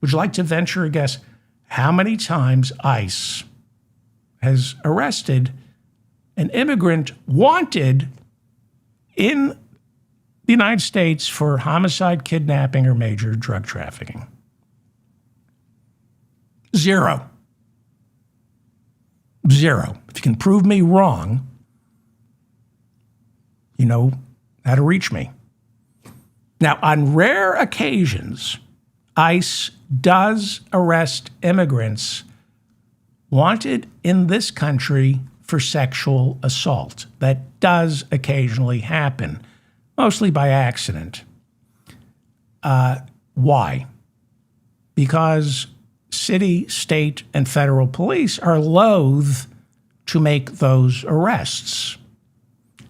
Would you like to venture a guess how many times ICE has arrested an immigrant wanted in the United States for homicide, kidnapping, or major drug trafficking? 0. 0. If you can prove me wrong, you know how to reach me. Now, on rare occasions, ICE does arrest immigrants wanted in this country for sexual assault. That does occasionally happen, mostly by accident. Why? Because city, state, and federal police are loath to make those arrests.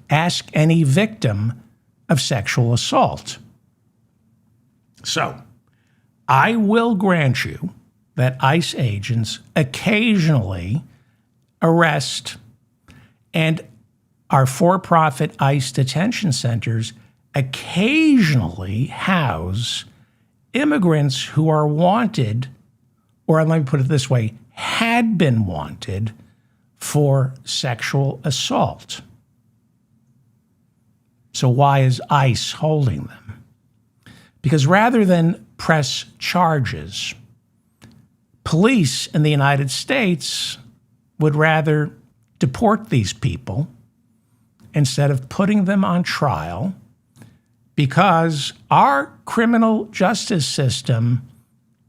Ask any victim of sexual assault. So, I will grant you that ICE agents occasionally arrest, and our for-profit ICE detention centers occasionally house immigrants who are wanted, or let me put it this way, had been wanted for sexual assault. So why is ICE holding them? Because rather than press charges, police in the United States would rather deport these people instead of putting them on trial, because our criminal justice system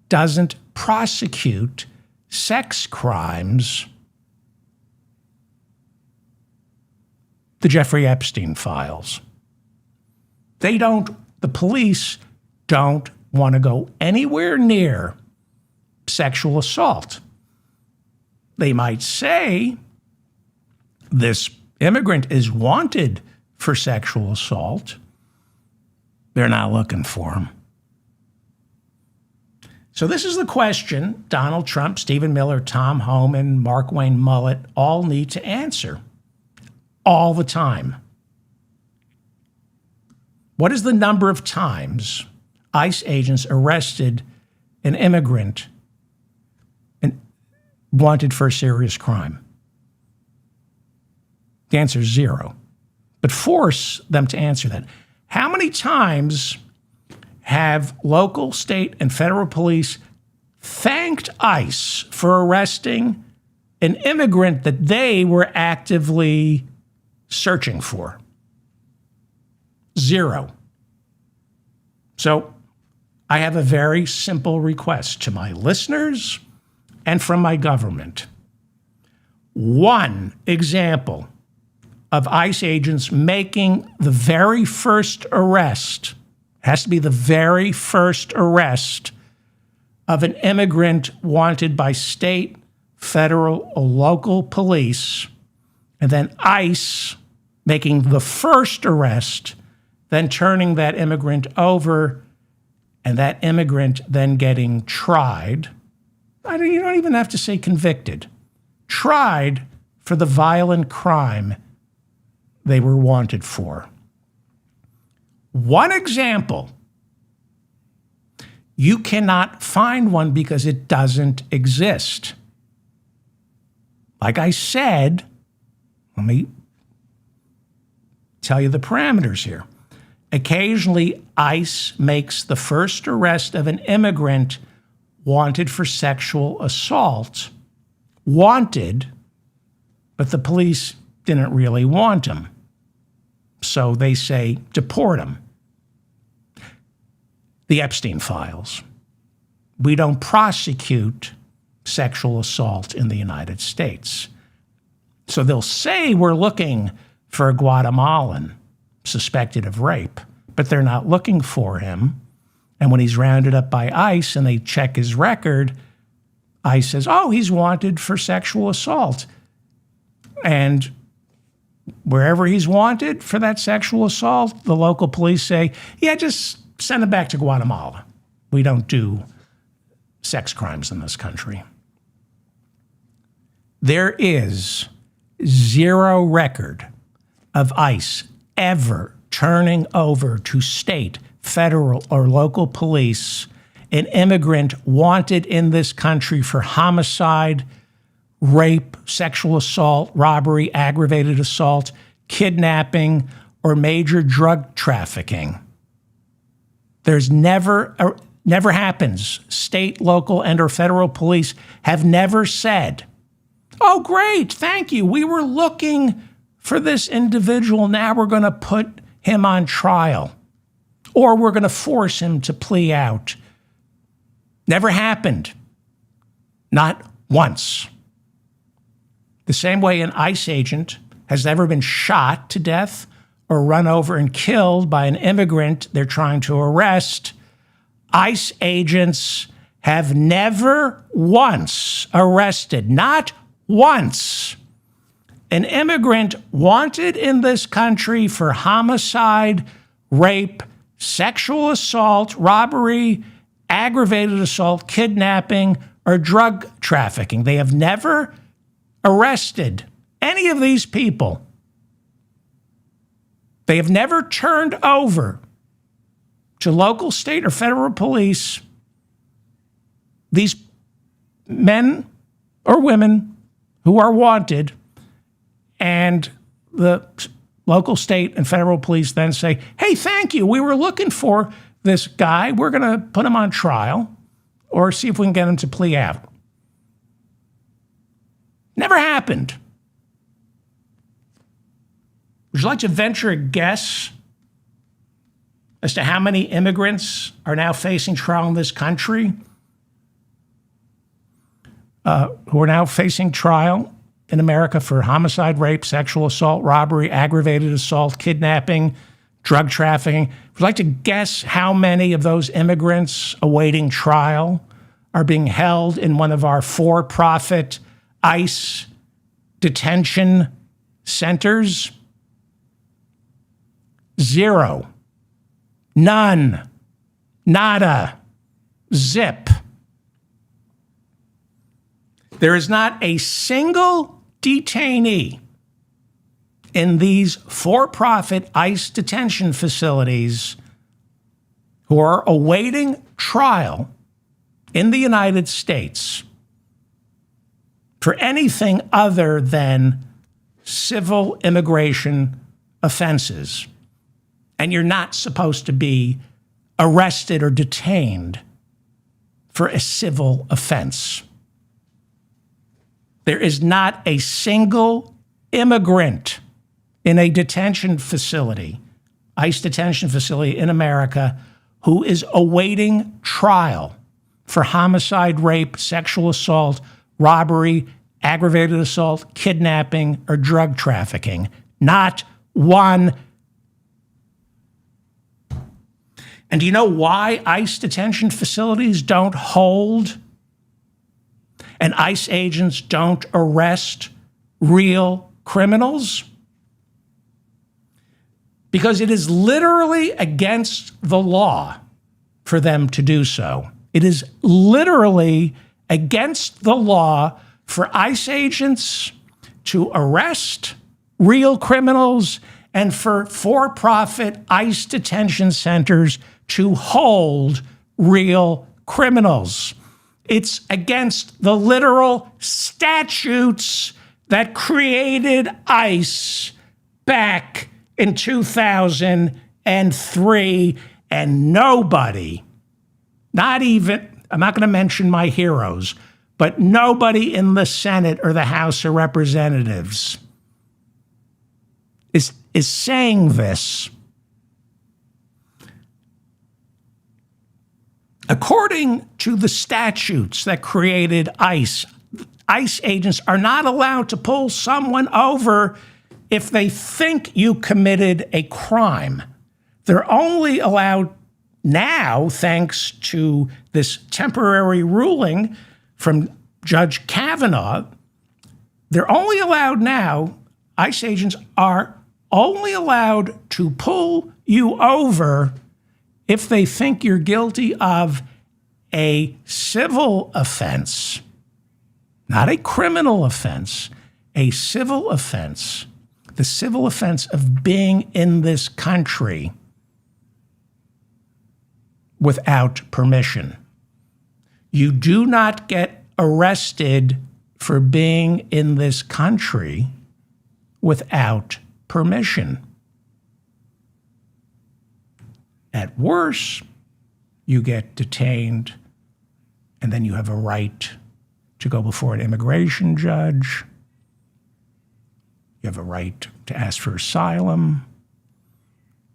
doesn't prosecute sex crimes. The Jeffrey Epstein files. The police don't want to go anywhere near sexual assault. They might say this immigrant is wanted for sexual assault. They're not looking for him. So this is the question Donald Trump, Stephen Miller, Tom Homan, Mark Wayne Mullet all need to answer all the time. What is the number of times ICE agents arrested an immigrant and wanted for a serious crime? The answer is 0. but force them to answer that. How many times have local, state, and federal police thanked ICE for arresting an immigrant that they were actively searching for? Zero. So I have a very simple request to my listeners and from my government. One example of ICE agents making the very first arrest, has to be the very first arrest of an immigrant wanted by state, federal, or local police, and then ICE making the first arrest, then turning that immigrant over, and that immigrant then getting tried. You don't even have to say convicted. Tried for the violent crime they were wanted for. One example. You cannot find one because it doesn't exist. Like I said, let me tell you the parameters here. Occasionally, ICE makes the first arrest of an immigrant wanted for sexual assault. Wanted, but the police didn't really want him. So they say, deport him. The Epstein files. We don't prosecute sexual assault in the United States. So they'll say we're looking for a Guatemalan suspected of rape, but they're not looking for him. And when he's rounded up by ICE and they check his record, ICE says, oh, he's wanted for sexual assault. And wherever he's wanted for that sexual assault, the local police say, yeah, just send him back to Guatemala. We don't do sex crimes in this country. There is zero record of ICE ever turning over to state, federal, or local police an immigrant wanted in this country for homicide, rape, sexual assault, robbery, aggravated assault, kidnapping, or major drug trafficking. There's never happens. State, local, and or federal police have never said, oh, great, thank you. We were looking for this individual. Now we're going to put him on trial, or we're going to force him to plea out. Never happened. Not once. The same way an ICE agent has never been shot to death or run over and killed by an immigrant they're trying to arrest, ICE agents have never once arrested, not once, an immigrant wanted in this country for homicide, rape, sexual assault, robbery, aggravated assault, kidnapping, or drug trafficking. They have never arrested any of these people. They have never turned over to local, state, or federal police these men or women who are wanted, and the local, state, and federal police then say, hey, thank you, we were looking for this guy. We're going to put him on trial or see if we can get him to plea out. Never happened. Would you like to venture a guess as to how many immigrants are now facing trial in this country? Who are now facing trial in America for homicide, rape, sexual assault, robbery, aggravated assault, kidnapping, drug trafficking. Would you like to guess how many of those immigrants awaiting trial are being held in one of our for-profit ICE detention centers? Zero. None. Nada. Zip. There is not a single detainee in these for-profit ICE detention facilities who are awaiting trial in the United States for anything other than civil immigration offenses. And you're not supposed to be arrested or detained for a civil offense. There is not a single immigrant in a detention facility, ICE detention facility in America, who is awaiting trial for homicide, rape, sexual assault, robbery, aggravated assault, kidnapping, or drug trafficking. Not one. And do you know why ICE detention facilities don't hold and ICE agents don't arrest real criminals? Because it is literally against the law for them to do so. It is literally against the law for ICE agents to arrest real criminals and for-profit ICE detention centers to hold real criminals. It's against the literal statutes that created ICE back in 2003, and nobody, not even, I'm not going to mention my heroes, but nobody in the Senate or the House of Representatives is saying this. According to the statutes that created ICE, ICE agents are not allowed to pull someone over if they think you committed a crime. They're only allowed now, thanks to this temporary ruling from Judge Kavanaugh, they're only allowed now, ICE agents are only allowed to pull you over if they think you're guilty of a civil offense, not a criminal offense, a civil offense, the civil offense of being in this country without permission. You do not get arrested for being in this country without permission. At worst, you get detained, and then you have a right to go before an immigration judge. You have a right to ask for asylum.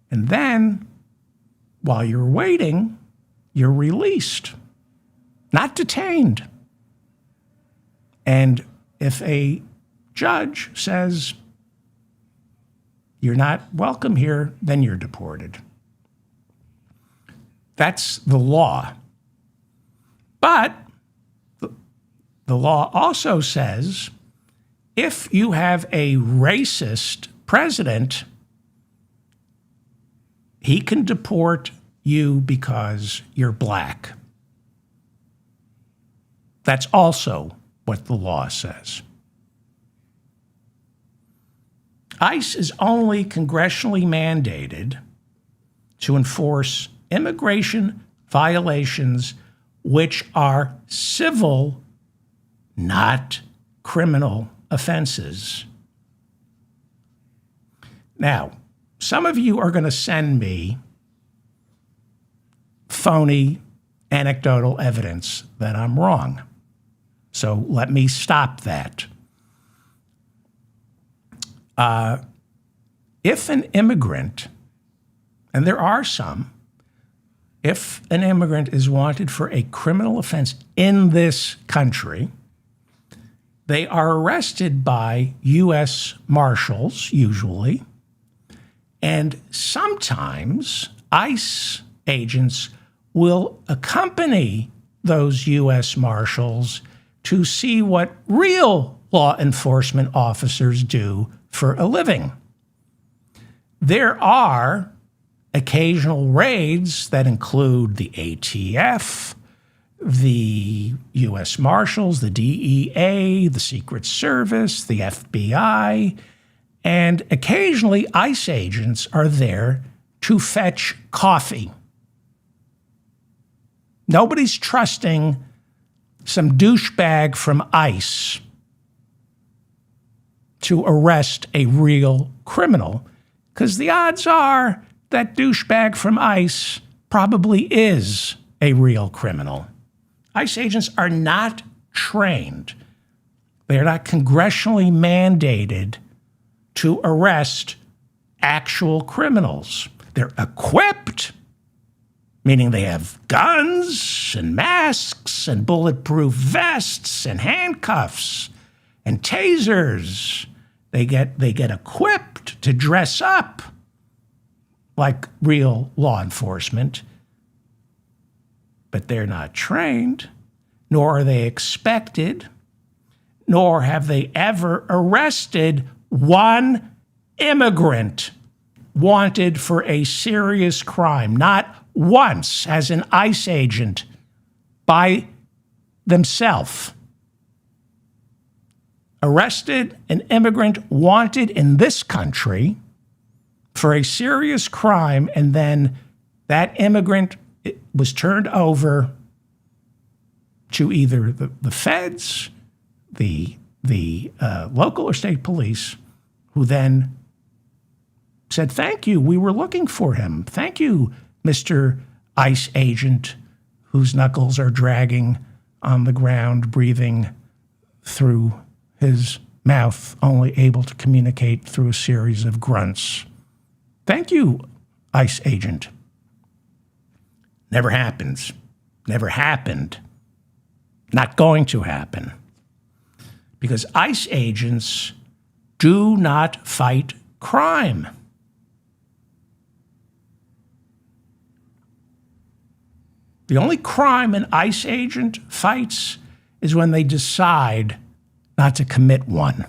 And then, while you're waiting, you're released, not detained. And if a judge says you're not welcome here, then you're deported. That's the law. But the law also says if you have a racist president, he can deport you because you're black. That's also what the law says. ICE is only congressionally mandated to enforce immigration violations which are civil, not criminal offenses. Now, some of you are going to send me phony anecdotal evidence that I'm wrong. So let me stop that. If an immigrant, and there are some, if an immigrant is wanted for a criminal offense in this country, they are arrested by U.S. Marshals, usually, and sometimes ICE agents will accompany those U.S. Marshals to see what real law enforcement officers do for a living. There are occasional raids that include the ATF, the U.S. Marshals, the DEA, the Secret Service, the FBI, and occasionally ICE agents are there to fetch coffee. Nobody's trusting some douchebag from ICE to arrest a real criminal. Because the odds are that douchebag from ICE probably is a real criminal. ICE agents are not trained. They are not congressionally mandated to arrest actual criminals. They're equipped, meaning they have guns and masks and bulletproof vests and handcuffs and tasers. They get equipped to dress up like real law enforcement, but they're not trained, nor are they expected, nor have they ever arrested one immigrant wanted for a serious crime. Not once as an ICE agent by themselves arrested an immigrant wanted in this country for a serious crime, and then that immigrant was turned over to either the feds, the local or state police, who then said, "Thank you, we were looking for him. Thank you, Mr. ICE agent, whose knuckles are dragging on the ground, breathing through his mouth, only able to communicate through a series of grunts. Thank you, ICE agent." Never happens. Never happened. Not going to happen. Because ICE agents do not fight crime. The only crime an ICE agent fights is when they decide not to commit one.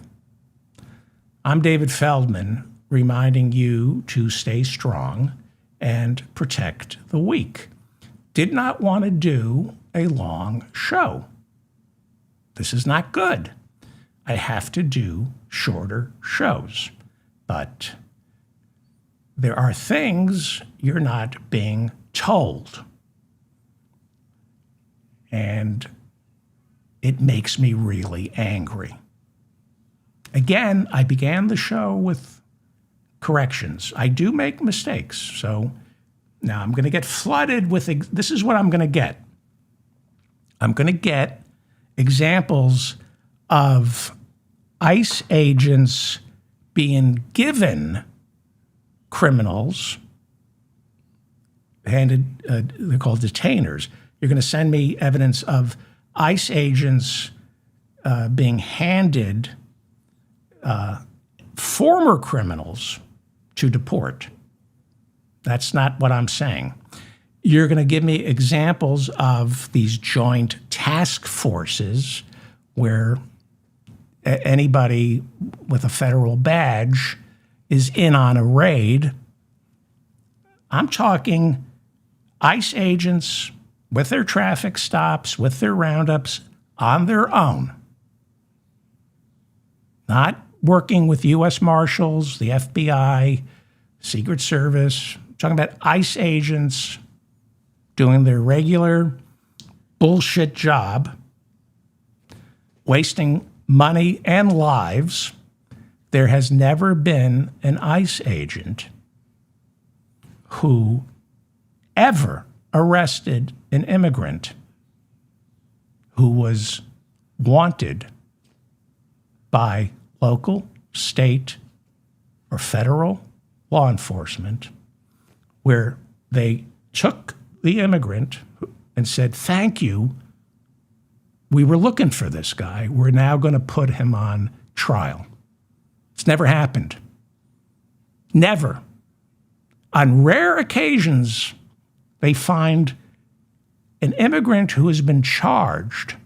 I'm David Feldman, reminding you to stay strong and protect the weak. Did not want to do a long show. This is not good. I have to do shorter shows. But there are things you're not being told. And it makes me really angry. Again, I began the show with corrections. I do make mistakes. So now I'm going to get flooded with, this is what I'm going to get. I'm going to get examples of ICE agents being given criminals, they're called detainers. You're going to send me evidence of ICE agents being handed former criminals to deport. That's not what I'm saying. You're going to give me examples of these joint task forces where anybody with a federal badge is in on a raid. I'm talking ICE agents with their traffic stops, with their roundups on their own. Not working with U.S. Marshals, the FBI, Secret Service. I'm talking about ICE agents doing their regular bullshit job, wasting money and lives. There has never been an ICE agent who ever arrested an immigrant who was wanted by local, state, or federal law enforcement, where they took the immigrant and said, "Thank you. We were looking for this guy. We're now going to put him on trial." It's never happened. Never. On rare occasions, they find an immigrant who has been charged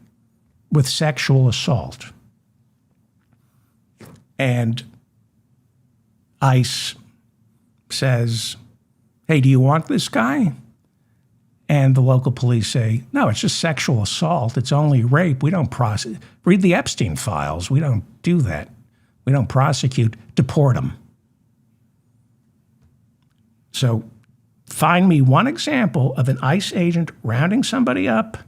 with sexual assault. And ICE says, "Hey, do you want this guy?" And the local police say, "No, it's just sexual assault. It's only rape. We don't prosecute. Read the Epstein files. We don't do that. We don't prosecute. Deport him." So find me one example of an ICE agent rounding somebody up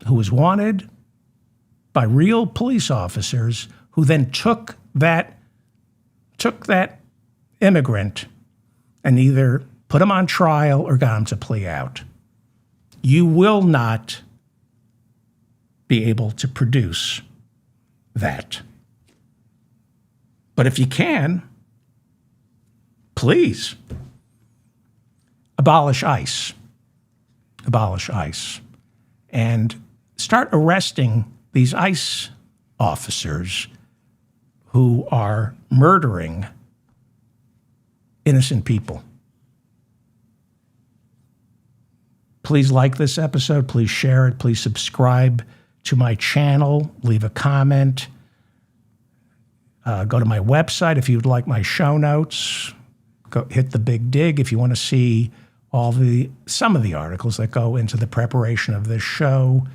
who was wanted by real police officers who then took that immigrant and either put him on trial or got him to plea out. You will not be able to produce that. But if you can, please abolish ICE. Abolish ICE. And start arresting these ICE officers who are murdering innocent people. Please like this episode. Please share it. Please subscribe to my channel. Leave a comment. Go to my website if you'd like my show notes. Go hit the big dig if you want to see some of the articles that go into the preparation of this show.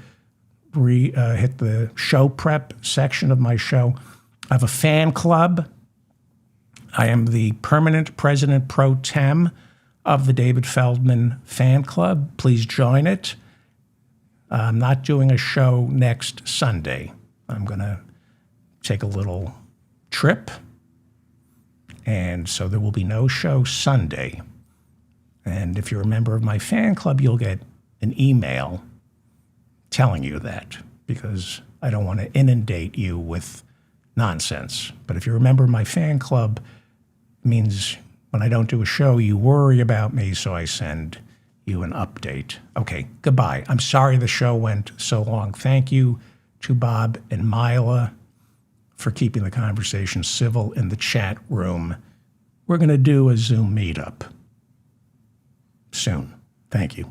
Hit the show prep section of my show. I have a fan club. I am the permanent president pro tem of the David Feldman fan club. Please join it. I'm not doing a show next Sunday. I'm going to take a little trip, and so there will be no show Sunday. And if you're a member of my fan club, you'll get an email telling you that, because I don't want to inundate you with nonsense. But if you're a member of my fan club, it means when I don't do a show, you worry about me, so I send you an update. Okay, goodbye. I'm sorry the show went so long. Thank you to Bob and Mila for keeping the conversation civil in the chat room. We're going to do a Zoom meetup soon. Thank you.